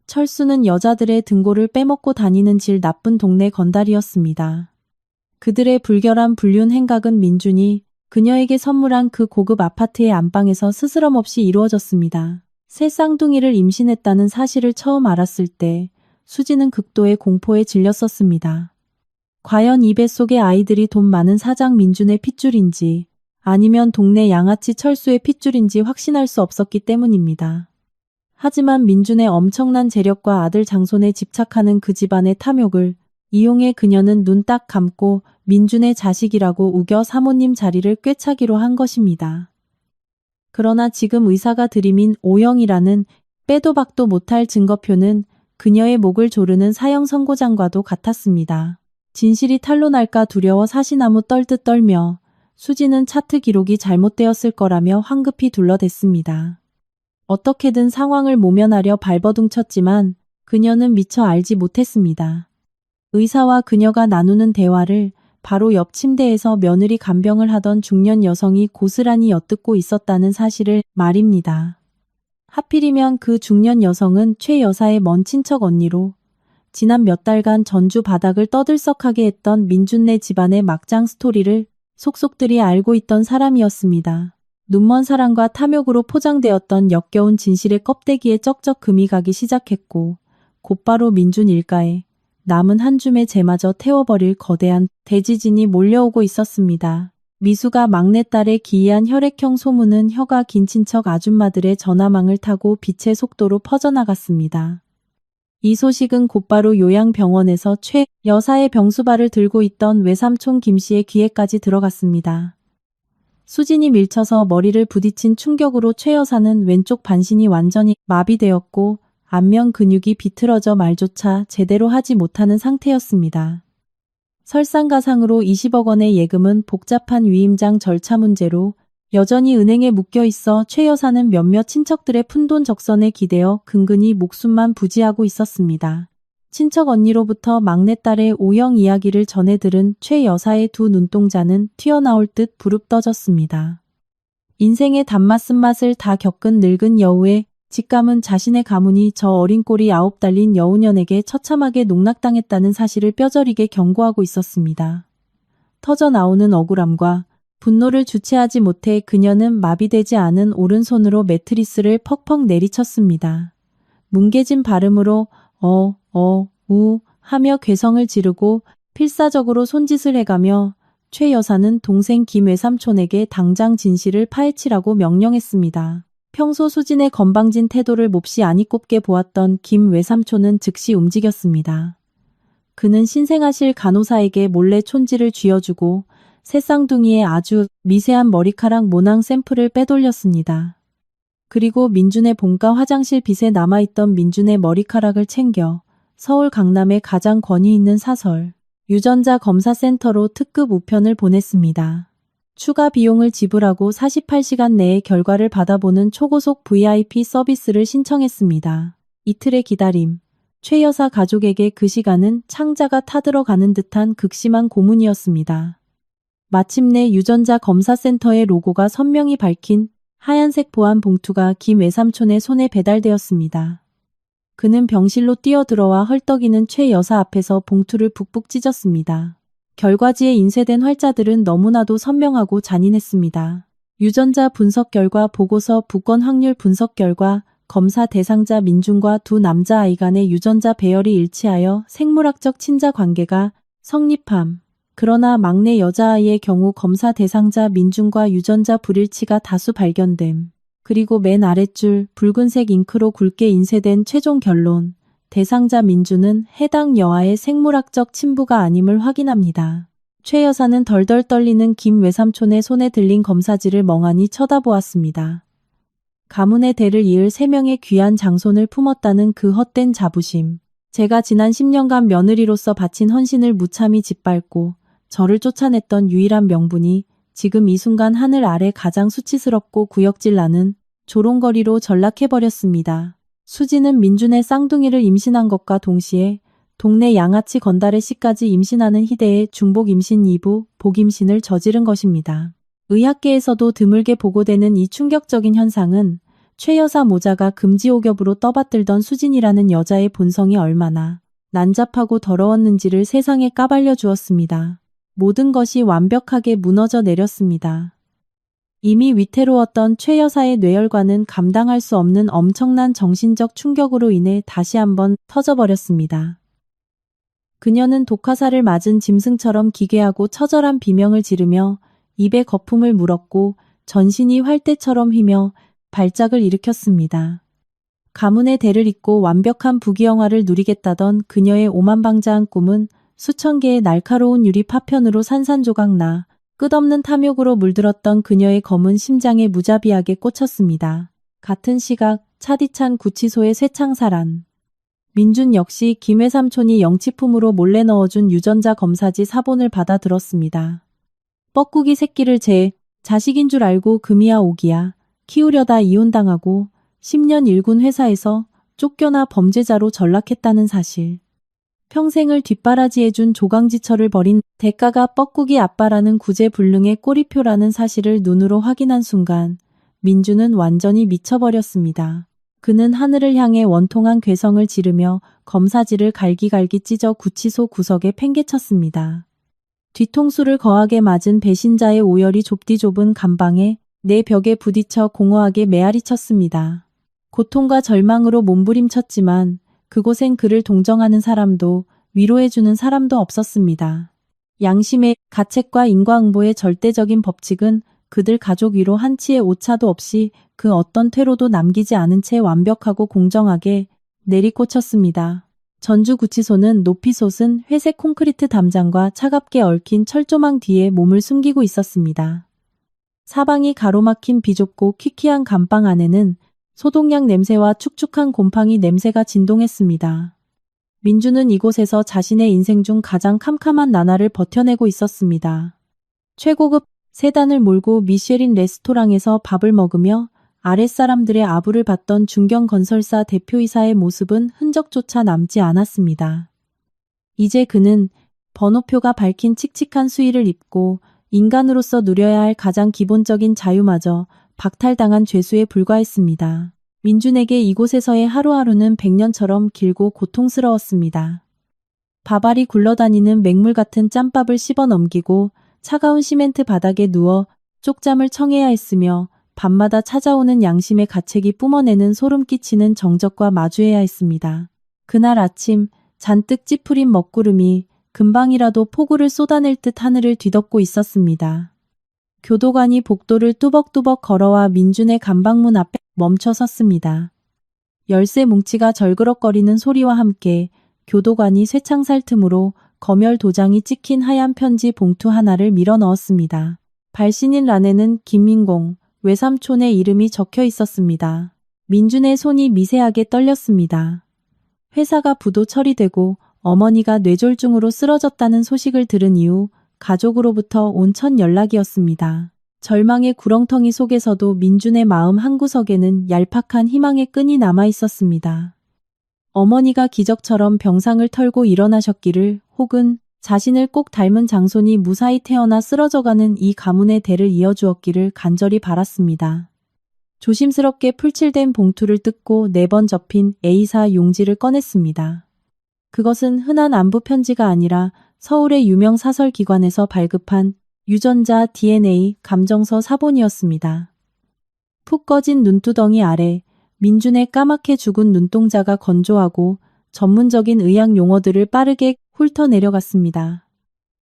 철수는 여자들의 등골을 빼먹고 다니는 질 나쁜 동네 건달이었습니다. 그들의 불결한 불륜 행각은 민준이 그녀에게 선물한 그 고급 아파트의 안방에서 스스럼 없이 이루어졌습니다. 새 쌍둥이를 임신했다는 사실을 처음 알았을 때 수지는 극도의 공포에 질렸었습니다. 과연 이 뱃속의 아이들이 돈 많은 사장 민준의 핏줄인지 아니면 동네 양아치 철수의 핏줄인지 확신할 수 없었기 때문입니다. 하지만 민준의 엄청난 재력과 아들 장손에 집착하는 그 집안의 탐욕을 이용해 그녀는 눈 딱 감고 민준의 자식이라고 우겨 사모님 자리를 꿰차기로 한 것입니다. 그러나 지금 의사가 들이민 O형이라는 빼도 박도 못할 증거표는 그녀의 목을 조르는 사형 선고장과도 같았습니다. 진실이 탄로날까 두려워 사시나무 떨듯 떨며 수지는 차트 기록이 잘못되었을 거라며 황급히 둘러댔습니다. 어떻게든 상황을 모면하려 발버둥쳤지만 그녀는 미처 알지 못했습니다. 의사와 그녀가 나누는 대화를 바로 옆 침대에서 며느리 간병을 하던 중년 여성이 고스란히 엿듣고 있었다는 사실을 말입니다. 하필이면 그 중년 여성은 최 여사의 먼 친척 언니로 지난 몇 달간 전주 바닥을 떠들썩하게 했던 민준네 집안의 막장 스토리를 속속들이 알고 있던 사람이었습니다. 눈먼 사랑과 탐욕으로 포장되었던 역겨운 진실의 껍데기에 쩍쩍 금이 가기 시작했고 곧바로 민준 일가에 남은 한 줌의 재마저 태워버릴 거대한 대지진이 몰려오고 있었습니다. 미수가 막내딸의 기이한 혈액형 소문은 혀가 긴 친척 아줌마들의 전화망을 타고 빛의 속도로 퍼져나갔습니다. 이 소식은 곧바로 요양병원에서 최 여사의 병수발을 들고 있던 외삼촌 김씨의 귀에까지 들어갔습니다. 수진이 밀쳐서 머리를 부딪힌 충격으로 최 여사는 왼쪽 반신이 완전히 마비되었고 안면 근육이 비틀어져 말조차 제대로 하지 못하는 상태였습니다. 설상가상으로 20억 원의 예금은 복잡한 위임장 절차 문제로 여전히 은행에 묶여 있어 최 여사는 몇몇 친척들의 푼돈 적선에 기대어 근근히 목숨만 부지하고 있었습니다. 친척 언니로부터 막내딸의 O형 이야기를 전해 들은 최 여사의 두 눈동자는 튀어나올 듯 부릅떠졌습니다. 인생의 단맛 쓴맛을 다 겪은 늙은 여우의 직감은 자신의 가문이 저 어린 꼴이 9 달린 여우년에게 처참하게 농락당했다는 사실을 뼈저리게 경고하고 있었습니다. 터져나오는 억울함과 분노를 주체하지 못해 그녀는 마비되지 않은 오른손으로 매트리스를 퍽퍽 내리쳤습니다. 뭉개진 발음으로 우 하며 괴성을 지르고 필사적으로 손짓을 해가며 최 여사는 동생 김 외삼촌에게 당장 진실을 파헤치라고 명령했습니다. 평소 수진의 건방진 태도를 몹시 아니꼽게 보았던 김 외삼촌은 즉시 움직였습니다. 그는 신생아실 간호사에게 몰래 촌지를 쥐어주고 새쌍둥이의 아주 미세한 머리카락 모낭 샘플을 빼돌렸습니다. 그리고 민준의 본가 화장실 빗에 남아있던 민준의 머리카락을 챙겨 서울 강남의 가장 권위 있는 사설 유전자 검사센터로 특급 우편을 보냈습니다. 추가 비용을 지불하고 48시간 내에 결과를 받아보는 초고속 VIP 서비스를 신청했습니다. 이틀의 기다림. 최 여사 가족에게 그 시간은 창자가 타들어가는 듯한 극심한 고문이었습니다. 마침내 유전자 검사센터의 로고가 선명히 밝힌 하얀색 보안 봉투가 김 외삼촌의 손에 배달되었습니다. 그는 병실로 뛰어들어와 헐떡이는 최 여사 앞에서 봉투를 북북 찢었습니다. 결과지에 인쇄된 활자들은 너무나도 선명하고 잔인했습니다. 유전자 분석 결과, 보고서, 부권 확률 분석 결과, 검사 대상자 민준과 두 남자아이 간의 유전자 배열이 일치하여 생물학적 친자 관계가 성립함. 그러나 막내 여자아이의 경우 검사 대상자 민준과 유전자 불일치가 다수 발견됨. 그리고 맨 아랫줄 붉은색 잉크로 굵게 인쇄된 최종 결론. 대상자 민준은 해당 여아의 생물학적 친부가 아님을 확인합니다. 최 여사는 덜덜 떨리는 김 외삼촌의 손에 들린 검사지를 멍하니 쳐다보았습니다. 가문의 대를 이을 3명의 귀한 장손을 품었다는 그 헛된 자부심. 제가 지난 10년간 며느리로서 바친 헌신을 무참히 짓밟고 저를 쫓아냈던 유일한 명분이 지금 이 순간 하늘 아래 가장 수치스럽고 구역질 나는 조롱거리로 전락해버렸습니다. 수지는 민준의 쌍둥이를 임신한 것과 동시에 동네 양아치 건달의 씨까지 임신하는 희대의 중복 임신 2부 복임신을 저지른 것입니다. 의학계에서도 드물게 보고되는 이 충격적인 현상은 최 여사 모자가 금지옥엽으로 떠받들던 수진이라는 여자의 본성이 얼마나 난잡하고 더러웠는지를 세상에 까발려 주었습니다. 모든 것이 완벽하게 무너져 내렸습니다. 이미 위태로웠던 최 여사의 뇌혈관은 감당할 수 없는 엄청난 정신적 충격으로 인해 다시 한번 터져버렸습니다. 그녀는 독화살을 맞은 짐승처럼 기괴하고 처절한 비명을 지르며 입에 거품을 물었고 전신이 활대처럼 휘며 발작을 일으켰습니다. 가문의 대를 잇고 완벽한 부귀영화를 누리겠다던 그녀의 오만방자한 꿈은 수천 개의 날카로운 유리 파편으로 산산조각나 끝없는 탐욕으로 물들었던 그녀의 검은 심장에 무자비하게 꽂혔습니다. 같은 시각 차디찬 구치소의 쇠창살. 민준 역시 김 외삼촌이 영치품으로 몰래 넣어준 유전자 검사지 사본을 받아 들었습니다. 뻐꾸기 새끼를 제 자식인 줄 알고 금이야 오기야 키우려다 이혼당하고 10년 일군 회사에서 쫓겨나 범죄자로 전락했다는 사실. 평생을 뒷바라지해준 조강지처를 벌인 대가가 뻐꾸기 아빠라는 구제불능의 꼬리표라는 사실을 눈으로 확인한 순간 민준은 완전히 미쳐버렸습니다. 그는 하늘을 향해 원통한 괴성을 지르며 검사지를 갈기갈기 찢어 구치소 구석에 팽개쳤습니다. 뒤통수를 거하게 맞은 배신자의 오열이 좁디 좁은 감방에 내 벽에 부딪혀 공허하게 메아리쳤습니다. 고통과 절망으로 몸부림쳤지만 그곳엔 그를 동정하는 사람도 위로해주는 사람도 없었습니다. 양심의 가책과 인과응보의 절대적인 법칙은 그들 가족 위로 한치의 오차도 없이 그 어떤 퇴로도 남기지 않은 채 완벽하고 공정하게 내리꽂혔습니다. 전주구치소는 높이 솟은 회색 콘크리트 담장과 차갑게 얽힌 철조망 뒤에 몸을 숨기고 있었습니다. 사방이 가로막힌 비좁고 퀴퀴한 감방 안에는 소독약 냄새와 축축한 곰팡이 냄새가 진동했습니다. 민주는 이곳에서 자신의 인생 중 가장 캄캄한 나날을 버텨내고 있었습니다. 최고급 세단을 몰고 미쉐린 레스토랑에서 밥을 먹으며 아랫사람들의 아부를 받던 중견건설사 대표이사의 모습은 흔적조차 남지 않았습니다. 이제 그는 번호표가 밝힌 칙칙한 수의를 입고 인간으로서 누려야 할 가장 기본적인 자유마저 박탈당한 죄수에 불과했습니다. 민준에게 이곳에서의 하루하루는 100년처럼 길고 고통스러웠습니다. 밥알이 굴러다니는 맹물 같은 짬밥을 씹어 넘기고 차가운 시멘트 바닥에 누워 쪽잠을 청해야 했으며 밤마다 찾아오는 양심의 가책이 뿜어내는 소름 끼치는 정적과 마주해야 했습니다. 그날 아침 잔뜩 찌푸린 먹구름이 금방이라도 폭우를 쏟아낼 듯 하늘을 뒤덮고 있었습니다. 교도관이 복도를 뚜벅뚜벅 걸어와 민준의 감방문 앞에 멈춰 섰습니다. 열쇠 뭉치가 절그럭거리는 소리와 함께 교도관이 쇠창살 틈으로 검열 도장이 찍힌 하얀 편지 봉투 하나를 밀어 넣었습니다. 발신인 란에는 김민공, 외삼촌의 이름이 적혀 있었습니다. 민준의 손이 미세하게 떨렸습니다. 회사가 부도 처리되고 어머니가 뇌졸중으로 쓰러졌다는 소식을 들은 이후 가족으로부터 온 첫 연락이었습니다. 절망의 구렁텅이 속에서도 민준의 마음 한구석에는 얄팍한 희망의 끈이 남아 있었습니다. 어머니가 기적처럼 병상을 털고 일어나셨기를 혹은 자신을 꼭 닮은 장손이 무사히 태어나 쓰러져가는 이 가문의 대를 이어주었기를 간절히 바랐습니다. 조심스럽게 풀칠된 봉투를 뜯고 4번 접힌 A사 용지를 꺼냈습니다. 그것은 흔한 안부 편지가 아니라 서울의 유명 사설기관에서 발급한 유전자 DNA 감정서 사본이었습니다. 푹 꺼진 눈두덩이 아래 민준의 까맣게 죽은 눈동자가 건조하고 전문적인 의학 용어들을 빠르게 훑어내려갔습니다.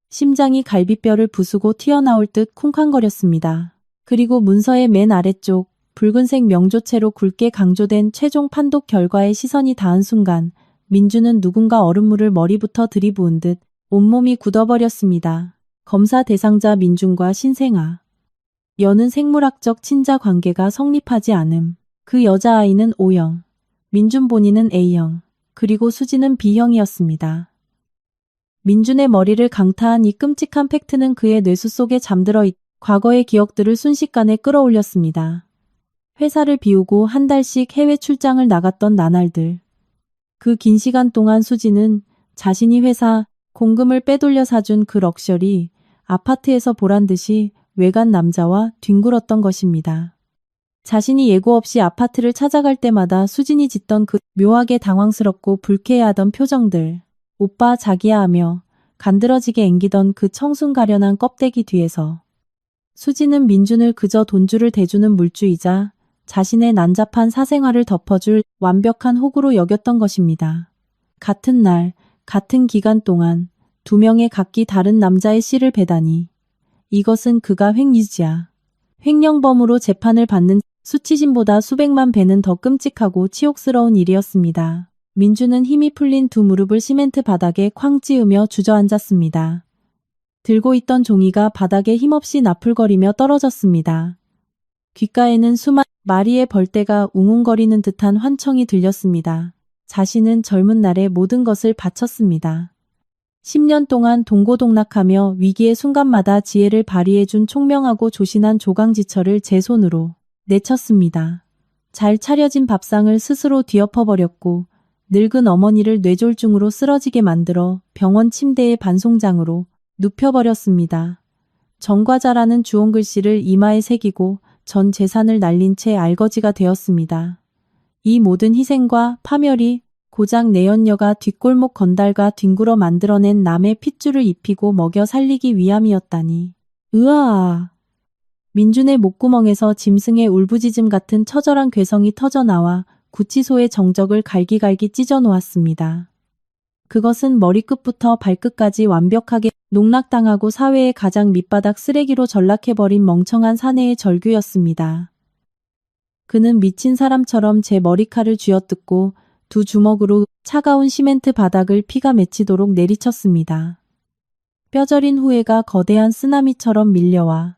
심장이 갈비뼈를 부수고 튀어나올 듯 쿵쾅거렸습니다. 그리고 문서의 맨 아래쪽 붉은색 명조체로 굵게 강조된 최종 판독 결과에 시선이 닿은 순간 민준은 누군가 얼음물을 머리부터 들이부은 듯 온몸이 굳어버렸습니다. 검사 대상자 민준과 신생아. 여는 생물학적 친자 관계가 성립하지 않음. 그 여자아이는 O형, 민준 본인은 A형, 그리고 수지는 B형이었습니다. 민준의 머리를 강타한 이 끔찍한 팩트는 그의 뇌수 속에 잠들어 있 과거의 기억들을 순식간에 끌어올렸습니다. 회사를 비우고 한 달씩 해외 출장을 나갔던 나날들. 그 긴 시간 동안 수지는 자신이 회사 공금을 빼돌려 사준 그 럭셔리 아파트에서 보란 듯이 외간 남자와 뒹굴었던 것입니다. 자신이 예고 없이 아파트를 찾아갈 때마다 수진이 짓던 그 묘하게 당황스럽고 불쾌해하던 표정들. 오빠 자기야 하며 간드러지게 앵기던 그 청순 가련한 껍데기 뒤에서 수지는 민준을 그저 돈줄을 대주는 물주이자 자신의 난잡한 사생활을 덮어줄 완벽한 호구로 여겼던 것입니다. 같은 날, 같은 기간 동안 2명의 각기 다른 남자의 씨를 베다니. 이것은 그가 횡유지야. 횡령범으로 재판을 받는 수치심보다 수백만 배는 더 끔찍하고 치욕스러운 일이었습니다. 민준은 힘이 풀린 두 무릎을 시멘트 바닥에 쾅 찌으며 주저앉았습니다. 들고 있던 종이가 바닥에 힘없이 나풀거리며 떨어졌습니다. 귓가에는 수많은 마리의 벌떼가 웅웅거리는 듯한 환청이 들렸습니다. 자신은 젊은 날에 모든 것을 바쳤습니다. 10년 동안 동고동락하며 위기의 순간마다 지혜를 발휘해준 총명하고 조신한 조강지처를 제 손으로 내쳤습니다. 잘 차려진 밥상을 스스로 뒤엎어버렸고 늙은 어머니를 뇌졸중으로 쓰러지게 만들어 병원 침대의 반송장으로 눕혀버렸습니다. 정과자라는 주홍글씨를 이마에 새기고 전 재산을 날린 채 알거지가 되었습니다. 이 모든 희생과 파멸이 고작 내연녀가 뒷골목 건달과 뒹굴어 만들어낸 남의 핏줄을 입히고 먹여 살리기 위함이었다니. 으아! 민준의 목구멍에서 짐승의 울부짖음 같은 처절한 괴성이 터져나와 구치소의 정적을 갈기갈기 찢어놓았습니다. 그것은 머리끝부터 발끝까지 완벽하게 농락당하고 사회의 가장 밑바닥 쓰레기로 전락해버린 멍청한 사내의 절규였습니다. 그는 미친 사람처럼 제 머리칼을 쥐어뜯고 두 주먹으로 차가운 시멘트 바닥을 피가 맺히도록 내리쳤습니다. 뼈저린 후회가 거대한 쓰나미처럼 밀려와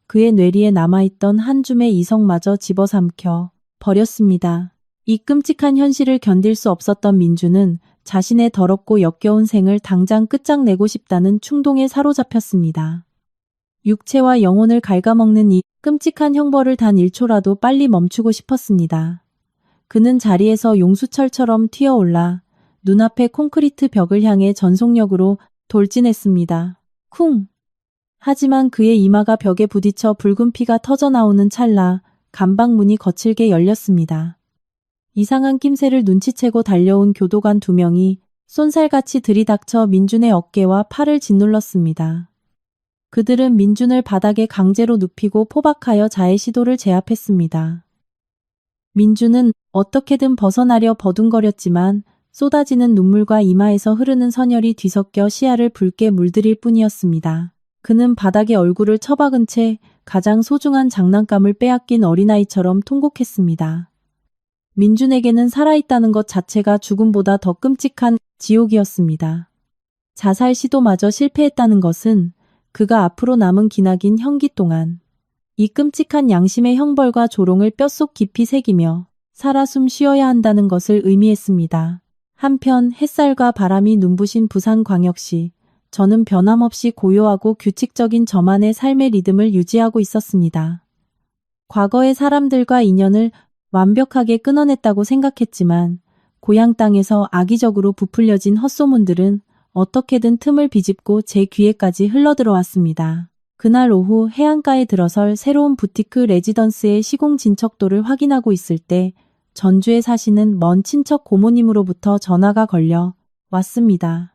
그의 뇌리에 남아있던 한 줌의 이성마저 집어삼켜 버렸습니다. 이 끔찍한 현실을 견딜 수 없었던 민주는 자신의 더럽고 역겨운 생을 당장 끝장내고 싶다는 충동에 사로잡혔습니다. 육체와 영혼을 갉아먹는 이 끔찍한 형벌을 단 1초라도 빨리 멈추고 싶었습니다. 그는 자리에서 용수철처럼 튀어올라 눈앞의 콘크리트 벽을 향해 전속력으로 돌진했습니다. 쿵! 하지만 그의 이마가 벽에 부딪혀 붉은 피가 터져나오는 찰나 감방문이 거칠게 열렸습니다. 이상한 낌새를 눈치채고 달려온 교도관 2명이 쏜살같이 들이닥쳐 민준의 어깨와 팔을 짓눌렀습니다. 그들은 민준을 바닥에 강제로 눕히고 포박하여 자해 시도를 제압했습니다. 민준은 어떻게든 벗어나려 버둥거렸지만 쏟아지는 눈물과 이마에서 흐르는 선혈이 뒤섞여 시야를 붉게 물들일 뿐이었습니다. 그는 바닥에 얼굴을 처박은 채 가장 소중한 장난감을 빼앗긴 어린아이처럼 통곡했습니다. 민준에게는 살아있다는 것 자체가 죽음보다 더 끔찍한 지옥이었습니다. 자살 시도마저 실패했다는 것은 그가 앞으로 남은 기나긴 형기 동안 이 끔찍한 양심의 형벌과 조롱을 뼛속 깊이 새기며 살아 숨 쉬어야 한다는 것을 의미했습니다. 한편 햇살과 바람이 눈부신 부산광역시, 저는 변함없이 고요하고 규칙적인 저만의 삶의 리듬을 유지하고 있었습니다. 과거의 사람들과 인연을 완벽하게 끊어냈다고 생각했지만 고향 땅에서 악의적으로 부풀려진 헛소문들은 어떻게든 틈을 비집고 제 귀에까지 흘러들어왔습니다. 그날 오후 해안가에 들어설 새로운 부티크 레지던스의 시공 진척도를 확인하고 있을 때 전주에 사시는 먼 친척 고모님으로부터 전화가 걸려 왔습니다.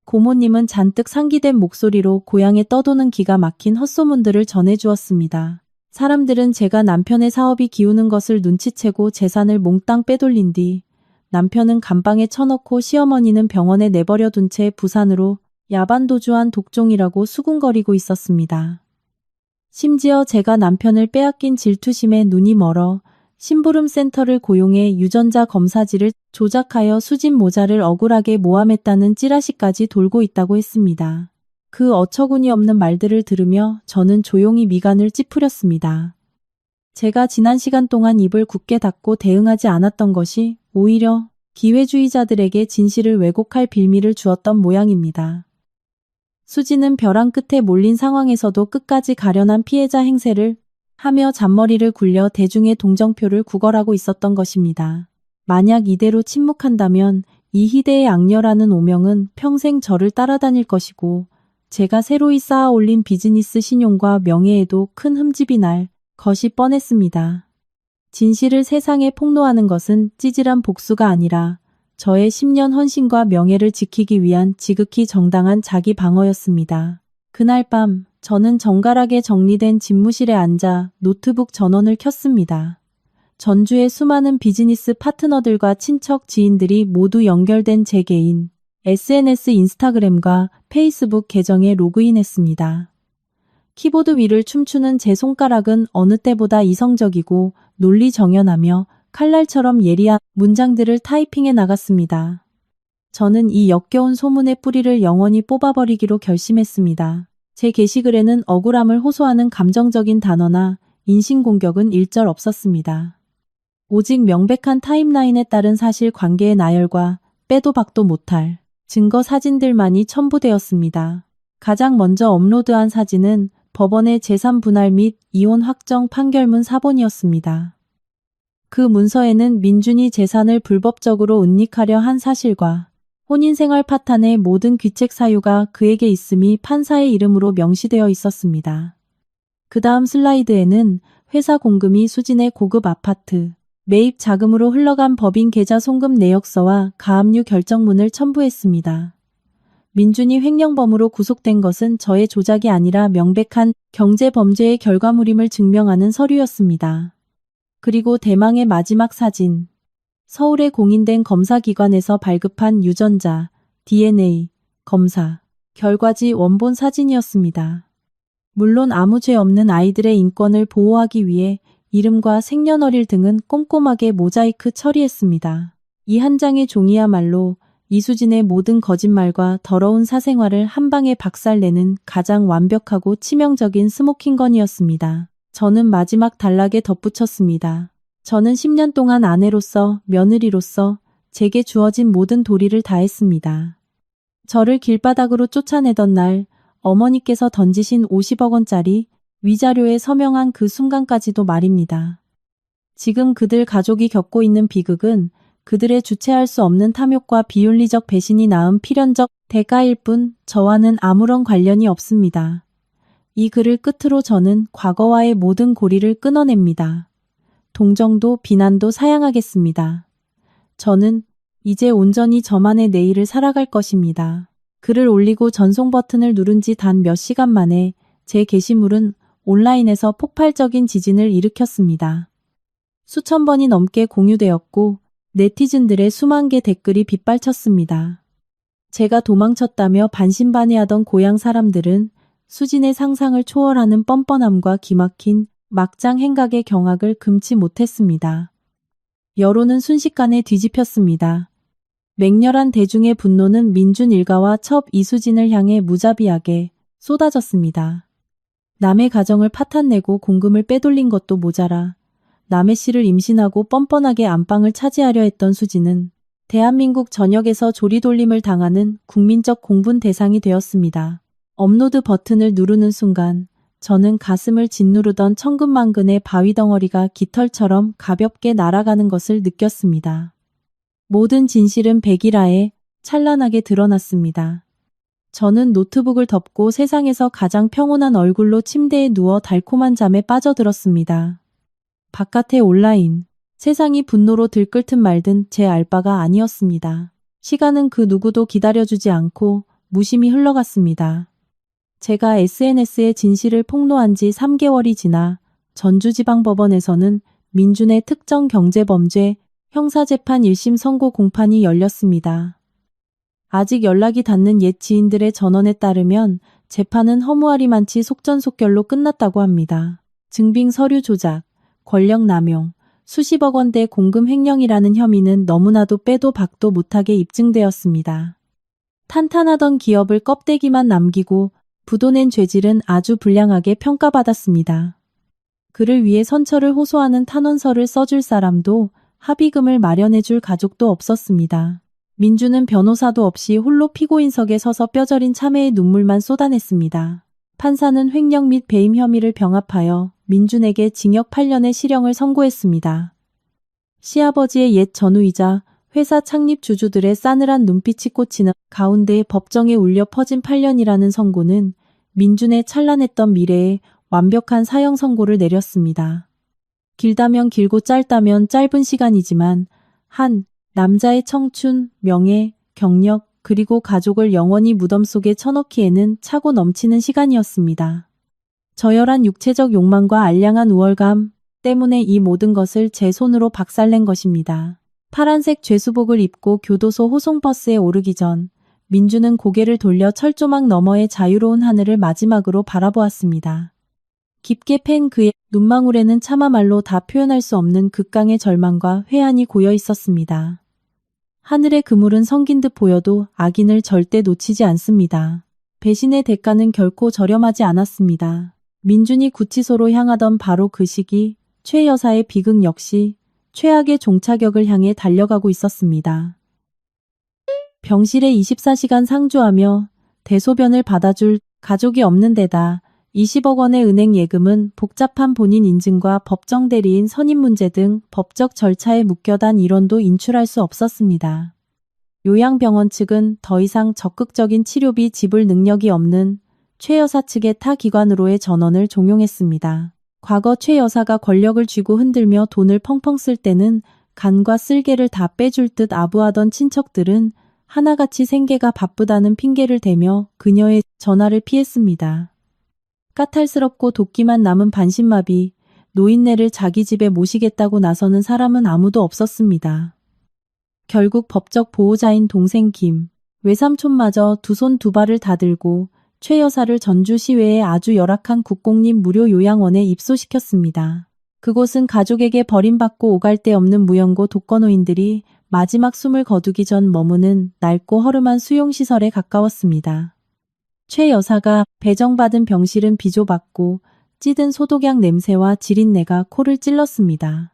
고모님은 잔뜩 상기된 목소리로 고향에 떠도는 기가 막힌 헛소문들을 전해주었습니다. 사람들은 제가 남편의 사업이 기우는 것을 눈치채고 재산을 몽땅 빼돌린 뒤 남편은 감방에 쳐넣고 시어머니는 병원에 내버려 둔 채 부산으로 야반도주한 독종이라고 수군거리고 있었습니다. 심지어 제가 남편을 빼앗긴 질투심에 눈이 멀어 심부름 센터를 고용해 유전자 검사지를 조작하여 수진 모자를 억울하게 모함했다는 찌라시까지 돌고 있다고 했습니다. 그 어처구니 없는 말들을 들으며 저는 조용히 미간을 찌푸렸습니다. 제가 지난 시간 동안 입을 굳게 닫고 대응하지 않았던 것이 오히려 기회주의자들에게 진실을 왜곡할 빌미를 주었던 모양입니다. 수지는 벼랑 끝에 몰린 상황에서도 끝까지 가련한 피해자 행세를 하며 잔머리를 굴려 대중의 동정표를 구걸하고 있었던 것입니다. 만약 이대로 침묵한다면 이 희대의 악녀라는 오명은 평생 저를 따라다닐 것이고 제가 새로이 쌓아 올린 비즈니스 신용과 명예에도 큰 흠집이 날 것이 뻔했습니다. 진실을 세상에 폭로하는 것은 찌질한 복수가 아니라 저의 10년 헌신과 명예를 지키기 위한 지극히 정당한 자기 방어였습니다. 그날 밤 저는 정갈하게 정리된 집무실에 앉아 노트북 전원을 켰습니다. 전주의 수많은 비즈니스 파트너들과 친척 지인들이 모두 연결된 제 개인 SNS 인스타그램과 페이스북 계정에 로그인했습니다. 키보드 위를 춤추는 제 손가락은 어느 때보다 이성적이고 논리정연하며 칼날처럼 예리한 문장들을 타이핑해 나갔습니다. 저는 이 역겨운 소문의 뿌리를 영원히 뽑아버리기로 결심했습니다. 제 게시글에는 억울함을 호소하는 감정적인 단어나 인신공격은 일절 없었습니다. 오직 명백한 타임라인에 따른 사실관계의 나열과 빼도 박도 못할 증거 사진들만이 첨부되었습니다. 가장 먼저 업로드한 사진은 법원의 재산 분할 및 이혼 확정 판결문 사본이었습니다. 그 문서에는 민준이 재산을 불법적으로 은닉하려 한 사실과 혼인생활 파탄의 모든 귀책 사유가 그에게 있음이 판사의 이름으로 명시되어 있었습니다. 그 다음 슬라이드에는 회사 공금이 수진의 고급 아파트 매입 자금으로 흘러간 법인 계좌 송금 내역서와 가압류 결정문을 첨부했습니다. 민준이 횡령범으로 구속된 것은 저의 조작이 아니라 명백한 경제범죄의 결과물임을 증명하는 서류였습니다. 그리고 대망의 마지막 사진. 서울에 공인된 검사기관에서 발급한 유전자, DNA, 검사, 결과지 원본 사진이었습니다. 물론 아무 죄 없는 아이들의 인권을 보호하기 위해 이름과 생년월일 등은 꼼꼼하게 모자이크 처리했습니다. 이 한 장의 종이야말로 이수진의 모든 거짓말과 더러운 사생활을 한 방에 박살내는 가장 완벽하고 치명적인 스모킹건이었습니다. 저는 마지막 단락에 덧붙였습니다. 저는 10년 동안 아내로서, 며느리로서 제게 주어진 모든 도리를 다했습니다. 저를 길바닥으로 쫓아내던 날 어머니께서 던지신 50억 원짜리 위자료에 서명한 그 순간까지도 말입니다. 지금 그들 가족이 겪고 있는 비극은 그들의 주체할 수 없는 탐욕과 비윤리적 배신이 낳은 필연적 대가일 뿐 저와는 아무런 관련이 없습니다. 이 글을 끝으로 저는 과거와의 모든 고리를 끊어냅니다. 동정도 비난도 사양하겠습니다. 저는 이제 온전히 저만의 내일을 살아갈 것입니다. 글을 올리고 전송 버튼을 누른 지 단 몇 시간 만에 제 게시물은 온라인에서 폭발적인 지진을 일으켰습니다. 수천 번이 넘게 공유되었고 네티즌들의 수만 개 댓글이 빗발쳤습니다. 제가 도망쳤다며 반신반의하던 고향 사람들은 수진의 상상을 초월하는 뻔뻔함과 기막힌 막장 행각의 경악을 금치 못했습니다. 여론은 순식간에 뒤집혔습니다. 맹렬한 대중의 분노는 민준 일가와 첩 이수진을 향해 무자비하게 쏟아졌습니다. 남의 가정을 파탄내고 공금을 빼돌린 것도 모자라 남의 씨를 임신하고 뻔뻔하게 안방을 차지하려 했던 수진은 대한민국 전역에서 조리돌림을 당하는 국민적 공분 대상이 되었습니다. 업로드 버튼을 누르는 순간 저는 가슴을 짓누르던 천근만근의 바위 덩어리가 깃털처럼 가볍게 날아가는 것을 느꼈습니다. 모든 진실은 백일하에 찬란하게 드러났습니다. 저는 노트북을 덮고 세상에서 가장 평온한 얼굴로 침대에 누워 달콤한 잠에 빠져들었습니다. 바깥의 온라인, 세상이 분노로 들끓든 말든 제 알 바가 아니었습니다. 시간은 그 누구도 기다려주지 않고 무심히 흘러갔습니다. 제가 SNS에 진실을 폭로한 지 3개월이 지나 전주지방법원에서는 민준의 특정 경제범죄 형사재판 1심 선고 공판이 열렸습니다. 아직 연락이 닿는 옛 지인들의 전원에 따르면 재판은 허무하리만치 속전속결로 끝났다고 합니다. 증빙 서류 조작, 권력 남용, 수십억 원대 공금 횡령이라는 혐의는 너무나도 빼도 박도 못하게 입증되었습니다. 탄탄하던 기업을 껍데기만 남기고 부도낸 죄질은 아주 불량하게 평가받았습니다. 그를 위해 선처를 호소하는 탄원서를 써줄 사람도 합의금을 마련해줄 가족도 없었습니다. 민주는 변호사도 없이 홀로 피고인석에 서서 뼈저린 참회의 눈물만 쏟아냈습니다. 판사는 횡령 및 배임 혐의를 병합하여 민준에게 징역 8년의 실형을 선고했습니다. 시아버지의 옛 전우이자 회사 창립 주주들의 싸늘한 눈빛이 꽂히는 가운데 법정에 울려 퍼진 8년이라는 선고는 민준의 찬란했던 미래에 완벽한 사형 선고를 내렸습니다. 길다면 길고 짧다면 짧은 시간이지만 한 남자의 청춘, 명예, 경력, 그리고 가족을 영원히 무덤 속에 쳐넣기에는 차고 넘치는 시간이었습니다. 저열한 육체적 욕망과 알량한 우월감 때문에 이 모든 것을 제 손으로 박살낸 것입니다. 파란색 죄수복을 입고 교도소 호송버스에 오르기 전 민주는 고개를 돌려 철조망 너머의 자유로운 하늘을 마지막으로 바라보았습니다. 깊게 팬 그의 눈망울에는 차마 말로 다 표현할 수 없는 극강의 절망과 회한이 고여 있었습니다. 하늘의 그물은 성긴 듯 보여도 악인을 절대 놓치지 않습니다. 배신의 대가는 결코 저렴하지 않았습니다. 민준이 구치소로 향하던 바로 그 시기 최 여사의 비극 역시 최악의 종착역을 향해 달려가고 있었습니다. 병실에 24시간 상주하며 대소변을 받아줄 가족이 없는 데다 20억 원의 은행 예금은 복잡한 본인 인증과 법정 대리인 선임 문제 등 법적 절차에 묶여단 일원도 인출할 수 없었습니다. 요양병원 측은 더 이상 적극적인 치료비 지불 능력이 없는 최 여사 측의 타 기관으로의 전원을 종용했습니다. 과거 최 여사가 권력을 쥐고 흔들며 돈을 펑펑 쓸 때는 간과 쓸개를 다 빼줄 듯 아부하던 친척들은 하나같이 생계가 바쁘다는 핑계를 대며 그녀의 전화를 피했습니다. 까탈스럽고 돕기만 남은 반신마비, 노인네를 자기 집에 모시겠다고 나서는 사람은 아무도 없었습니다. 결국 법적 보호자인 동생 김, 외삼촌마저 두 손 두 발을 다 들고 최 여사를 전주시외의 아주 열악한 국공립 무료 요양원에 입소시켰습니다. 그곳은 가족에게 버림받고 오갈 데 없는 무연고 독거노인들이 마지막 숨을 거두기 전 머무는 낡고 허름한 수용시설에 가까웠습니다. 최 여사가 배정받은 병실은 비조받고 찌든 소독약 냄새와 지린내가 코를 찔렀습니다.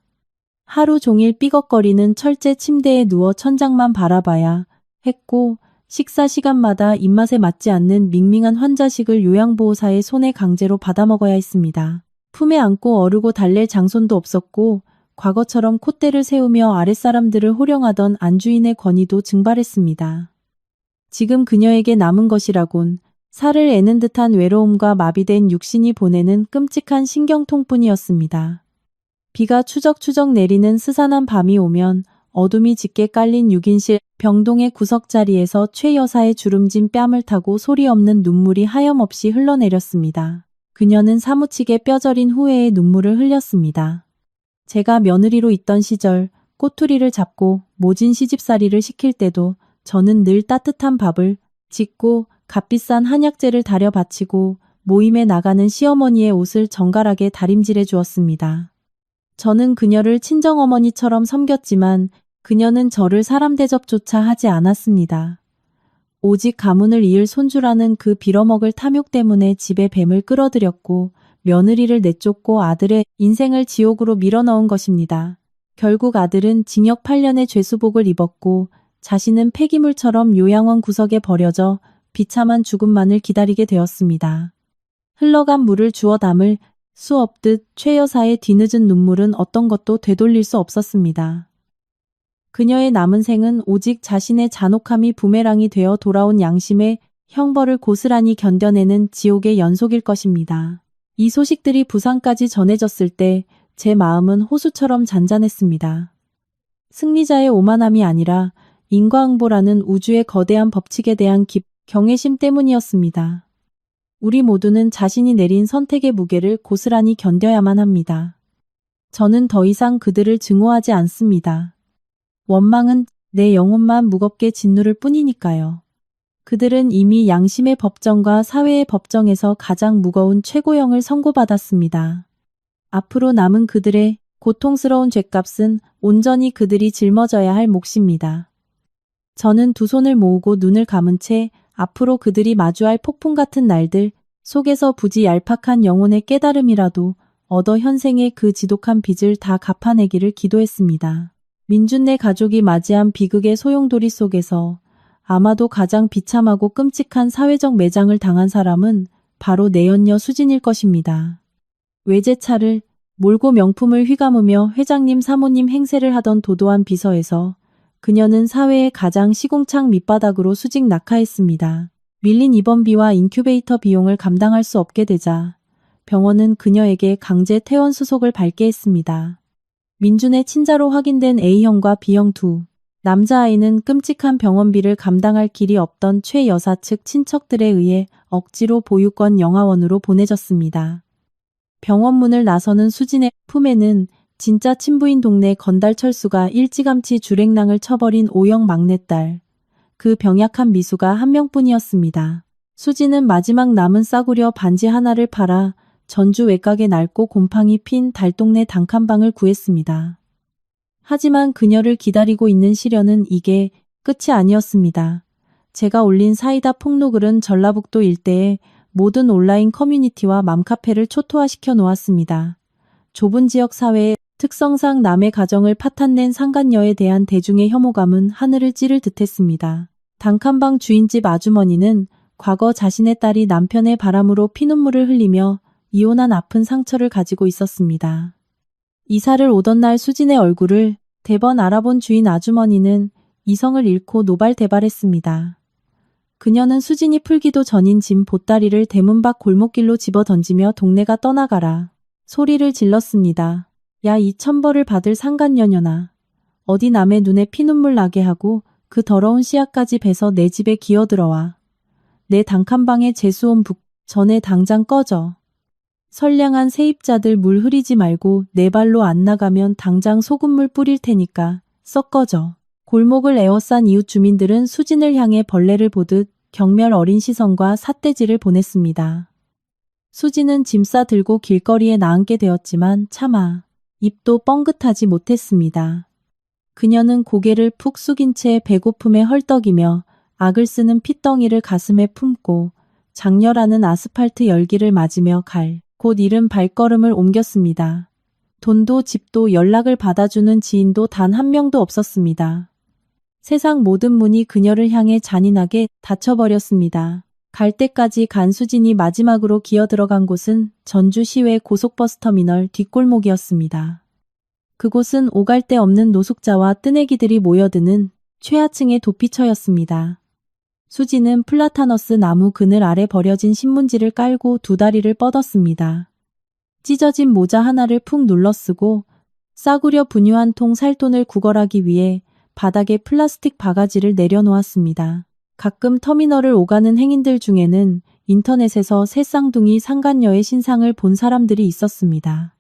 하루 종일 삐걱거리는 철제 침대에 누워 천장만 바라봐야 했고 식사 시간마다 입맛에 맞지 않는 밍밍한 환자식을 요양보호사의 손에 강제로 받아먹어야 했습니다. 품에 안고 어르고 달랠 장손도 없었고 과거처럼 콧대를 세우며 아랫사람들을 호령하던 안주인의 권위도 증발했습니다. 지금 그녀에게 남은 것이라곤 살을 애는 듯한 외로움과 마비된 육신이 보내는 끔찍한 신경통뿐이었습니다. 비가 추적추적 내리는 스산한 밤이 오면 어둠이 짙게 깔린 6인실 병동의 구석자리에서 최 여사의 주름진 뺨을 타고 소리 없는 눈물이 하염없이 흘러내렸습니다. 그녀는 사무치게 뼈저린 후회의 눈물을 흘렸습니다. 제가 며느리로 있던 시절 꼬투리를 잡고 모진 시집살이를 시킬 때도 저는 늘 따뜻한 밥을 짓고 값비싼 한약재를 다려 바치고 모임에 나가는 시어머니의 옷을 정갈하게 다림질해 주었습니다. 저는 그녀를 친정어머니처럼 섬겼지만 그녀는 저를 사람 대접조차 하지 않았습니다. 오직 가문을 이을 손주라는 그 빌어먹을 탐욕 때문에 집에 뱀을 끌어들였고 며느리를 내쫓고 아들의 인생을 지옥으로 밀어넣은 것입니다. 결국 아들은 징역 8년의 죄수복을 입었고 자신은 폐기물처럼 요양원 구석에 버려져 비참한 죽음만을 기다리게 되었습니다. 흘러간 물을 주워 담을 수 없듯 최 여사의 뒤늦은 눈물은 어떤 것도 되돌릴 수 없었습니다. 그녀의 남은 생은 오직 자신의 잔혹함이 부메랑이 되어 돌아온 양심의 형벌을 고스란히 견뎌내는 지옥의 연속일 것입니다. 이 소식들이 부산까지 전해졌을 때 제 마음은 호수처럼 잔잔했습니다. 승리자의 오만함이 아니라 인과응보라는 우주의 거대한 법칙에 대한 경외심 때문이었습니다. 우리 모두는 자신이 내린 선택의 무게를 고스란히 견뎌야만 합니다. 저는 더 이상 그들을 증오하지 않습니다. 원망은 내 영혼만 무겁게 짓누를 뿐이니까요. 그들은 이미 양심의 법정과 사회의 법정에서 가장 무거운 최고형을 선고받았습니다. 앞으로 남은 그들의 고통스러운 죗값은 온전히 그들이 짊어져야 할 몫입니다. 저는 두 손을 모으고 눈을 감은 채 앞으로 그들이 마주할 폭풍 같은 날들 속에서 부지 얄팍한 영혼의 깨달음이라도 얻어 현생의 그 지독한 빚을 다 갚아내기를 기도했습니다. 민준네 가족이 맞이한 비극의 소용돌이 속에서 아마도 가장 비참하고 끔찍한 사회적 매장을 당한 사람은 바로 내연녀 수진일 것입니다. 외제차를 몰고 명품을 휘감으며 회장님 사모님 행세를 하던 도도한 비서에서 그녀는 사회의 가장 시궁창 밑바닥으로 수직 낙하했습니다. 밀린 입원비와 인큐베이터 비용을 감당할 수 없게 되자 병원은 그녀에게 강제 퇴원 수속을 밟게 했습니다. 민준의 친자로 확인된 A형과 B형 두 남자아이는 끔찍한 병원비를 감당할 길이 없던 최 여사 측 친척들에 의해 억지로 보육원 영아원으로 보내졌습니다. 병원 문을 나서는 수진의 품에는 진짜 친부인 동네 건달철수가 일찌감치 주랭랑을 쳐버린 O형 막내딸, 그 병약한 미수가 한 명뿐이었습니다. 수진은 마지막 남은 싸구려 반지 하나를 팔아 전주 외곽의 낡고 곰팡이 핀 달동네 단칸방을 구했습니다. 하지만 그녀를 기다리고 있는 시련은 이게 끝이 아니었습니다. 제가 올린 사이다 폭로글은 전라북도 일대의 모든 온라인 커뮤니티와 맘카페를 초토화시켜 놓았습니다. 좁은 지역 사회의 특성상 남의 가정을 파탄낸 상간녀에 대한 대중의 혐오감은 하늘을 찌를 듯했습니다. 단칸방 주인집 아주머니는 과거 자신의 딸이 남편의 바람으로 피눈물을 흘리며 이혼한 아픈 상처를 가지고 있었습니다. 이사를 오던 날 수진의 얼굴을 대번 알아본 주인 아주머니는 이성을 잃고 노발대발했습니다. 그녀는 수진이 풀기도 전인 짐 보따리를 대문 밖 골목길로 집어 던지며 동네가 떠나가라 소리를 질렀습니다. 야, 이 천벌을 받을 상간녀녀나. 어디 남의 눈에 피눈물 나게 하고 그 더러운 씨앗까지 베서 내 집에 기어들어와. 내 단칸방에 재수온 전에 당장 꺼져. 선량한 세입자들 물 흐리지 말고 내 발로 안 나가면 당장 소금물 뿌릴 테니까 썩 꺼져. 골목을 에워싼 이웃 주민들은 수진을 향해 벌레를 보듯 경멸 어린 시선과 삿대질을 보냈습니다. 수진은 짐 싸 들고 길거리에 나앉게 되었지만 차마 입도 뻥긋하지 못했습니다. 그녀는 고개를 푹 숙인 채 배고픔에 헐떡이며 악을 쓰는 핏덩이를 가슴에 품고 장렬하는 아스팔트 열기를 맞으며 곧 잃은 발걸음을 옮겼습니다. 돈도 집도 연락을 받아주는 지인도 단 한 명도 없었습니다. 세상 모든 문이 그녀를 향해 잔인하게 닫혀버렸습니다. 갈 때까지 간 수진이 마지막으로 기어들어간 곳은 전주시외 고속버스터미널 뒷골목이었습니다. 그곳은 오갈 데 없는 노숙자와 뜨내기들이 모여드는 최하층의 도피처였습니다. 수진은 플라타너스 나무 그늘 아래 버려진 신문지를 깔고 두 다리를 뻗었습니다. 찢어진 모자 하나를 푹 눌러쓰고 싸구려 분유 한 통 살 돈을 구걸하기 위해 바닥에 플라스틱 바가지를 내려놓았습니다. 가끔 터미널을 오가는 행인들 중에는 인터넷에서 새 쌍둥이 상간녀의 신상을 본 사람들이 있었습니다.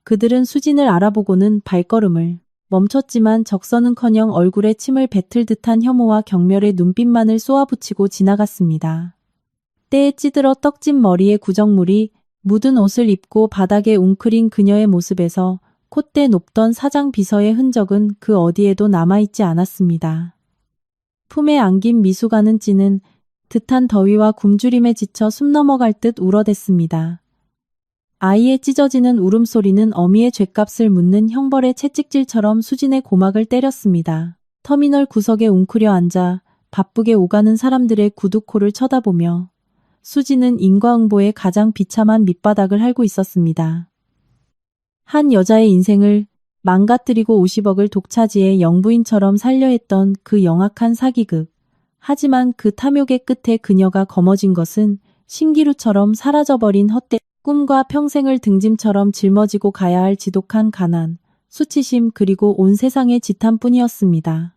그들은 수진을 알아보고는 발걸음을 멈췄지만 적선은커녕 얼굴에 침을 뱉을 듯한 혐오와 경멸의 눈빛만을 쏘아붙이고 지나갔습니다. 때에 찌들어 떡진 머리에 구정물이 묻은 옷을 입고 바닥에 웅크린 그녀의 모습에서 콧대 높던 사장 비서의 흔적은 그 어디에도 남아있지 않았습니다. 품에 안긴 미숙아는 찌는 듯한 더위와 굶주림에 지쳐 숨 넘어갈 듯 울어댔습니다. 아이의 찢어지는 울음소리는 어미의 죗값을 묻는 형벌의 채찍질처럼 수진의 고막을 때렸습니다. 터미널 구석에 웅크려 앉아 바쁘게 오가는 사람들의 구두코를 쳐다보며 수진은 인과응보의 가장 비참한 밑바닥을 핥고 있었습니다. 한 여자의 인생을 망가뜨리고 50억을 독차지해 영부인처럼 살려 했던 그 영악한 사기극. 하지만 그 탐욕의 끝에 그녀가 거머쥔 것은 신기루처럼 사라져버린 헛된 꿈과 평생을 등짐처럼 짊어지고 가야 할 지독한 가난, 수치심 그리고 온 세상의 지탄뿐이었습니다.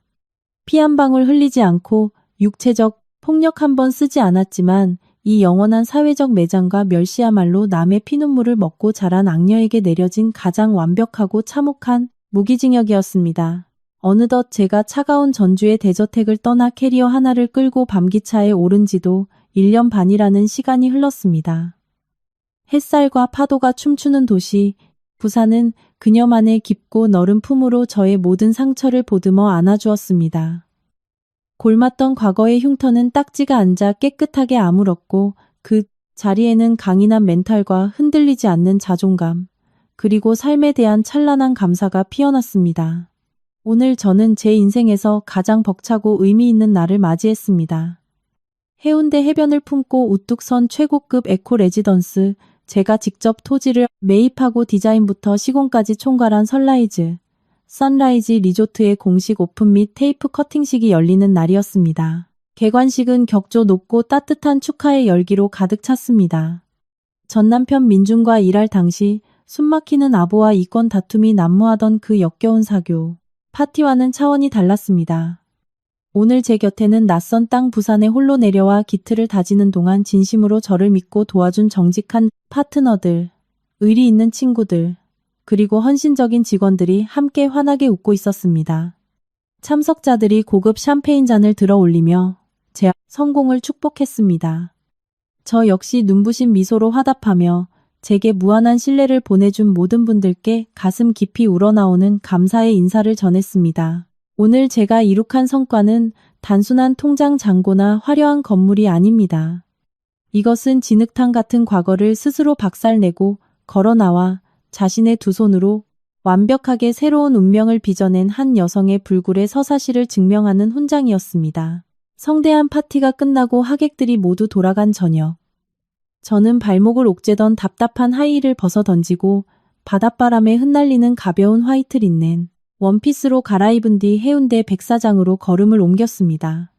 피 한 방울 흘리지 않고 육체적 폭력 한 번 쓰지 않았지만 이 영원한 사회적 매장과 멸시야말로 남의 피눈물을 먹고 자란 악녀에게 내려진 가장 완벽하고 참혹한 무기징역이었습니다. 어느덧 제가 차가운 전주의 대저택을 떠나 캐리어 하나를 끌고 밤기차에 오른 지도 1년 반이라는 시간이 흘렀습니다. 햇살과 파도가 춤추는 도시, 부산은 그녀만의 깊고 너른 품으로 저의 모든 상처를 보듬어 안아주었습니다. 골맞던 과거의 흉터는 딱지가 앉아 깨끗하게 아물었고 그 자리에는 강인한 멘탈과 흔들리지 않는 자존감, 그리고 삶에 대한 찬란한 감사가 피어났습니다. 오늘 저는 제 인생에서 가장 벅차고 의미 있는 날을 맞이했습니다. 해운대 해변을 품고 우뚝 선 최고급 에코 레지던스, 제가 직접 토지를 매입하고 디자인부터 시공까지 총괄한 선라이즈 리조트의 공식 오픈 및 테이프 커팅식이 열리는 날이었습니다. 개관식은 격조 높고 따뜻한 축하의 열기로 가득 찼습니다. 전 남편 민준과 일할 당시 숨막히는 아부와 이권 다툼이 난무하던 그 역겨운 사교. 파티와는 차원이 달랐습니다. 오늘 제 곁에는 낯선 땅 부산에 홀로 내려와 기틀을 다지는 동안 진심으로 저를 믿고 도와준 정직한 파트너들, 의리 있는 친구들, 그리고 헌신적인 직원들이 함께 환하게 웃고 있었습니다. 참석자들이 고급 샴페인 잔을 들어 올리며 제 성공을 축복했습니다. 저 역시 눈부신 미소로 화답하며 제게 무한한 신뢰를 보내준 모든 분들께 가슴 깊이 우러나오는 감사의 인사를 전했습니다. 오늘 제가 이룩한 성과는 단순한 통장 잔고나 화려한 건물이 아닙니다. 이것은 진흙탕 같은 과거를 스스로 박살내고 걸어나와 자신의 두 손으로 완벽하게 새로운 운명을 빚어낸 한 여성의 불굴의 서사시를 증명하는 훈장이었습니다. 성대한 파티가 끝나고 하객들이 모두 돌아간 저녁. 저는 발목을 옥죄던 답답한 하이힐을 벗어 던지고 바닷바람에 흩날리는 가벼운 화이트 린넨 원피스로 갈아입은 뒤 해운대 백사장으로 걸음을 옮겼습니다.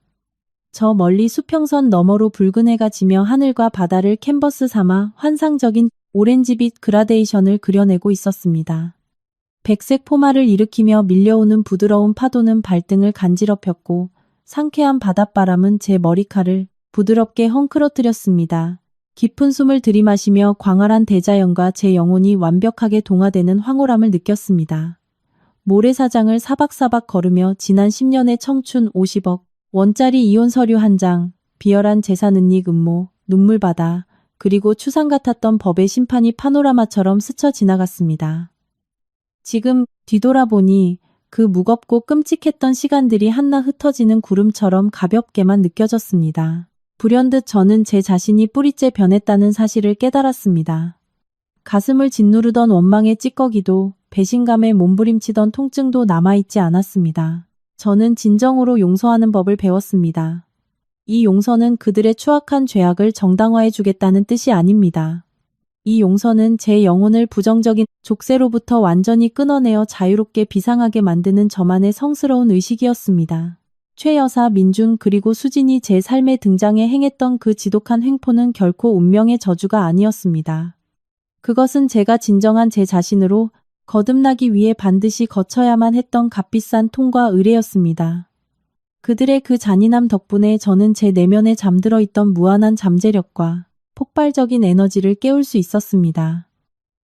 저 멀리 수평선 너머로 붉은 해가 지며 하늘과 바다를 캔버스 삼아 환상적인 오렌지빛 그라데이션을 그려내고 있었습니다. 백색 포마를 일으키며 밀려오는 부드러운 파도는 발등을 간지럽혔고 상쾌한 바닷바람은 제 머리칼을 부드럽게 헝클어뜨렸습니다. 깊은 숨을 들이마시며 광활한 대자연과 제 영혼이 완벽하게 동화되는 황홀함을 느꼈습니다. 모래사장을 사박사박 걸으며 지난 10년의 청춘 50억, 원짜리 이혼 서류 한 장, 비열한 재산 은닉 음모, 눈물바다, 그리고 추상 같았던 법의 심판이 파노라마처럼 스쳐 지나갔습니다. 지금 뒤돌아보니 그 무겁고 끔찍했던 시간들이 한낮 흩어지는 구름처럼 가볍게만 느껴졌습니다. 불현듯 저는 제 자신이 뿌리째 변했다는 사실을 깨달았습니다. 가슴을 짓누르던 원망의 찌꺼기도 배신감에 몸부림치던 통증도 남아있지 않았습니다. 저는 진정으로 용서하는 법을 배웠습니다. 이 용서는 그들의 추악한 죄악을 정당화해주겠다는 뜻이 아닙니다. 이 용서는 제 영혼을 부정적인 족쇄로부터 완전히 끊어내어 자유롭게 비상하게 만드는 저만의 성스러운 의식이었습니다. 최 여사, 민준 그리고 수진이 제 삶에 등장해 행했던 그 지독한 횡포는 결코 운명의 저주가 아니었습니다. 그것은 제가 진정한 제 자신으로 거듭나기 위해 반드시 거쳐야만 했던 값비싼 통과 의례였습니다. 그들의 그 잔인함 덕분에 저는 제 내면에 잠들어 있던 무한한 잠재력과 폭발적인 에너지를 깨울 수 있었습니다.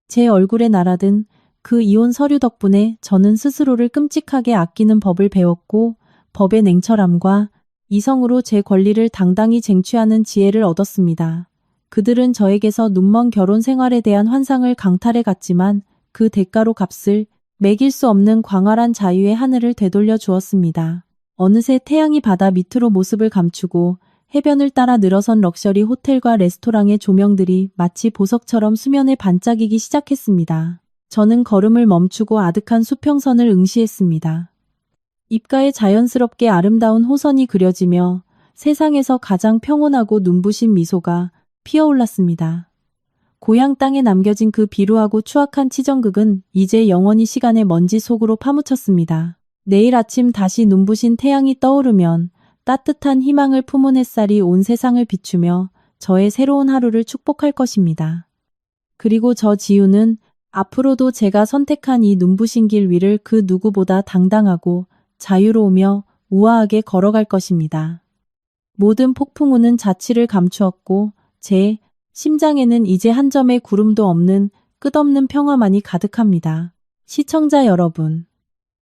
제 얼굴에 날아든 그 이혼 서류 덕분에 저는 스스로를 끔찍하게 아끼는 법을 배웠고 법의 냉철함과 이성으로 제 권리를 당당히 쟁취하는 지혜를 얻었습니다. 그들은 저에게서 눈먼 결혼 생활에 대한 환상을 강탈해 갔지만 그 대가로 값을 매길 수 없는 광활한 자유의 하늘을 되돌려 주었습니다. 어느새 태양이 바다 밑으로 모습을 감추고 해변을 따라 늘어선 럭셔리 호텔과 레스토랑의 조명들이 마치 보석처럼 수면에 반짝이기 시작했습니다. 저는 걸음을 멈추고 아득한 수평선을 응시했습니다. 입가에 자연스럽게 아름다운 호선이 그려지며 세상에서 가장 평온하고 눈부신 미소가 피어올랐습니다. 고향 땅에 남겨진 그 비루하고 추악한 치정극은 이제 영원히 시간의 먼지 속으로 파묻혔습니다. 내일 아침 다시 눈부신 태양이 떠오르면 따뜻한 희망을 품은 햇살이 온 세상을 비추며 저의 새로운 하루를 축복할 것입니다. 그리고 저 지우는 앞으로도 제가 선택한 이 눈부신 길 위를 그 누구보다 당당하고 자유로우며 우아하게 걸어갈 것입니다. 모든 폭풍우는 자취를 감추었고 제 심장에는 이제 한 점의 구름도 없는 끝없는 평화만이 가득합니다. 시청자 여러분,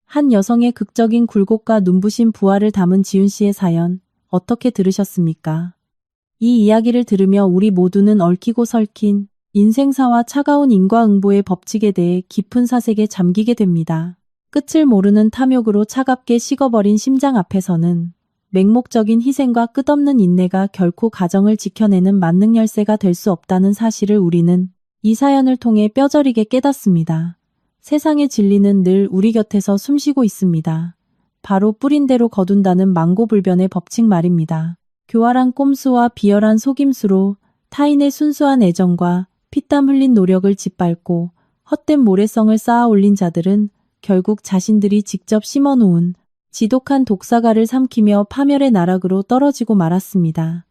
한 여성의 극적인 굴곡과 눈부신 부활을 담은 지훈 씨의 사연 어떻게 들으셨습니까? 이 이야기를 들으며 우리 모두는 얽히고 설킨 인생사와 차가운 인과응보의 법칙에 대해 깊은 사색에 잠기게 됩니다. 끝을 모르는 탐욕으로 차갑게 식어버린 심장 앞에서는 맹목적인 희생과 끝없는 인내가 결코 가정을 지켜내는 만능 열쇠가 될 수 없다는 사실을 우리는 이 사연을 통해 뼈저리게 깨닫습니다. 세상의 진리는 늘 우리 곁에서 숨쉬고 있습니다. 바로 뿌린 대로 거둔다는 망고불변의 법칙 말입니다. 교활한 꼼수와 비열한 속임수로 타인의 순수한 애정과 피땀 흘린 노력을 짓밟고 헛된 모래성을 쌓아 올린 자들은 결국 자신들이 직접 심어놓은 지독한 독사가를 삼키며 파멸의 나락으로 떨어지고 말았습니다.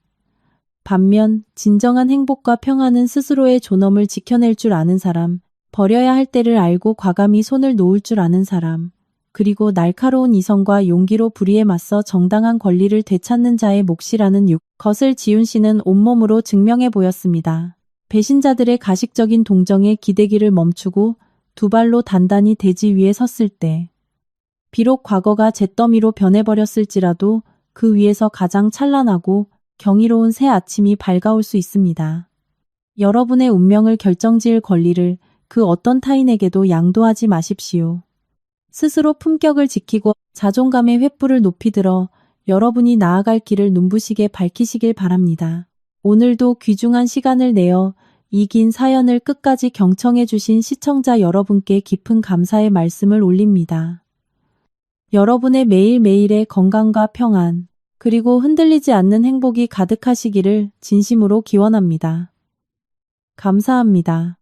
반면 진정한 행복과 평안은 스스로의 존엄을 지켜낼 줄 아는 사람, 버려야 할 때를 알고 과감히 손을 놓을 줄 아는 사람, 그리고 날카로운 이성과 용기로 불의에 맞서 정당한 권리를 되찾는 자의 몫이라는 것을 지훈 씨는 온몸으로 증명해 보였습니다. 배신자들의 가식적인 동정에 기대기를 멈추고 두 발로 단단히 대지 위에 섰을 때 비록 과거가 잿더미로 변해버렸을지라도 그 위에서 가장 찬란하고 경이로운 새 아침이 밝아올 수 있습니다. 여러분의 운명을 결정지을 권리를 그 어떤 타인에게도 양도하지 마십시오. 스스로 품격을 지키고 자존감의 횃불을 높이 들어 여러분이 나아갈 길을 눈부시게 밝히시길 바랍니다. 오늘도 귀중한 시간을 내어 이 긴 사연을 끝까지 경청해 주신 시청자 여러분께 깊은 감사의 말씀을 올립니다. 여러분의 매일매일의 건강과 평안, 그리고 흔들리지 않는 행복이 가득하시기를 진심으로 기원합니다. 감사합니다.